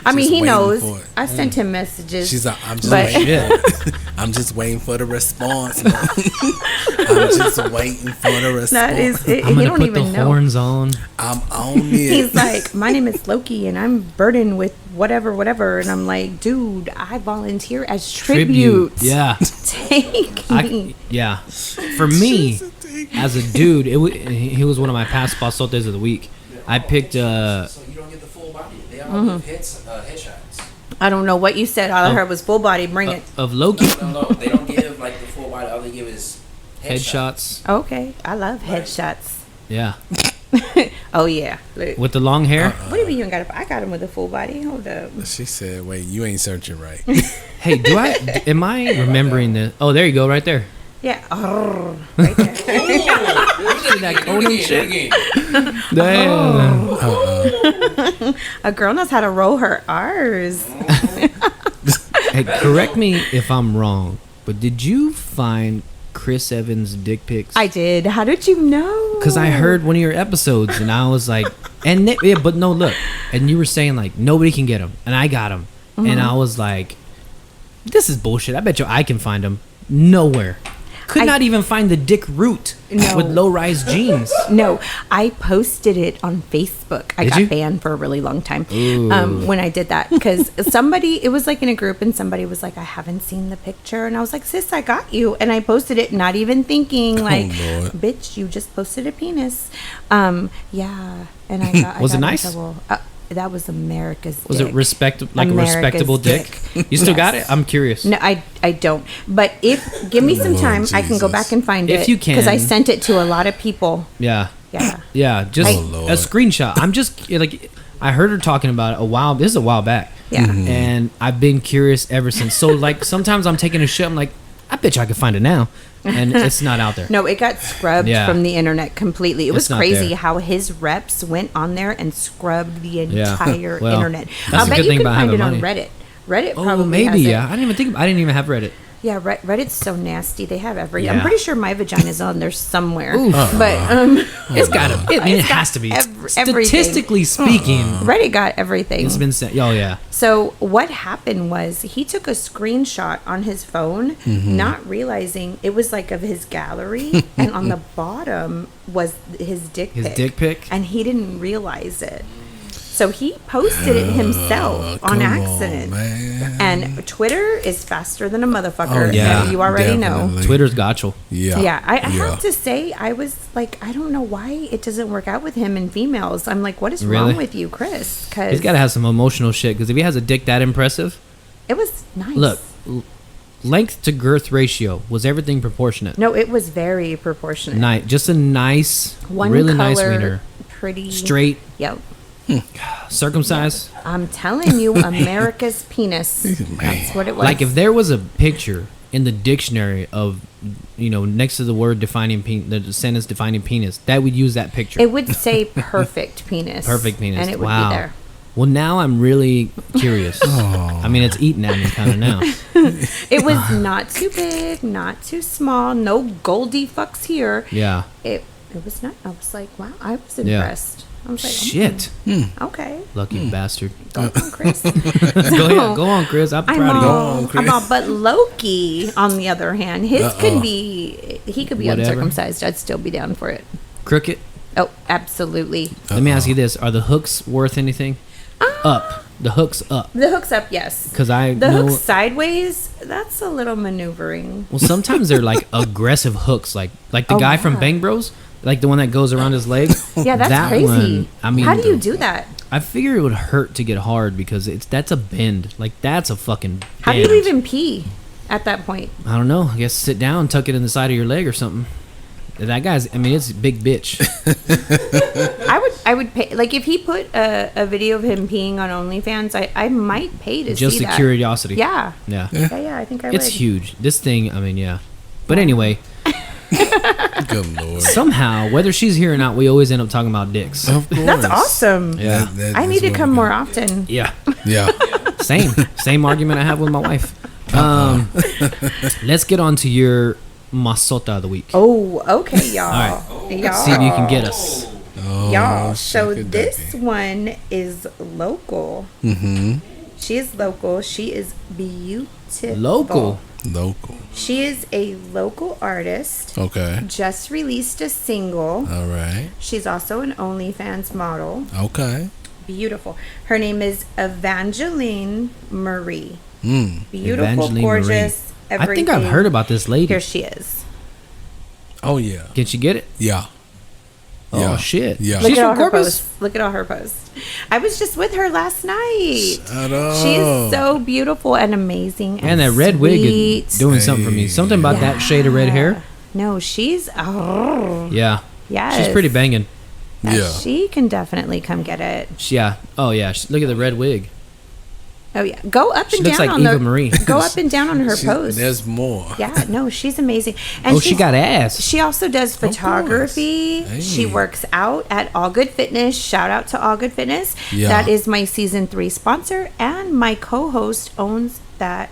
D: I mean,
A: Just
D: he
A: waiting
D: knows.
A: for it.
D: I sent him messages.
A: She's like, I'm just
D: But-
A: waiting.
B: Shit.
A: I'm just waiting for the response. Man. I'm just waiting for the response.
D: That is it.
B: I'm
D: He
B: gonna
D: don't
B: put the
D: even know.
B: horns on.
A: I'm on it.
D: He's like, my name is Loki, and I'm burdened with whatever. And I'm like, dude, I volunteer as tribute.
B: Yeah.
D: Take me.
B: Yeah. For me, as a dude, he was one of my past pasotes of the week. I picked
C: So you don't get the full body. They all give headshots.
D: I don't know what you said. All I heard was full body. Bring it.
B: of Loki
C: No, they don't give like the full body. All they give is
B: headshots.
D: Okay, I love headshots.
B: Yeah.
D: Oh yeah. Look.
B: With the long hair.
D: What do you mean you ain't got? I got him with a full body. Hold up.
A: She said, "Wait, you ain't searching right."
B: Hey, am I remembering this? Oh, there you go, right there.
D: Yeah. Arrgh, right there.
B: That Conan shit.
D: Oh.
B: Damn.
D: A girl knows how to roll her R's.
B: Hey, correct me if I'm wrong, but did you find Chris Evans dick pics?
D: I did. How did you know?
B: Because I heard one of your episodes, and I was like, but no, look, and you were saying like nobody can get them, and I got them, and I was like, this is bullshit. I bet you I can find them. Nowhere. Could not even find the dick root with low-rise jeans.
D: No, I posted it on Facebook. I got banned for a really long time when I did that because it was like in a group and somebody was like, I haven't seen the picture. And I was like, sis, I got you. And I posted it not even thinking like, bitch, you just posted a penis. Yeah. And I got
B: Was it
D: in
B: nice?
D: trouble. That was America's dick.
B: Was it respectable dick? You still got it? I'm curious.
D: No, I don't. But give me some time, I can go back and find it.
B: If you can.
D: Because I sent it to a lot of people.
B: Yeah.
D: Yeah.
B: Yeah, just a screenshot. I'm just, like, I heard her talking about it this is a while back.
D: Yeah.
B: And I've been curious ever since. So, like, sometimes I'm taking a shit, I'm like, I bet you I can find it now. And it's not out there.
D: No, it got scrubbed from the internet completely. It was crazy
B: there.
D: how his reps went on there and scrubbed the entire internet.
B: That's
D: I bet you can find it on Reddit. Reddit probably has it.
B: I didn't even have Reddit.
D: Yeah, Reddit's so nasty. They have everything.
B: Yeah.
D: I'm pretty sure my vagina's on there somewhere.
B: But it's got to. It has to be. Statistically speaking,
D: Reddit got everything.
B: It's been said. Oh yeah.
D: So what happened was he took a screenshot on his phone, not realizing it was like of his gallery, and on the bottom was his dick pic.
B: His dick pic,
D: and he didn't realize it. So he posted it himself on accident. And Twitter is faster than a motherfucker.
B: Oh, yeah.
D: You already know.
B: Twitter's gotcha.
D: Yeah. Yeah. I have to say, I was like, I don't know why it doesn't work out with him and females. I'm like, what is wrong with you, Chris? Because
B: he's got to have some emotional shit. Because if he has a dick that impressive,
D: it was nice.
B: Look, length to girth ratio, was everything proportionate?
D: No, it was very proportionate.
B: Just a nice, really nice wiener.
D: Pretty
B: straight.
D: Yep.
B: Circumcised.
D: Yep. I'm telling you, America's penis. That's what it was.
B: Like if there was a picture in the dictionary of, next to the word defining the sentence defining penis, that would use that picture.
D: It would say perfect penis.
B: Perfect penis.
D: And it would be there.
B: Well, now I'm really curious. I mean, it's eating at me kind of now.
D: It was not too big, not too small, no Goldie fucks here.
B: Yeah.
D: It was not. I was like, wow, I was impressed. I was like,
B: shit.
D: Okay.
B: Lucky bastard.
D: Go on, Chris.
B: Go on, Chris. I'm proud of you.
D: But Loki, on the other hand, he could be uncircumcised. I'd still be down for it.
B: Crooked?
D: Oh, absolutely.
B: Let me ask you this: are the hooks worth anything? Up. The hook's up.
D: The hook's up, yes.
B: Because
D: hook sideways, that's a little maneuvering.
B: Well, sometimes they're like aggressive hooks, like the guy from Bang Bros, like the one that goes around his leg.
D: Yeah, that's crazy. One,
B: I mean,
D: how do you do that?
B: I figure it would hurt to get hard because that's a bend. Like that's a fucking bend.
D: How do you even pee at that point?
B: I don't know. I guess sit down, tuck it in the side of your leg or something. That guy's, it's a big bitch.
D: I would pay, like if he put a video of him peeing on OnlyFans, I might pay to see that.
B: Just a curiosity.
D: Yeah.
B: Yeah.
D: Yeah, I think I would.
B: It's huge. This thing, yeah. But anyway.
A: Good Lord.
B: Somehow, whether she's here or not, we always end up talking about dicks.
A: Of course.
D: That's awesome.
B: Yeah.
D: I need to come more often.
B: Yeah.
A: Yeah.
B: Same argument I have with my wife. Let's get on to your masota of the week.
D: Oh, okay, y'all.
B: All right. Let's see if you can get us.
D: Y'all, so this one is local. She is local. She is beautiful.
B: Local.
D: She is a local artist.
A: Okay.
D: Just released a single.
A: All right.
D: She's also an OnlyFans model.
A: Okay.
D: Beautiful. Her name is Evangeline Marie. Beautiful,
B: Evangeline
D: gorgeous.
B: Marie.
D: Everything.
B: I think I've heard about this lady.
D: Here she is.
A: Oh yeah.
B: Can she get it?
A: Yeah.
B: Oh shit.
A: Yeah.
D: Look at all her posts. Look at all her posts. I was just with her last night.
A: Shut up.
D: She is so beautiful and amazing.
B: And that red wig is doing something for me. Something about that shade of red hair.
D: No, she's
B: yeah.
D: Yes.
B: She's pretty banging.
D: Yeah. She can definitely come get it.
B: Yeah. Oh yeah. Look at the red wig.
D: Oh yeah, go up and
B: she
D: down
B: looks like
D: on
B: Eva Marie.
D: Go up and down on her post.
A: There's more.
D: Yeah, no, she's amazing. And
B: she got ass.
D: She also does photography.
A: Hey.
D: She works out at All Good Fitness. Shout out to All Good Fitness.
A: Yeah.
D: That is my season 3 sponsor, and my co-host owns that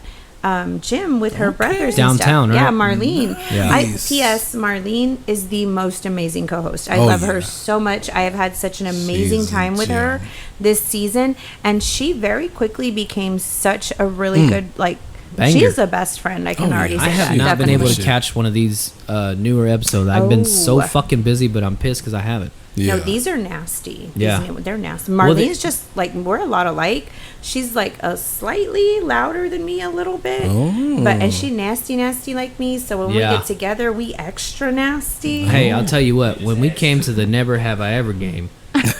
D: gym with her brothers
B: downtown,
D: and stuff.
B: right?
D: Yeah, Marlene.
B: Yeah.
D: P.S. Marlene is the most amazing co-host. I love her so much. I have had such an amazing time with her this season, and she very quickly became such a really good
B: Banger.
D: She's the best friend. I can already say
B: I have
D: that.
B: not been able to
A: Definitely.
B: catch one of these newer episodes. I've been so fucking busy, but I'm pissed because I haven't.
A: Yeah.
D: No, these are nasty.
B: Yeah.
D: They're nasty.
B: Well,
D: Marlene's just like, we're a lot alike. She's like a slightly louder than me a little bit. And she nasty like me. So when we get together, we extra nasty.
B: Hey, I'll tell you what. When we came to the Never Have I Ever game,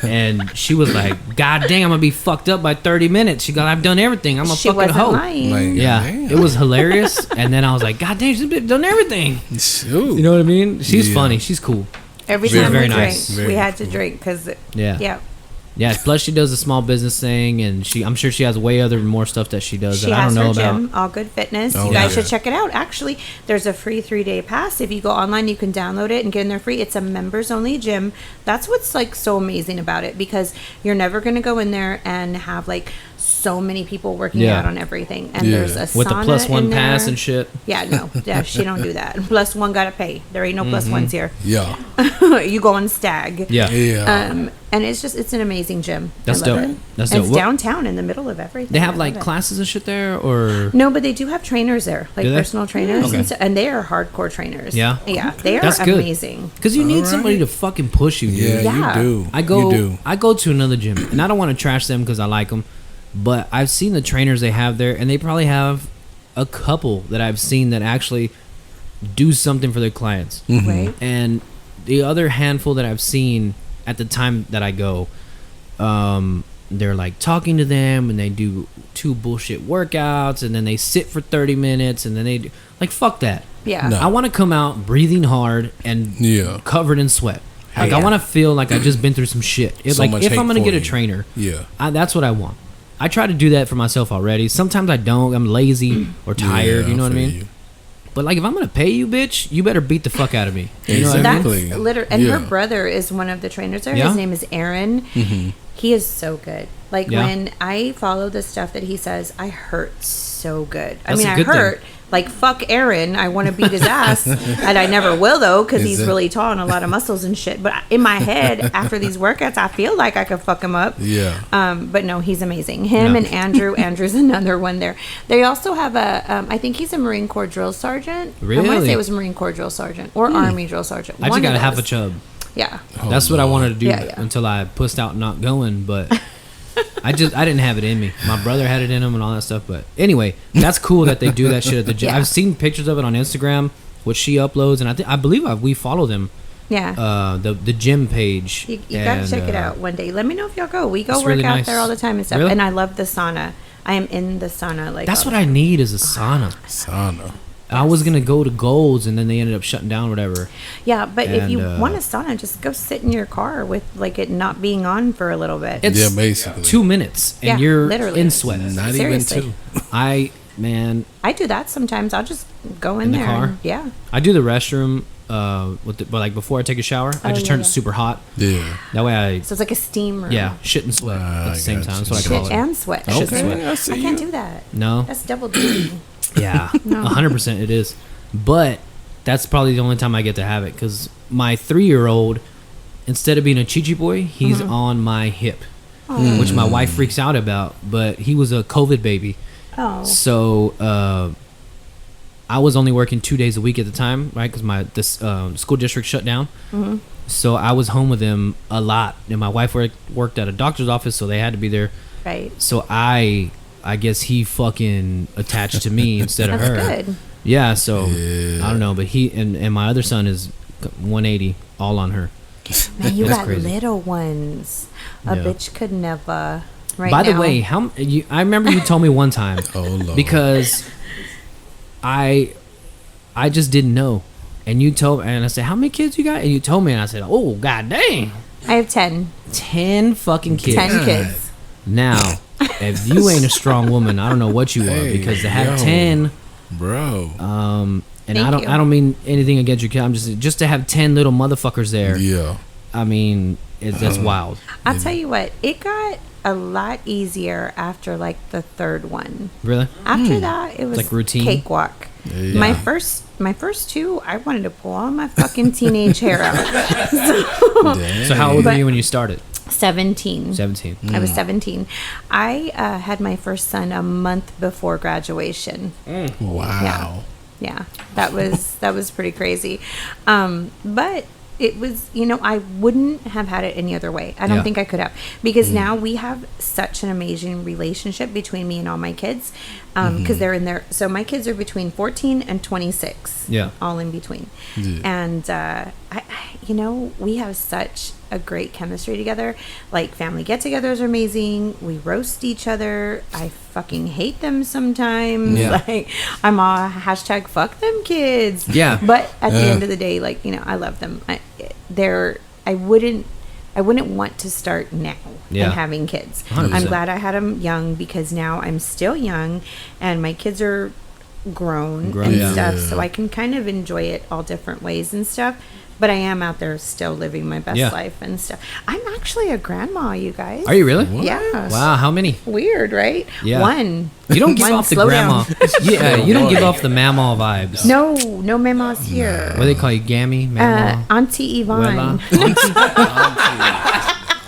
B: and she was like, God dang, I'm going to be fucked up by 30 minutes. She got, I've done everything. I'm a
D: She
B: fucking
D: wasn't
B: hoe.
D: lying.
A: Like,
B: Yeah,
A: damn.
B: it was hilarious. And then I was like, God dang, she's done everything.
A: Shoot.
B: You know what I mean? She's
A: Yeah.
B: funny. She's cool.
D: Every
A: Very,
D: time
B: very
D: we
B: nice.
D: drink,
A: Very
D: we had to
A: cool.
D: drink because
B: Yeah. Plus, she does a small business thing, and I'm sure she has way more stuff that she does
D: she
B: that I
D: has
B: don't know
D: her
B: about.
D: gym, All Good Fitness.
A: Oh,
D: You guys
A: yeah.
D: should check it out. Actually, there's a free 3-day pass. If you go online, you can download it and get in there free. It's a members only gym. That's what's like so amazing about it, because you're never going to go in there and have like so many people working
B: Yeah.
D: out on everything. And
A: Yeah.
D: there's a
B: With the
D: sauna
B: +1
D: in
B: pass
D: there.
B: and shit.
D: Yeah, no, she don't do that. +1 gotta pay. There ain't no +1s here.
A: Yeah.
D: You go on Stag.
B: Yeah.
A: Yeah.
D: And it's an amazing gym.
B: That's
D: I love
B: dope.
D: it.
B: That's
D: And
B: dope.
D: it's
B: What-
D: downtown in the middle of everything.
B: They have
D: I
B: like
D: love it.
B: classes and shit there, or
D: No, but they do have trainers there, like
B: Do they?
D: personal trainers,
B: Okay.
D: and they are hardcore trainers.
B: Yeah?
D: Yeah, they are
B: That's good.
D: amazing.
B: because you need
A: All
B: somebody
A: right.
B: to fucking push you, dude.
A: Yeah,
D: Yeah.
A: you do.
B: I go
A: You do.
B: I go to another gym, and I don't want to trash them because I like them, but I've seen the trainers they have there, and they probably have a couple that I've seen that actually do something for their clients.
A: Mm-hmm.
D: Right?
B: And the other handful that I've seen at the time that I go, they're like talking to them, and they do 2 bullshit workouts, and then they sit for 30 minutes, and then they do, like, fuck that.
D: Yeah.
A: No.
B: I want to come out breathing hard and
A: Yeah.
B: covered in sweat. Like,
D: yeah.
B: I want to feel like I just been through some shit.
A: So
B: Like,
A: much
B: if
A: hate
B: I'm gonna
A: for
B: get a
A: you.
B: trainer,
A: Yeah.
B: that's what I want. I try to do that for myself already. Sometimes I don't. I'm lazy or tired.
A: Yeah,
B: You know what I
A: feel
B: mean?
A: you.
B: But like, if I'm gonna pay you, bitch, you better beat the fuck out of me. You know what I mean?
A: Exactly.
D: That's literally, and
A: Yeah.
D: her brother is one of the trainers there.
B: Yeah?
D: His name is Aaron.
A: Mm-hmm.
D: He is so good. Like
B: Yeah.
D: when I follow the stuff that he says, I hurt so good.
B: That's a
D: I
B: good thing.
D: hurt. Like, fuck Aaron. I want to beat his ass. And I never will, though, because
A: Is
D: he's
A: it?
D: really tall and a lot of muscles and shit. But in my head, after these workouts, I feel like I could fuck him up.
A: Yeah.
D: But no, he's amazing. Him
B: Yeah.
D: and Andrew. Andrew's another one there. They also have I think he's a Marine Corps drill sergeant. I want to
B: Really?
D: say it was Marine Corps drill sergeant or Army drill sergeant.
B: I just
D: One
B: got
D: of
B: a half a
D: those.
B: chub.
D: Yeah.
A: Oh,
B: That's what I
A: Lord.
B: wanted to do
D: Yeah, yeah.
B: until I pussed out not going, but I didn't have it in me. My brother had it in him and all that stuff. But anyway, that's cool that they do that shit at the gym.
D: Yeah.
B: I've seen pictures of it on Instagram, which she uploads, and I believe we follow them.
D: Yeah.
B: The gym page.
D: You gotta
B: and,
D: check it out one day. Let me know if y'all go. We go
B: it's
D: work
B: really
D: out
B: nice.
D: there all the time and stuff.
B: Really?
D: And I love the sauna. I am in the sauna. Like
B: That's
D: all
B: what
D: the
B: I need is a sauna.
A: Sauna.
B: I was gonna go to Gold's, and then they ended up shutting down, or whatever.
D: Yeah, but if you
B: And,
D: want a sauna, just go sit in your car with like it not being on for a little bit.
B: It's
A: Yeah, basically.
B: 2 minutes, and
D: Yeah,
B: you're
D: literally.
B: in sweat.
A: Not
D: Seriously.
A: even 2.
B: I
D: I do that sometimes. I'll just go in
B: In the
D: there.
B: car?
D: And, yeah.
B: I do the restroom. But like before I take a shower, I
D: Oh,
B: just
D: yeah,
B: turn
D: yeah.
B: it super hot.
A: Yeah.
B: That way I
D: So it's like a steam room.
B: shit and sweat at
A: I
B: the same
A: got
B: time.
A: you.
B: That's what I
D: Shit
B: call it.
D: and sweat.
B: Shit and
A: Okay,
B: sweat.
A: I see
D: I can't
A: you.
D: do that.
B: No.
D: That's double duty.
B: Yeah, 100% it is. But that's probably the only time I get to have it, because my 3-year-old, instead of being a chichi boy, he's on my hip, which my wife freaks out about. But he was a COVID baby,
D: Oh.
B: so I was only working 2 days a week at the time, right? Because this school district shut down. So I was home with him a lot, and my wife worked at a doctor's office, so they had to be there.
D: Right.
B: So I guess he fucking attached to me instead of
D: That's
B: her.
D: good.
B: Yeah, so
A: Yeah.
B: I don't know, but he and my other son is 180 all on her.
D: Man, you
B: That's
D: got
B: crazy.
D: little ones. A
B: Yeah.
D: bitch could never. Right
B: By the
D: now.
B: way, I remember you told me one time
A: Oh, Lord.
B: because I just didn't know, and you told, and I said, how many kids you got? And you told me, and I said, oh, god dang,
D: I have 10.
B: 10 fucking kids.
D: 10 kids.
B: Now, if you ain't a strong woman, I don't know what you are,
A: Hey,
B: because to have
A: yo.
B: 10,
A: Bro.
B: and
D: Thank you.
B: I don't mean anything against your kid. I'm just to have 10 little motherfuckers there.
A: Yeah.
B: I mean, that's wild.
D: I'll tell you what, it got a lot easier after like the third one.
B: Really?
D: After that, it was
B: like routine?
D: cakewalk.
A: Yeah.
D: My first two, I wanted to pull all my fucking teenage hair out.
B: So how old were
D: But-
B: you when you started?
D: 17.
B: 17.
D: I was 17. I had my first son a month before graduation.
A: Wow.
D: Yeah, that was pretty crazy. But it was, I wouldn't have had it any other way. I don't
B: Yeah.
D: think I could have, because now we have such an amazing relationship between me and all my kids, because they're in there. So my kids are between 14 and 26.
B: Yeah.
D: All in between.
A: Yeah.
D: And we have such a great chemistry together. Like, family get-togethers are amazing. We roast each other. I fucking hate them sometimes.
B: Yeah.
D: Like, I'm all hashtag fuck them kids.
B: Yeah.
D: But at the end of the day, like, I love them. I wouldn't want to start now
B: Yeah.
D: and having kids.
B: 100%.
D: I'm glad I had them young, because now I'm still young and my kids are grown and
B: Yeah.
D: stuff, so I can kind of enjoy it all different ways and stuff. But I am out there still living my best
B: Yeah.
D: life and stuff. I'm actually a grandma, you guys.
B: Are you really?
D: Yeah.
B: Wow, how many?
D: Weird, right?
B: Yeah.
D: One.
B: You don't give
D: One,
B: off the
D: slow
B: grandma.
D: down.
B: Yeah, you don't give off the mama vibes.
D: No mamas here.
B: What do they call you, Gammy? Mama?
D: Auntie Yvonne.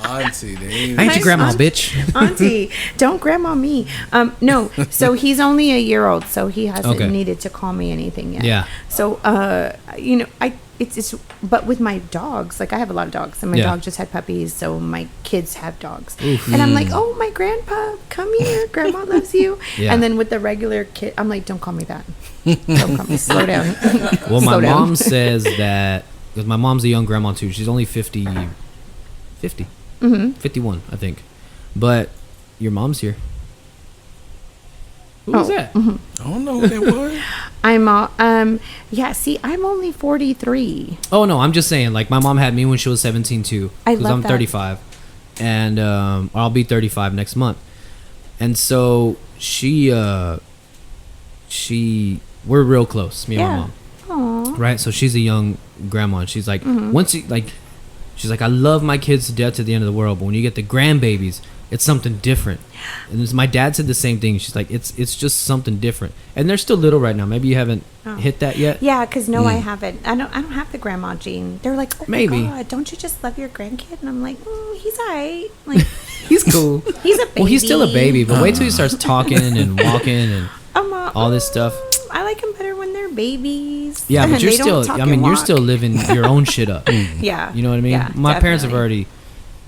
A: Auntie, they
B: I ain't your grandma,
D: Aunt-
B: bitch.
D: Auntie, don't grandma me. No, so he's only a year old, so he hasn't
B: Okay.
D: needed to call me anything yet.
B: Yeah.
D: So, it's but with my dogs, like, I have a lot of dogs, and my
B: Yeah.
D: dog just had puppies, so my kids have dogs, and I'm like, oh, my grandpa, come here, grandma loves you.
B: Yeah.
D: And then with the regular kid, I'm like, don't call me that. Don't call me. Slow down.
B: Well, my
D: Slow down.
B: mom says that, because my mom's a young grandma too. She's only 50, 51, I think. But your mom's here. Who was that?
A: I don't know what that was.
D: See, I'm only 43.
B: Oh, no, I'm just saying, like, my mom had me when she was 17 too.
D: I
B: Because
D: love
B: I'm
D: that.
B: 35. And I'll be 35 next month. And so we're real close, me and my
D: Yeah.
B: mom.
D: Aw.
B: Right? So she's a young grandma, and she's like,
D: Mm-hmm.
B: she's like, I love my kids to death to the end of the world, but when you get the grandbabies, it's something different. And my dad said the same thing. She's like, it's just something different. And they're still little right now. Maybe you haven't hit that yet.
D: Yeah, because I haven't. I don't have the grandma gene. They're like, oh
B: Maybe.
D: my God, don't you just love your grandkid? And I'm like, he's alright. Like,
B: He's cool.
D: he's a baby.
B: Well, he's still a baby, but wait till he starts talking and walking and all this stuff.
D: I like them better when they're babies.
B: Yeah, but you're
D: They don't
B: still,
D: talk
B: I mean,
D: and
B: you're
D: walk.
B: still living your own shit up.
D: Yeah.
B: You know what I mean?
D: Yeah,
B: My parents have
D: definitely.
B: already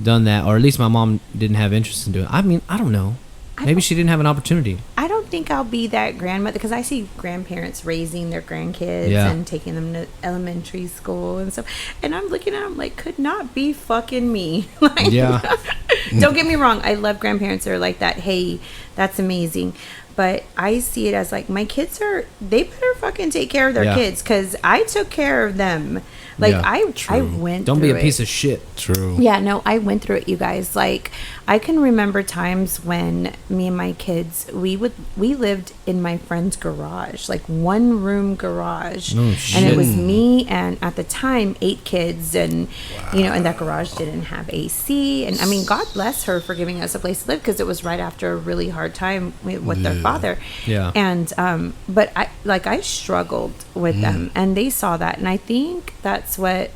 B: done that, or at least my mom didn't have interest in doing it. I mean, I don't know. Maybe she didn't have an opportunity.
D: I don't think I'll be that grandmother, because I see grandparents raising their grandkids
B: Yeah.
D: and taking them to elementary school and stuff. And I'm looking at them like, could not be fucking me. Like,
B: Yeah.
D: Don't get me wrong. I love grandparents that are like that. Hey, that's amazing. But I see it as like, my kids they better fucking take care of their
B: Yeah.
D: kids, because I took care of them. Like,
B: Yeah,
D: I
A: true.
D: went
B: Don't be
D: through
B: a piece
D: it.
B: of shit.
A: True.
D: Yeah, no, I went through it, you guys. Like, I can remember times when me and my kids, we lived in my friend's garage, like 1-room garage.
B: Oh,
D: And
B: shit.
D: it was me and, at the time, 8 kids, and and that garage didn't have AC. And I mean, God bless her for giving us a place to live, because it was right after a really hard time with their father.
B: Yeah.
D: And but I struggled with them, and they saw that, and I think that's what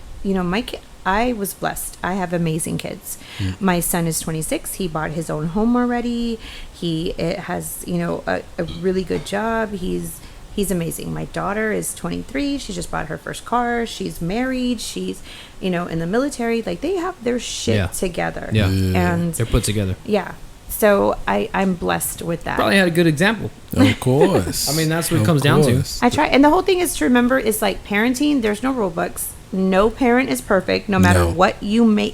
D: I was blessed. I have amazing kids. My son is 26. He bought his own home already. He has a really good job. He's amazing. My daughter is 23. She just bought her first car. She's married. She's in the military. Like, they have their shit
B: Yeah.
D: together.
B: Yeah.
D: And
B: They're put together.
D: yeah. So I'm blessed with that.
B: Probably had a good example.
A: Of course.
B: I mean, that's what it
A: Of
B: comes down to.
A: course.
D: I try, and the whole thing is to remember is like parenting. There's no rule books. No parent is perfect, no matter
A: No.
D: what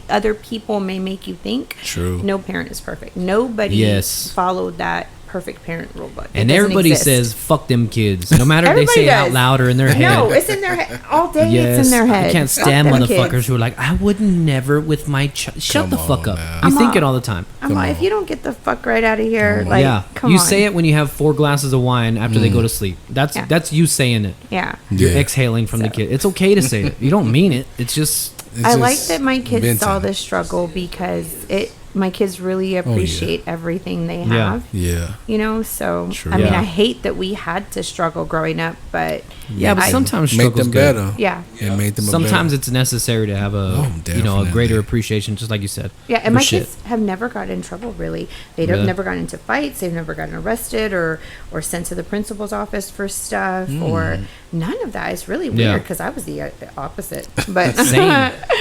D: other people may make you think.
A: True.
D: No parent is perfect. Nobody
B: Yes.
D: followed that perfect parent rule book. It
B: And
D: doesn't
B: everybody
D: exist.
B: says, fuck them kids. No matter if they
D: Everybody
B: say it out
D: does.
B: loud or in their head.
D: No, it's in their head all day.
B: Yes,
D: It's in their head.
B: I can't
D: Fuck
B: stand
D: them
B: motherfuckers
D: kids.
B: who are like, I would never with my child. Shut
A: Come
B: the fuck
A: on
B: up.
A: now.
B: You
D: I'm
B: think
D: a-
B: it all the time.
D: I'm like, if you don't get the fuck right out of here, like,
B: Yeah.
D: come
B: You
D: on.
B: say it when you have 4 glasses of wine after they go to sleep. That's you saying it.
D: Yeah.
B: You're
A: Yeah.
B: exhaling from the
D: So-
B: kid. It's okay to say it. You don't mean it. It's just
D: I like that my kids
A: venting.
D: saw the struggle because my kids really appreciate everything they have.
A: Yeah.
D: You know, so
A: True.
D: I mean,
B: Yeah.
D: I hate that we had to struggle growing up, but
B: Yeah, but sometimes
A: Make
B: struggle's
A: them
B: good.
A: better.
D: yeah.
A: It made them
B: Sometimes
A: better.
B: it's necessary to have a a
A: definitely.
B: greater appreciation, just like you said.
D: Yeah, and
B: for
D: my
B: shit.
D: kids have never gotten in trouble. Really, they've
B: Really?
D: never gotten into fights. They've never gotten arrested or sent to the principal's office for stuff or none of that. It's really
B: Yeah.
D: weird because I was the opposite. But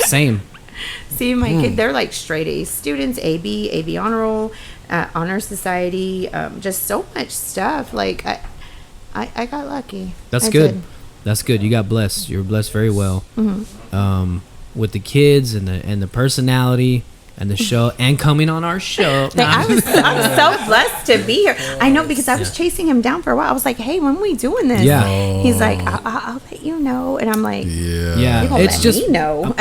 B: Same.
D: see, my kid, they're like straight A students, AB honor roll, honor society, just so much stuff. Like I got lucky.
B: That's
D: I
B: good.
D: did.
B: That's good. You got blessed. You were blessed very well.
D: Mm-hmm.
B: With the kids and the personality and the show and coming on our show.
D: I was so blessed to be here. I know because I was chasing him down for a while. I was like, "Hey, when are we doing this?"
B: Yeah.
D: He's like, "I'll let you know," and I'm like,
A: Yeah.
B: Yeah.
D: "You gonna
B: It's
D: let
B: just
D: me know?"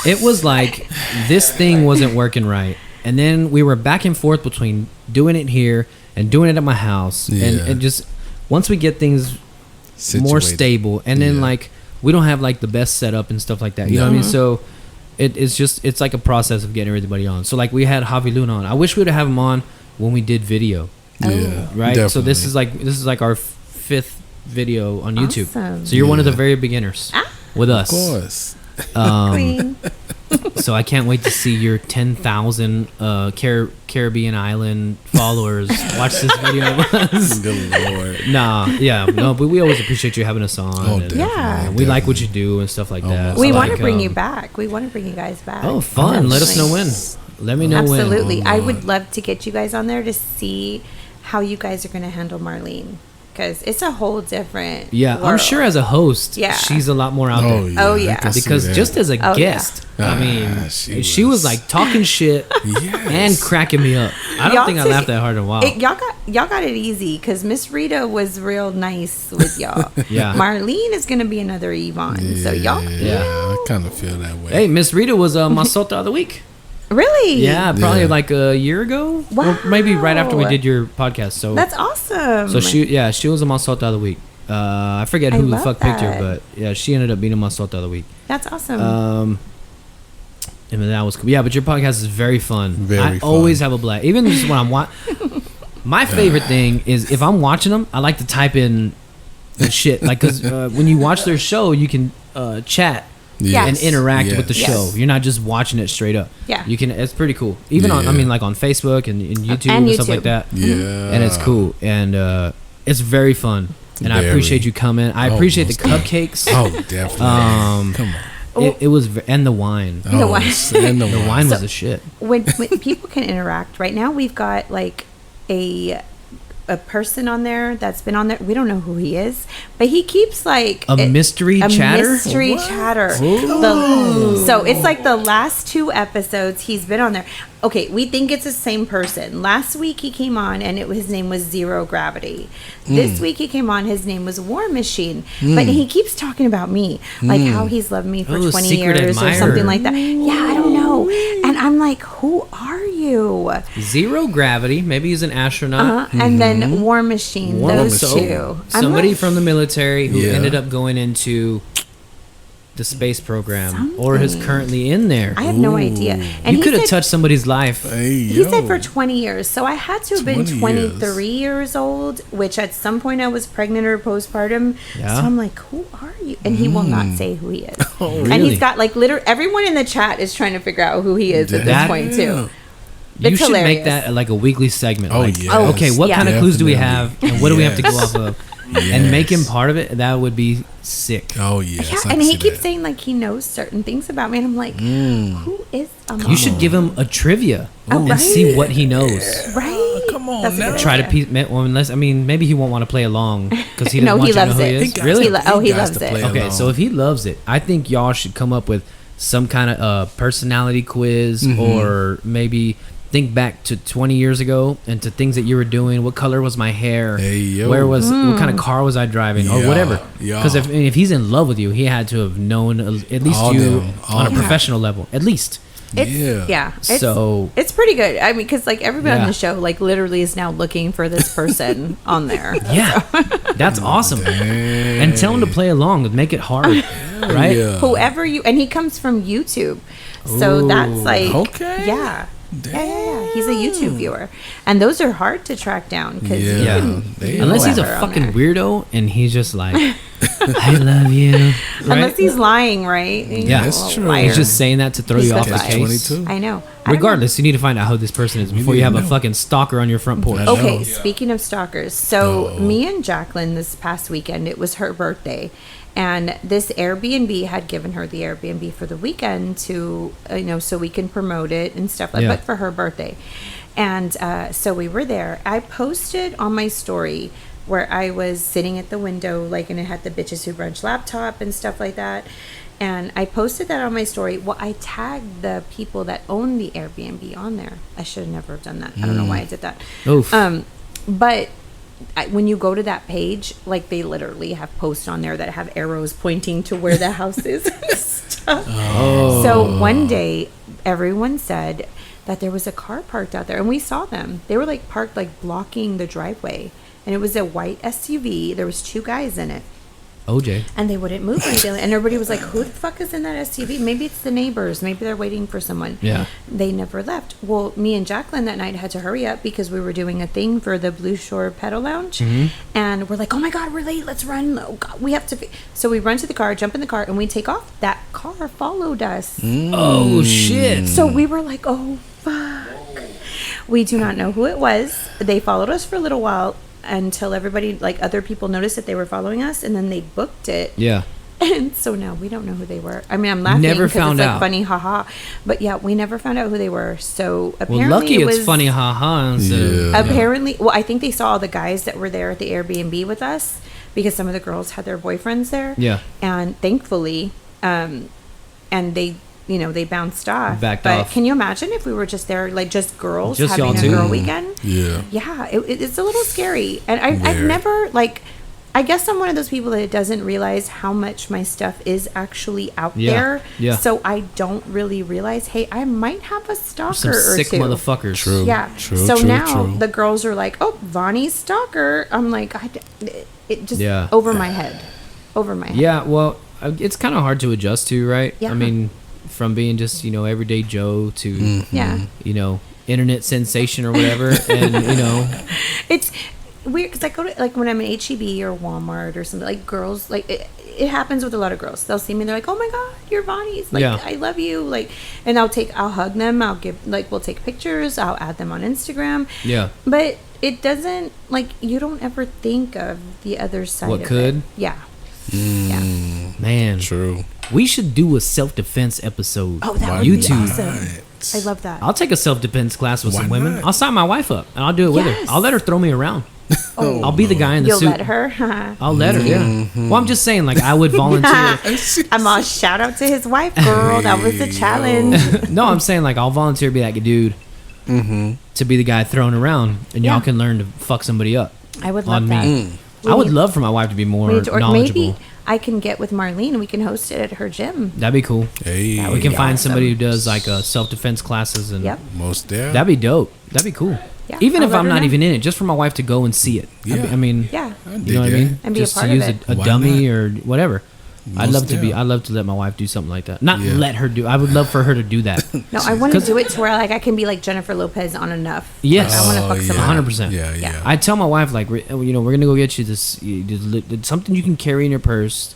B: it was like this thing wasn't working right. And then we were back and forth between doing it here and doing it at my house.
A: Yeah.
B: And just once we get things more
A: Situated.
B: stable and then
A: Yeah.
B: like we don't have like the best setup and stuff like that. You know what I mean? So it's like a process of getting everybody on. So like we had Javi Luna on. I wish we would have him on when we did video.
A: Yeah.
B: Right?
A: Definitely.
B: So this is like our fifth video on YouTube.
D: Awesome.
B: So you're one of the
A: Yeah.
B: very beginners with us.
A: Of course.
D: Queen.
B: So I can't wait to see your 10,000 Caribbean island followers watch this video of us.
A: Good Lord.
B: But we always appreciate you having us on.
A: Oh,
B: and,
A: definitely.
D: Yeah.
B: we like what you do and stuff like that.
A: Almost.
D: We
B: So,
D: want to
B: like,
D: bring you back. We want to bring you guys back.
B: Oh, fun. Let us know when. Let me know when.
D: Absolutely.
A: Oh,
D: I
A: Lord.
D: would love to get you guys on there to see how you guys are going to handle Marlene because it's a whole different
B: Yeah, I'm
D: world.
B: sure as a host,
D: Yeah.
B: she's a lot more out
A: Oh,
B: there.
A: yeah.
D: Oh,
A: I
D: yeah.
A: can see
B: Because
A: that.
B: just as a
D: Oh, yeah.
B: guest, I mean, she was like talking shit
A: Yes.
B: and cracking me up. I don't
D: Y'all
B: think I
D: took-
B: laughed that hard in a while.
D: Y'all got it easy because Miss Rita was real nice with y'all.
B: Yeah.
D: Marlene is going to be another Yvonne. So y'all,
A: Yeah, I kind of feel that way.
B: Hey, Miss Rita was my Sota of the week.
D: really?
B: Yeah, probably
A: Yeah.
B: like a year ago.
D: Wow.
B: Or maybe right after we did your podcast. So
D: That's awesome.
B: So she was a Masota of the week. I forget
D: I
B: who the
D: love
B: fuck picked her,
D: that.
B: but yeah, she ended up being a Masota of the week.
D: That's awesome.
B: And that was cool. Yeah, but your podcast is very fun.
A: Very
B: I
A: fun.
B: always have a blast. Even just when I'm watching. My favorite thing is if I'm watching them, I like to type in the shit. Like, because when you watch their show, you can chat
D: Yes.
B: and interact with the
D: Yes.
B: show. You're not just watching it straight up.
D: Yeah.
B: You can. It's pretty cool. Even on, I
A: Yeah.
B: mean, like on Facebook and YouTube
D: And
B: and stuff like
D: YouTube.
B: that.
A: Yeah.
B: And it's cool. And it's very fun. And I
A: Very.
B: appreciate you coming. I
A: Oh,
B: appreciate the
A: most
B: cupcakes.
A: Oh, definitely. Come on.
B: It was and the wine.
D: The wine.
A: And the
B: The
A: wine.
B: wine was
D: So-
B: the shit.
D: when people can interact right now, we've got like a person on there that's been on there. We don't know who he is, but he keeps like
B: A mystery chatter?
D: mystery chatter. So it's like the last 2 episodes he's been on there. Okay, we think it's the same person. Last week he came on and his name was Zero Gravity. This week he came on, his name was War Machine. But he keeps talking about me, like how he's loved me for
B: Oh,
D: 20
B: secret
D: years or
B: admirer.
D: something like that. Yeah, I don't know. And I'm like, who are you?
B: Zero gravity. Maybe he's an astronaut.
D: And then War Machine,
B: War
D: those
B: Machine.
D: two. I'm
B: Somebody
D: like,
B: from the military who
A: Yeah.
B: ended up going into the space program or is
D: Something.
B: currently in there.
D: I have no idea. And
B: You
D: he
B: could have
D: said,
B: touched somebody's life.
A: Hey,
D: he
A: yo.
D: said for 20 years. So I had to have been
A: 20 years.
D: 23 years old, which at some point I was pregnant or postpartum.
B: Yeah.
D: So I'm like, who are you? And he will not say who he is. And
B: really?
D: he's got like literally everyone in the chat is trying to figure out who he is at this
B: That-
D: point too.
B: You
D: It's
B: should make
D: hilarious.
B: that like a weekly segment.
A: Oh,
B: like,
A: yes.
D: Oh,
B: okay, what
D: yeah.
B: kind of clues do we have,
A: Definitely.
B: and what do we have to go
A: Yes.
B: off of, and make him
A: Yes.
B: part of it? That would be sick.
A: Oh, yes.
D: Yeah,
A: I
D: and
A: can
D: he
A: see
D: keeps
A: that.
D: saying like he knows certain things about me, and I'm like, who is?
B: You should give him a trivia
D: Oh,
B: and
D: right?
B: see what he knows.
D: right.
A: Come on
D: That's a
A: now.
D: good
B: Try to
D: idea.
B: piece. Well, unless maybe he won't want to play along because he doesn't
D: No,
B: want
D: he
B: you to know
D: loves
B: who he
D: it.
B: is.
A: He
B: Really?
A: got-
D: He
A: got
D: loves
A: to
D: it.
A: play
B: Okay,
A: along.
B: so if he loves it, I think y'all should come up with some kind of personality quiz or maybe think back to 20 years ago and to things that you were doing. What color was my hair?
A: Hey, yo.
B: What kind of car was I driving or
A: Yeah,
B: whatever?
A: yeah.
B: Because if he's in love with you, he had to have known at least
A: All
B: you
A: them, all
B: on a
A: them.
B: professional level, at least.
D: It's pretty good. I mean, because like everybody on
B: Yeah.
D: the show, like literally is now looking for this person on there.
B: Yeah, that's awesome. And tell him to play along. Make it hard, right?
A: Yeah.
D: Whoever you, and he comes from YouTube, so that's like
A: okay.
D: yeah. Yeah. He's a YouTube viewer, and those are hard to track down because
B: Unless he's a fucking weirdo and he's just like, I love you. Right?
D: Unless he's lying, right?
B: Yeah,
A: that's true.
B: He's just saying that to throw
D: He's
B: you off the
D: such a
B: case.
A: 22.
D: I know.
B: Regardless, you need to find out who this person is before you have a fucking stalker on your front porch.
A: know.
D: Okay, speaking of stalkers, so me and Jacqueline this past weekend, it was her birthday, and this Airbnb had given her the Airbnb for the weekend to, so we can promote it and stuff like that, but for her birthday. And so we were there. I posted on my story where I was sitting at the window, like, and it had the Bitches Who Brunch laptop and stuff like that. And I posted that on my story. Well, I tagged the people that own the Airbnb on there. I should have never done that. I don't know why I did that.
B: Oof.
D: But when you go to that page, like they literally have posts on there that have arrows pointing to where the house is and stuff.
B: Oh.
D: So one day, everyone said that there was a car parked out there, and we saw them. They were like parked, like blocking the driveway, and it was a white SUV. There was 2 guys in it.
B: OJ.
D: And they wouldn't move anything. And everybody was like, who the fuck is in that SUV? Maybe it's the neighbors. Maybe they're waiting for someone.
B: Yeah.
D: They never left. Well, me and Jacqueline that night had to hurry up because we were doing a thing for the Blue Shore Pedal Lounge.
B: Mm-hmm.
D: And we're like, oh my God, we're late. Let's run. Oh God, we have to. So we run to the car, jump in the car, and we take off. That car followed us.
B: Oh, shit.
D: So we were like, oh, fuck. We do not know who it was. They followed us for a little while until everybody, like other people, noticed that they were following us, and then they booked it.
B: Yeah.
D: And so now we don't know who they were. I mean, I'm laughing
B: Never
D: because
B: found
D: it's like
B: out.
D: funny, haha. But yeah, we never found out who they were. So apparently,
B: Well, lucky
D: it
B: it's
D: was,
B: funny, haha. Instead of,
D: Apparently, well, I think they saw all the guys that were there at the Airbnb with us because some of the girls had their boyfriends there.
B: Yeah.
D: And thankfully, and they, they bounced off.
B: Backed
D: but
B: off.
D: can you imagine if we were just there, like just girls
B: Just
D: having
B: y'all
D: a
B: two?
D: girl weekend?
A: Yeah.
D: Yeah, it's a little scary. And I've
A: Very.
D: never, like, I guess I'm one of those people that doesn't realize how much my stuff is actually out
B: Yeah,
D: there.
B: yeah.
D: So I don't really realize, hey, I might have a stalker
B: some
D: or
B: sick
D: 2.
B: motherfuckers.
A: True.
D: Yeah.
A: True,
D: so
A: true,
D: now
A: true.
D: the girls are like, oh, Vonnie's stalker. I'm like, it just
B: Yeah.
D: over my head. Over my head.
B: Yeah, well, it's kind of hard to adjust to, right?
D: Yeah.
B: I mean, from being just, everyday Joe to,
D: Yeah.
B: internet sensation or whatever. And,
D: It's weird because I go to, like, when I'm in HEB or Walmart or something, like, girls, like, it happens with a lot of girls. They'll see me, they're like, oh my God, you're Vonnie's. Like,
B: Yeah.
D: I love you. Like, and I'll hug them. We'll take pictures. I'll add them on Instagram.
B: yeah.
D: But it doesn't, like, you don't ever think of the other side
B: What
D: of
B: could?
D: it. Yeah. Yeah.
B: Man.
A: True.
B: We should do a self-defense episode.
D: Oh, that
B: on
D: would be
B: YouTube.
D: awesome. I love that.
B: I'll take a self-defense class with
A: Why
B: some women.
A: not?
B: I'll sign my wife up, and I'll do it with
D: Yes.
B: her. I'll let her throw me around.
D: Oh.
B: I'll be the guy in the
D: You'll
B: suit.
D: let her?
B: I'll let her, yeah. Well, I'm just saying, like, I would volunteer.
D: I'm all shout out to his wife, girl. That was a challenge.
B: No, I'm saying, like, I'll volunteer to be that dude to be the guy thrown around, and y'all
D: Yeah.
B: can learn to fuck somebody up
D: I would love
B: on
D: that.
B: me.
D: We
B: I would
D: need-
B: love for my wife to be more
D: We need to- or
B: knowledgeable.
D: maybe I can get with Marlene and we can host it at her gym.
B: That'd be cool.
A: Hey.
D: That
B: We
D: would
B: can
D: be
B: find
D: awesome.
B: somebody who does, like, self-defense classes. And
D: Yep.
A: Most there.
B: that'd be dope. That'd be cool.
D: Yeah,
B: Even
D: I'll
B: if
D: let
B: I'm
D: her
B: not
D: know.
B: even in it, just for my wife to go and see it.
A: Yeah.
B: I mean,
D: Yeah.
B: you know what I mean?
D: And be a
B: just
D: part
B: to
D: of
B: use
D: it.
B: a
A: Why
B: dummy
A: not?
B: or whatever. I'd
A: Most
B: love to be.
A: there.
B: I'd love to let my wife do something like that. Not
A: Yeah.
B: let her do. I would love for her to do that.
D: No, I want to
B: 'Cause-
D: do it to where like I can be like Jennifer Lopez on Enough.
B: Yes.
D: I want to
A: Oh,
D: fuck
A: yeah.
D: someone.
B: 100%.
A: Yeah,
D: Yeah.
A: yeah.
B: I tell my wife, like, we're gonna go get you this something you can carry in your purse,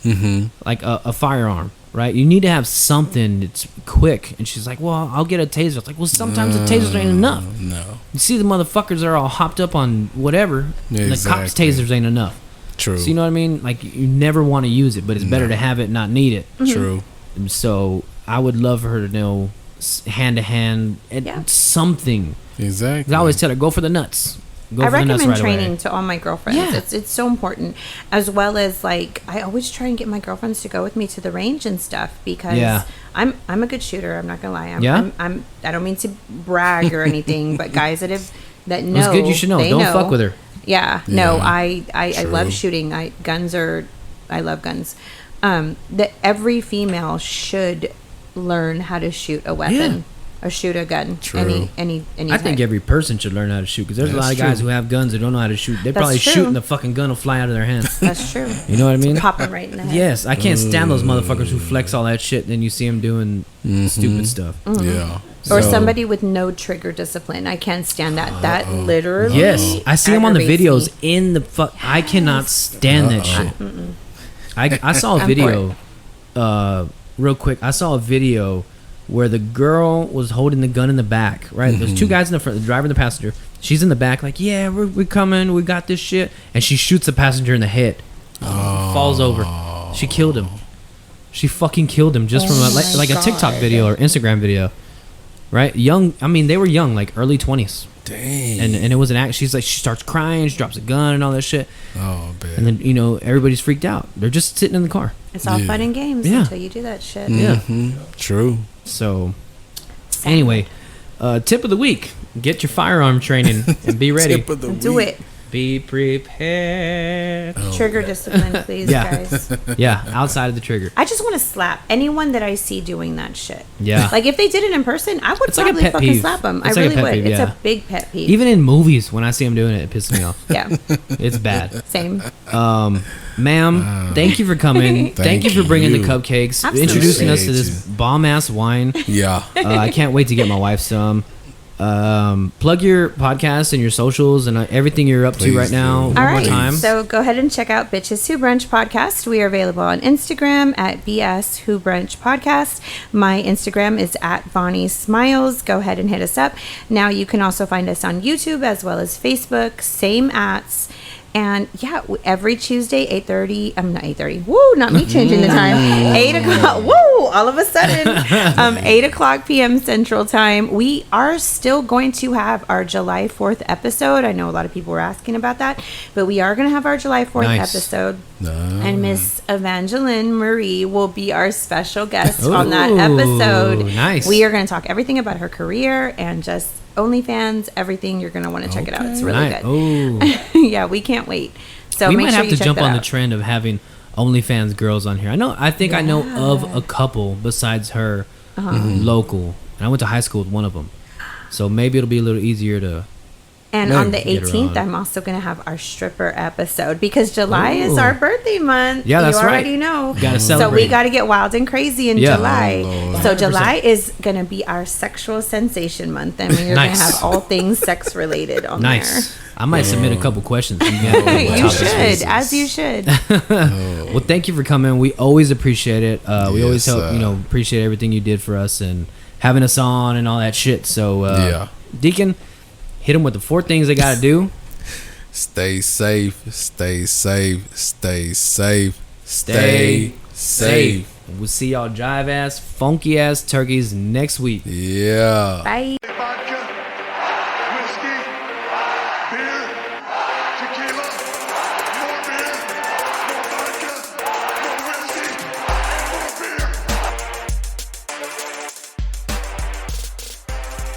B: like a firearm, right? You need to have something that's quick. And she's like, well, I'll get a taser. I was like, well, sometimes the tasers ain't enough.
A: No.
B: You see the motherfuckers are all hopped up on whatever.
A: Yeah,
B: and the cops'
A: exactly.
B: tasers ain't enough.
A: True.
B: So you know what I mean? Like, you never want to use it, but it's better to have it and not need it.
A: True.
B: And so I would love for her to know hand to hand and
D: Yeah.
B: something.
A: Exactly.
B: 'Cause I always tell her, go for the nuts. Go
D: I
B: for the nuts
D: recommend
B: right
D: training
B: away.
D: to all my girlfriends.
B: Yeah.
D: It's so important, as well as like I always try and get my girlfriends to go with me to the range and stuff because
B: Yeah.
D: I'm a good shooter. I'm not gonna lie.
B: Yeah?
D: I don't mean to brag or anything, but guys that know
B: It's good you should know.
D: they
B: Don't
D: know.
B: fuck with her.
D: Yeah, no,
A: Yeah,
D: I love
A: true.
D: shooting. I love guns. That every female should learn how to shoot a weapon. or shoot a gun.
A: True.
D: Any
B: I think
D: type.
B: every person should learn how to shoot because there's a lot of guys who have guns that don't know how to shoot. They probably
D: true.
B: shoot and the fucking gun will fly out of their hand.
D: That's true.
B: You know what I mean?
D: Pop them right in the head.
B: Yes, I can't stand those motherfuckers who flex all that shit and then you see them doing stupid stuff.
A: Yeah.
D: Or
B: So-
D: somebody with no trigger discipline. I can't stand that. That literally.
B: Yes, I see them on the
D: aggravates
B: videos in the fuck. I cannot stand that shit. I saw a
D: I'm
B: video, real quick. I saw a video where the girl was holding the gun in the back. Right, there's two guys in the front, the driver and the passenger. She's in the back, like, yeah, we're coming, we got this shit, and she shoots the passenger in the head. Falls over. She killed him. She fucking killed him just from like a TikTok video or Instagram video. Right, young. I mean, they were young, like early 20s.
A: Dang.
B: And it was an act. She's like, she starts crying. She drops a gun and all that shit.
A: Oh, bad.
B: And then everybody's freaked out. They're just sitting in the car.
D: It's all fun and games
B: Yeah.
D: until you do that shit.
B: Yeah.
A: True.
B: So, anyway, tip of the week: get your firearm training and be ready.
A: Tip of the
D: Do
A: week.
D: it.
B: Be prepared.
D: Trigger discipline, please,
B: Yeah.
D: guys.
B: Yeah, outside of the trigger.
D: I just want to slap anyone that I see doing that shit.
B: Yeah.
D: Like if they did it in person, I would
B: It's like a
D: probably
B: pet
D: fucking
B: peeve.
D: slap them. I
B: It's like a
D: really
B: pet
D: would.
B: peeve,
D: It's
B: yeah.
D: a big pet peeve.
B: Even in movies, when I see them doing it, it pisses me off.
D: Yeah.
B: It's bad.
D: Same.
B: Ma'am, thank you for coming. Thank you for bringing the cupcakes,
D: Absolutely.
B: introducing us to
A: Appreciate
B: this bomb ass wine.
A: Yeah.
B: I can't wait to get my wife some. Plug your podcast and your socials and everything you're up to
A: Please
B: right now.
A: do.
B: One
D: All
B: more
D: right.
B: time.
D: So go ahead and check out Bitches Who Brunch Podcast. We are available on Instagram at BS Who Brunch Podcast. My Instagram is at Vonnie Smiles. Go ahead and hit us up. Now you can also find us on YouTube as well as Facebook. Same @. And yeah, every Tuesday, 8:30. I'm not 8:30. Woo, not me changing the time. 8 o'clock. Woo, all of a sudden. 8 o'clock p.m. Central Time. We are still going to have our July 4th episode. I know a lot of people were asking about that, but we are going to have our July 4th
B: Nice.
D: episode. And Miss Evangeline Marie will be our special guest on that
B: Ooh,
D: episode.
B: nice.
D: We are going to talk everything about her career and just OnlyFans, everything. You're going to want to check it out. It's really
B: Nice.
D: good.
B: Oh,
D: Yeah, we can't wait. So
B: we
D: make
B: might
D: sure
B: have
D: you
B: to
D: check
B: jump
D: that
B: on the
D: out.
B: trend of having OnlyFans girls on here. I think I know of a couple besides her local, and I went to high school with one of them, so maybe it'll be a little easier to.
D: And
B: Yeah,
D: on the
B: get her
D: 18th,
B: on.
D: I'm also going to have our stripper episode because July is
B: Ooh.
D: our birthday month.
B: Yeah, that's
D: you
B: right.
D: already know.
B: Gotta
D: So
B: celebrate.
D: we got to get wild and crazy in
B: Yeah.
D: July.
A: Oh, Lord.
D: So July is going to be our sexual sensation month. I mean, you're going
B: Nice.
D: to have all things sex related on
B: Nice. I might submit a couple questions. You
D: there. You
B: topics.
D: should, as you should.
B: Well, thank you for coming. We always appreciate it. We always
A: Yes,
B: help, appreciate everything you did for us and having us on and all that shit. So,
A: Yeah.
B: Deacon, hit them with the 4 things they got to do.
A: Stay safe. Stay safe. Stay safe.
B: Stay
A: safe.
B: We'll see y'all jive ass, funky ass turkeys next week.
A: Yeah.
D: Bye.